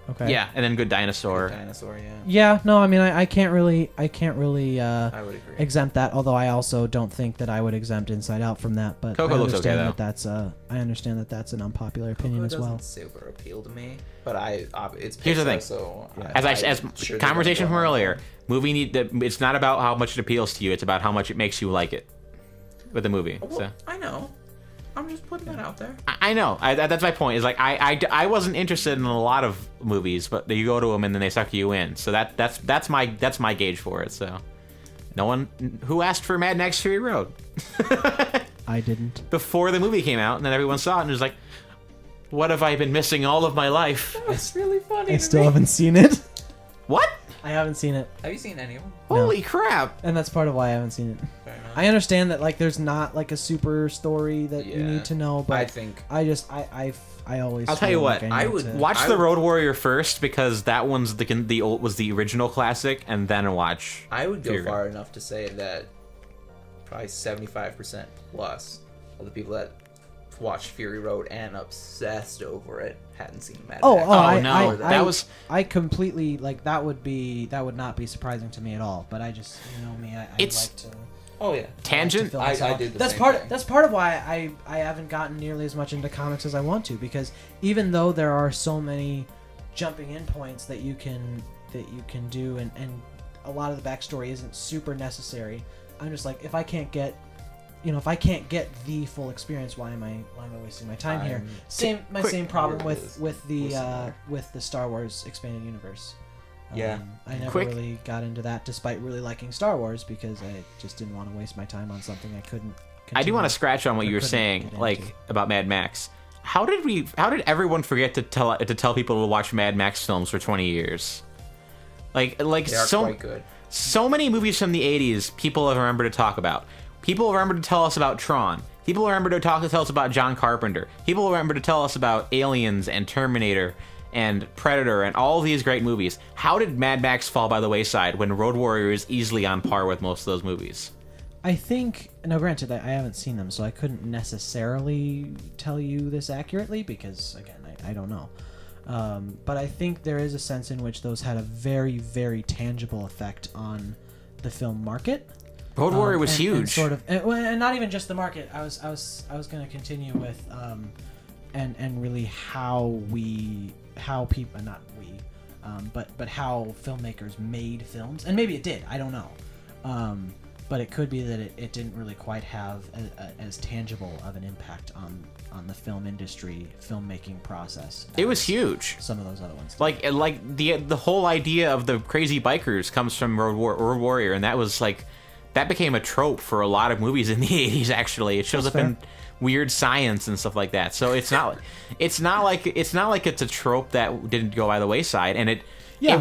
Okay. Yeah, and then Good Dinosaur. Dinosaur, yeah. Yeah, no, I mean, I can't really I would agree. exempt that. Although I also don't think that I would exempt Inside Out from that. But Coco I looks understand okay, that that's I understand that that's an unpopular opinion Coco as well. doesn't super appeal to me, but it's Pixar, Here's the thing. So Yeah. As I'm sure they're conversation gonna from go earlier, on. it's not about how much it appeals to you. It's about how much it makes you like it with the movie. Well, So I know. I'm just putting that out there. I know. That's my point. Is like I wasn't interested in a lot of movies, but you go to them and then they suck you in. So that's my gauge for it. So no one who asked for Mad Max Fury Road I didn't. before the movie came out, and then everyone saw it and was like, "What have I been missing all of my life?" That's really funny. I still haven't seen it. What? I haven't seen it, Have you seen any of them? No. Holy crap! and that's part of why I haven't seen it. Fair enough. I understand that like there's not like a super story that you Yeah. need to know, but I think I always I'll tell you feel what, like I need would to- Watch The Road Warrior first, because that one's was the original classic, and then watch. I would go Fury Road. far enough to say that probably 75% plus of the people that watched Fury Road and obsessed over it hadn't seen Mad Oh, Max. oh, I, no, I, that I, was- I completely like that would not be surprising to me at all. But I just me, I It's- like to. Oh yeah. Tangent. fill I myself. did the that's same part. thing. That's part of why I haven't gotten nearly as much into comics as I want to, because even though there are so many jumping in points that you can do, and a lot of the backstory isn't super necessary. I'm just like, if I can't get the full experience, why am I wasting my time here? Same problem with the Star Wars expanded universe. Yeah. I never Quick- really got into that, despite really liking Star Wars, because I just didn't want to waste my time on something I couldn't. I do want to continue. scratch on what you were couldn't saying, get like into. about Mad Max. How did everyone forget to tell people to watch Mad Max films for 20 years? Like They are so quite good. so many movies from the 80s people have remembered to talk about. People remember to tell us about Tron. People remember to tell us about John Carpenter. People remember to tell us about Aliens and Terminator and Predator and all these great movies. How did Mad Max fall by the wayside when Road Warrior is easily on par with most of those movies? I think, now granted, I haven't seen them, so I couldn't necessarily tell you this accurately, because, again, I don't know. But I think there is a sense in which those had a very, very tangible effect on the film market. Road Warrior was and huge. sort of, and not even just the market. I was going to continue with, and really how people, not we, but how filmmakers made films, and maybe it did. I don't know. But it could be that it didn't really quite have as tangible of an impact on the film industry, filmmaking process. It was as huge. Some of those other ones. did. Like the whole idea of the crazy bikers comes from Road Warrior, and that was like that became a trope for a lot of movies in the 80s. Actually, it shows That's up in Weird Science and stuff like that. So it's not like it's a trope that didn't go by the wayside, and it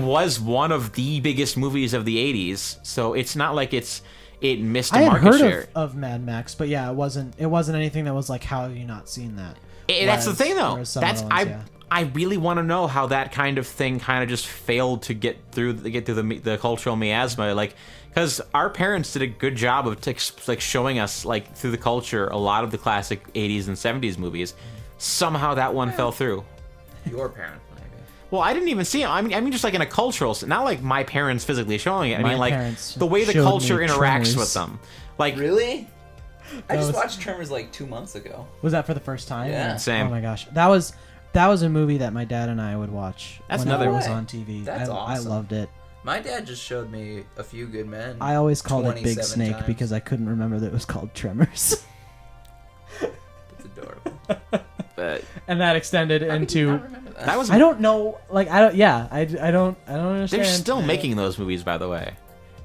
was one of the biggest movies of the 80s. So it's not like it missed a I had market heard share. of Mad Max, but yeah, it wasn't anything that was like, how have you not seen that? That's the thing, though. Whereas some other ones, I really want to know how that kind of thing kind of just failed to get through the cultural miasma, like, because our parents did a good job of like showing us like through the culture a lot of the classic 80s and 70s movies. Somehow that one fell through. Your parents, maybe. Well, I didn't even see it. I mean, just like in a cultural, not like my parents physically showing it. I My mean, like parents the way the showed culture me interacts Tremors. with them. Like, Really? I That just was- watched Tremors like 2 months ago. Was that for the first time? Yeah. Same. Oh my gosh, that was a movie that my dad and I would watch. That's whenever another it was way. on TV. That's I awesome. loved it. My dad just showed me A Few Good Men. I always called it Big 27 Snake times. because I couldn't remember that it was called Tremors. It's adorable. but And that extended I into. remember that. that was. I don't know. Like I don't. Yeah. I don't understand. They're still making those movies, by the way.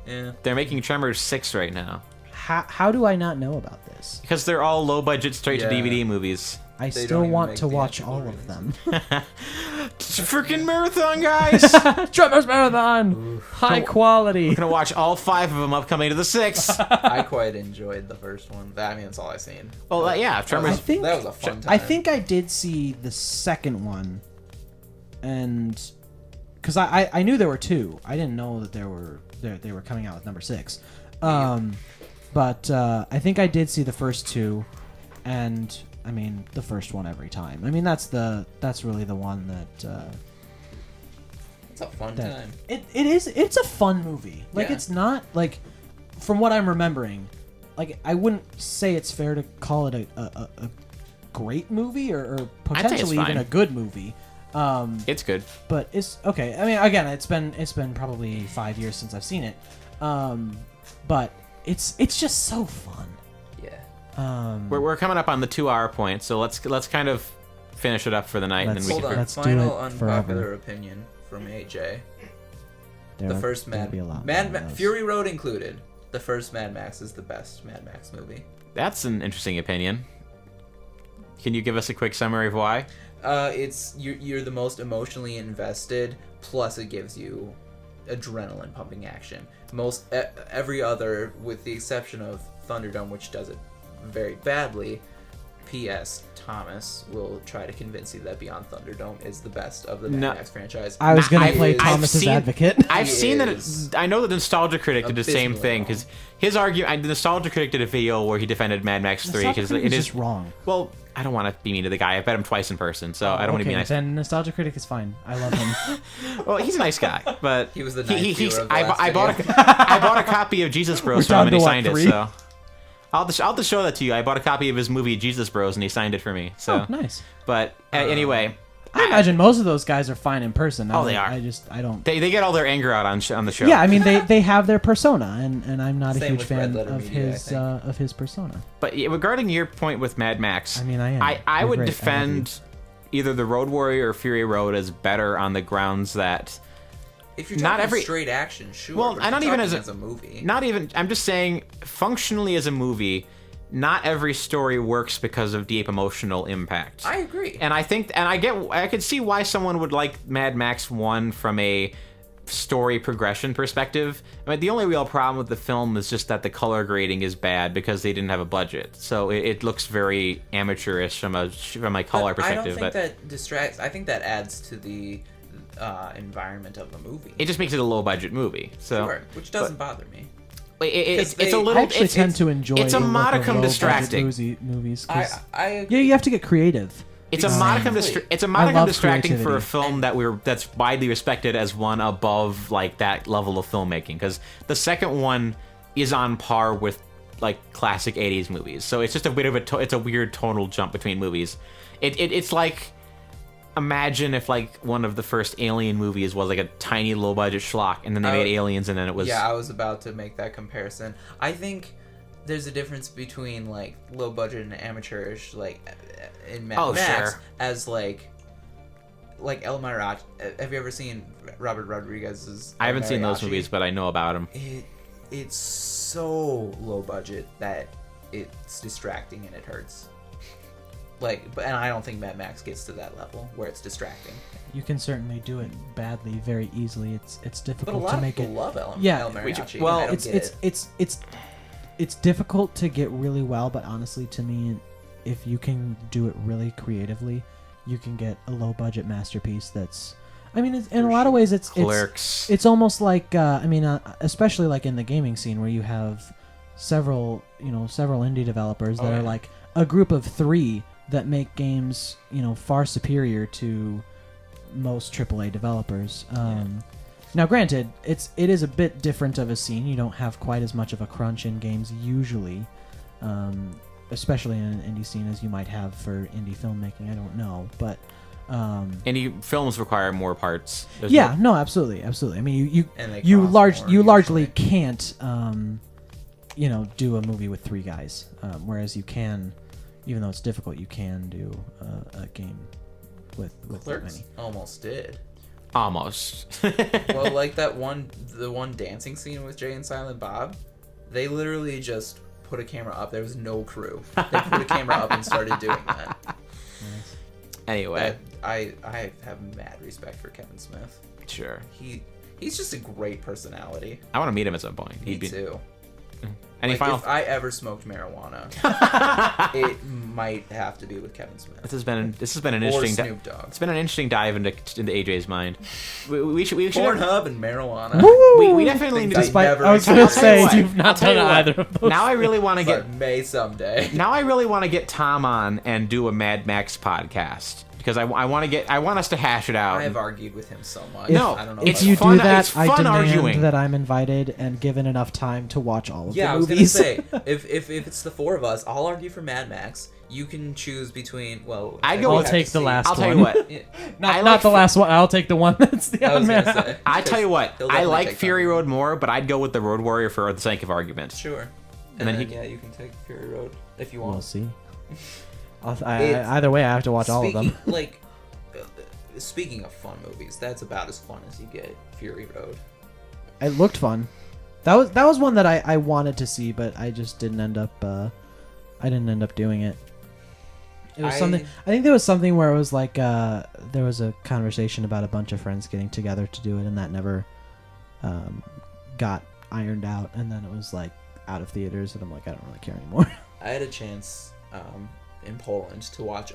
Yeah. They're making Tremors 6 right now. How do I not know about this? Because they're all low budget, straight to Yeah. DVD movies. I They still don't even want make to the watch actual all of them. Freaking marathon, guys! Tremors Marathon, high quality. Gonna watch all 5 of them upcoming to the 6th. I quite enjoyed the first one. I mean, that's all I've seen. Well, yeah, I Tremors. think- that was a fun time. I think I did see the second one, and because I knew there were 2. I didn't know that they were coming out with number 6. But I think I did see the first 2, and I mean the first one every time. I mean that's really the one that It's a fun that time. it is. It's a fun movie. Like Yeah. it's not like, from what I'm remembering, like I wouldn't say it's fair to call it a great movie or potentially even fine. a good movie. It's good. But it's okay. I mean, again, it's been probably 5 years since I've seen it. But it's just so fun. Yeah. We're coming up on the 2-hour point, so let's kind of finish it up for the night, and then we Hold can. on. Let's do Final it unpopular forever. opinion from AJ. There The are- first there'll Mad be a lot Mad more Ma- of those. Fury Road included. The first Mad Max is the best Mad Max movie. That's an interesting opinion. Can you give us a quick summary of why? It's you're the most emotionally invested. Plus, it gives you adrenaline pumping action. Every other, with the exception of Thunderdome, which does it very badly. P.S. Thomas will try to convince you that Beyond Thunderdome is the best of the Mad Max franchise. I was gonna I've- play I've Thomas's seen- advocate. I've He seen that. is I know that the Nostalgia Critic did the same abysmally thing wrong. because his argument. The Nostalgia Critic did a video where he defended Mad Max 3 Nostalgia because Critic it is is just wrong. Well, I don't want to be mean to the guy. I've met him twice in person, so I don't want to be nice. Then Nostalgia Critic is fine. I love him. Well, he's a nice guy, but He was the ninth viewer of the I last bought video. I bought a copy of Jesus Bros We're from him, and down he to, what, signed it. 3? So I'll just show that to you. I bought a copy of his movie Jesus Bros, and he signed it for me. So, Oh, nice. but anyway, I imagine most of those guys are fine in person. Oh, they are. I don't. they get all their anger out on the show. Yeah, I mean they have their persona, and I'm not a Same huge with fan Red Letter of Media, I his think. of his persona. But regarding your point with Mad Max, I mean, I am. I You're would great. I love defend either the Road Warrior or Fury Road as better on the grounds that If you're not talking every- straight action, sure. Well, but I if not you're even talking as a movie. not even. I'm just saying, functionally as a movie, not every story works because of deep emotional impact. I agree. And I could see why someone would like Mad Max 1 from a story progression perspective. I mean, the only real problem with the film is just that the color grading is bad because they didn't have a budget. So it looks very amateurish from a color But I don't perspective. think But that distracts. I think that adds to the environment of the movie. it just makes it a low budget movie. So Sure, which doesn't bother me. it's they- a I little. actually it's, tend it's, to enjoy. It's a the look of modicum low-budget distracting. movies. 'Cause- I yeah, you have to get creative. It's a Exactly. modicum. It's a I modicum love distracting for a creativity. film that's widely respected as one above like that level of filmmaking. Because the second one is on par with like classic '80s movies. So it's just a bit of it's a weird tonal jump between movies. It's like, imagine if like one of the first Alien movies was like a tiny low budget schlock, and then they made Aliens, and then it was Yeah, I was about to make that comparison. I think there's a difference between like low budget and amateurish, like in Mad Oh, Max, sure. as like El Mariachi. Have you ever seen Robert Rodriguez's? I El haven't seen those Mariachi? movies, but I know about them. It's so low budget that it's distracting and it hurts. And I don't think Mad Max gets to that level where it's distracting. You can certainly do it badly, very easily. It's But a difficult lot to of make people it. love El Yeah, Mariachi. well, and I don't get it. It's difficult to get really well, but honestly, to me, if you can do it really creatively, you can get a low budget masterpiece. That's, I mean, in a lot of ways, it's Clerks. it's almost like especially like in the gaming scene where you have several indie developers that Oh, are yeah. like a group of 3 that make games far superior to most AAA developers. Now, granted, it is a bit different of a scene. You don't have quite as much of a crunch in games usually, especially in an indie scene as you might have for indie filmmaking. I don't know, but Indie films require more parts. There's yeah, more- no, absolutely. I mean, And they you cost more largely usually. can't do a movie with 3 guys, whereas you can, even though it's difficult, you can do a game with that Clerks many. almost did. Almost. Well, like the one dancing scene with Jay and Silent Bob, they literally just put a camera up. There was no crew. They put a camera up and started doing that. Anyway, I have mad respect for Kevin Smith. sure. He's just a great personality. I want to meet him at some point. Me too. Any Like, final? if I ever smoked marijuana, it might have to be with Kevin Smith. This has been an Or interesting. Snoop Dogg. It's been an interesting dive into AJ's mind. We should Pornhub and marijuana. we definitely need Things to. I Despite, never I was I'll gonna tell say you what, you've I'll not tell done you what. either of those. Now I really want to But get. may someday. Now I really want to get Tom on and do a Mad Max podcast. because I want us to hash it out. I have argued with him so much. No, I don't know. If it's you fun- do that, it's I fun demand arguing. that I'm invited and given enough time to watch all of Yeah, the I was movies. gonna say if it's the four of us, I'll argue for Mad Max. You can choose between. Well, I'll you have take to the see- last I'll tell you one. what. Yeah, not I not like the last one. I'll take the one that's the I was odd man gonna out. say. I tell you what, He'll I definitely like take Fury that. Road more, but I'd go with the Road Warrior for the sake of argument. Sure. And then yeah, you can take Fury Road if you We'll want. see. It's- Either way, I have to watch all of them. Speaking of fun movies, that's about as fun as you get. Fury Road. It looked fun. That was one that I wanted to see, but I just didn't end up. I didn't end up doing it. It was something. I think there was something where it was like there was a conversation about a bunch of friends getting together to do it, and that never got ironed out. And then it was like out of theaters, and I'm like, I don't really care anymore. I had a chance in Poland to watch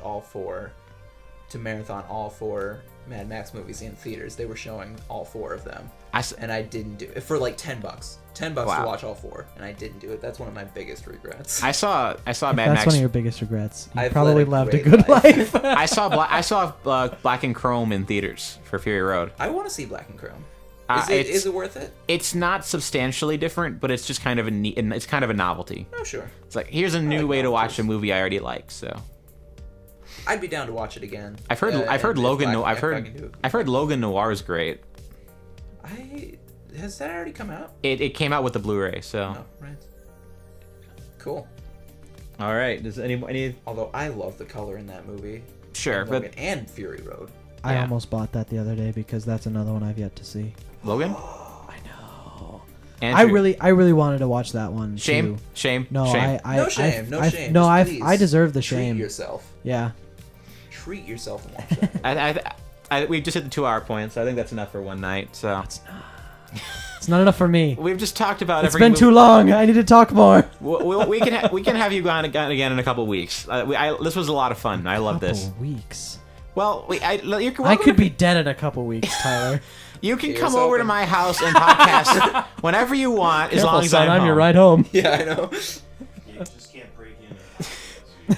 to marathon all four Mad Max movies in theaters. They were showing all four of them, and I didn't do it for like $10. $10 Wow. to watch all four, and I didn't do it. That's one of my biggest regrets. I saw Mad That's Max. one of your biggest regrets. You I've probably led a lived a great good life. life. I saw Black and Chrome in theaters for Fury Road. I want to see Black and Chrome. It's- Is it worth it? It's not substantially different, but it's just kind of it's kind of a novelty. Oh, sure. It's like here's a new like way to watch novelties. a movie I already like. So I'd be down to watch it again. I've heard And Logan. if I I've can do it. heard Logan Noir is great. Has that already come out? It came out with the Blu-ray. So Oh, right. Cool. all right. Does any Although I love the color in that movie. sure, And but Logan and Fury Road. I Yeah. almost bought that the other day because that's another one I've yet to see. Logan. I know. Andrew. I really wanted to watch that one. Shame. Too. Shame. No, shame. No shame, no shame. No, Just please I deserve the Treat shame. yourself. Yeah. Treat yourself and watch that. We've just hit the 2-hour point, so I think that's enough for one night. So It's not enough for me. we've just talked about It's every. been too long. I need to talk more. We can have you on again in a couple weeks. This was a lot of fun. I love this. Couple weeks. Well, you're I could be dead in a couple weeks, Tyler. You can Ears come over to open. my house and podcast whenever you want, as Careful, long as son, I'm your home. ride home. Yeah, I know. You just can't break in.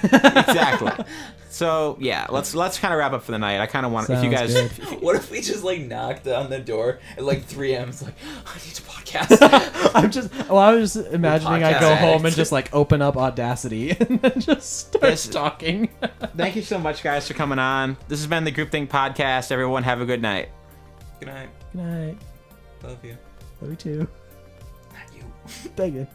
Exactly. So yeah, let's kind of wrap up for the night. I kind of want if you Sounds guys. good. What if we just like knocked on the door at like 3 a.m. It's like, I need to podcast. I was just imagining I go Podcast home addict. and just like open up Audacity and then just start This- talking. Thank you so much, guys, for coming on. This has been the GroupThink podcast. Everyone, have a good night. Good night. Good night. Love you. Love you too. Not you. Thank you.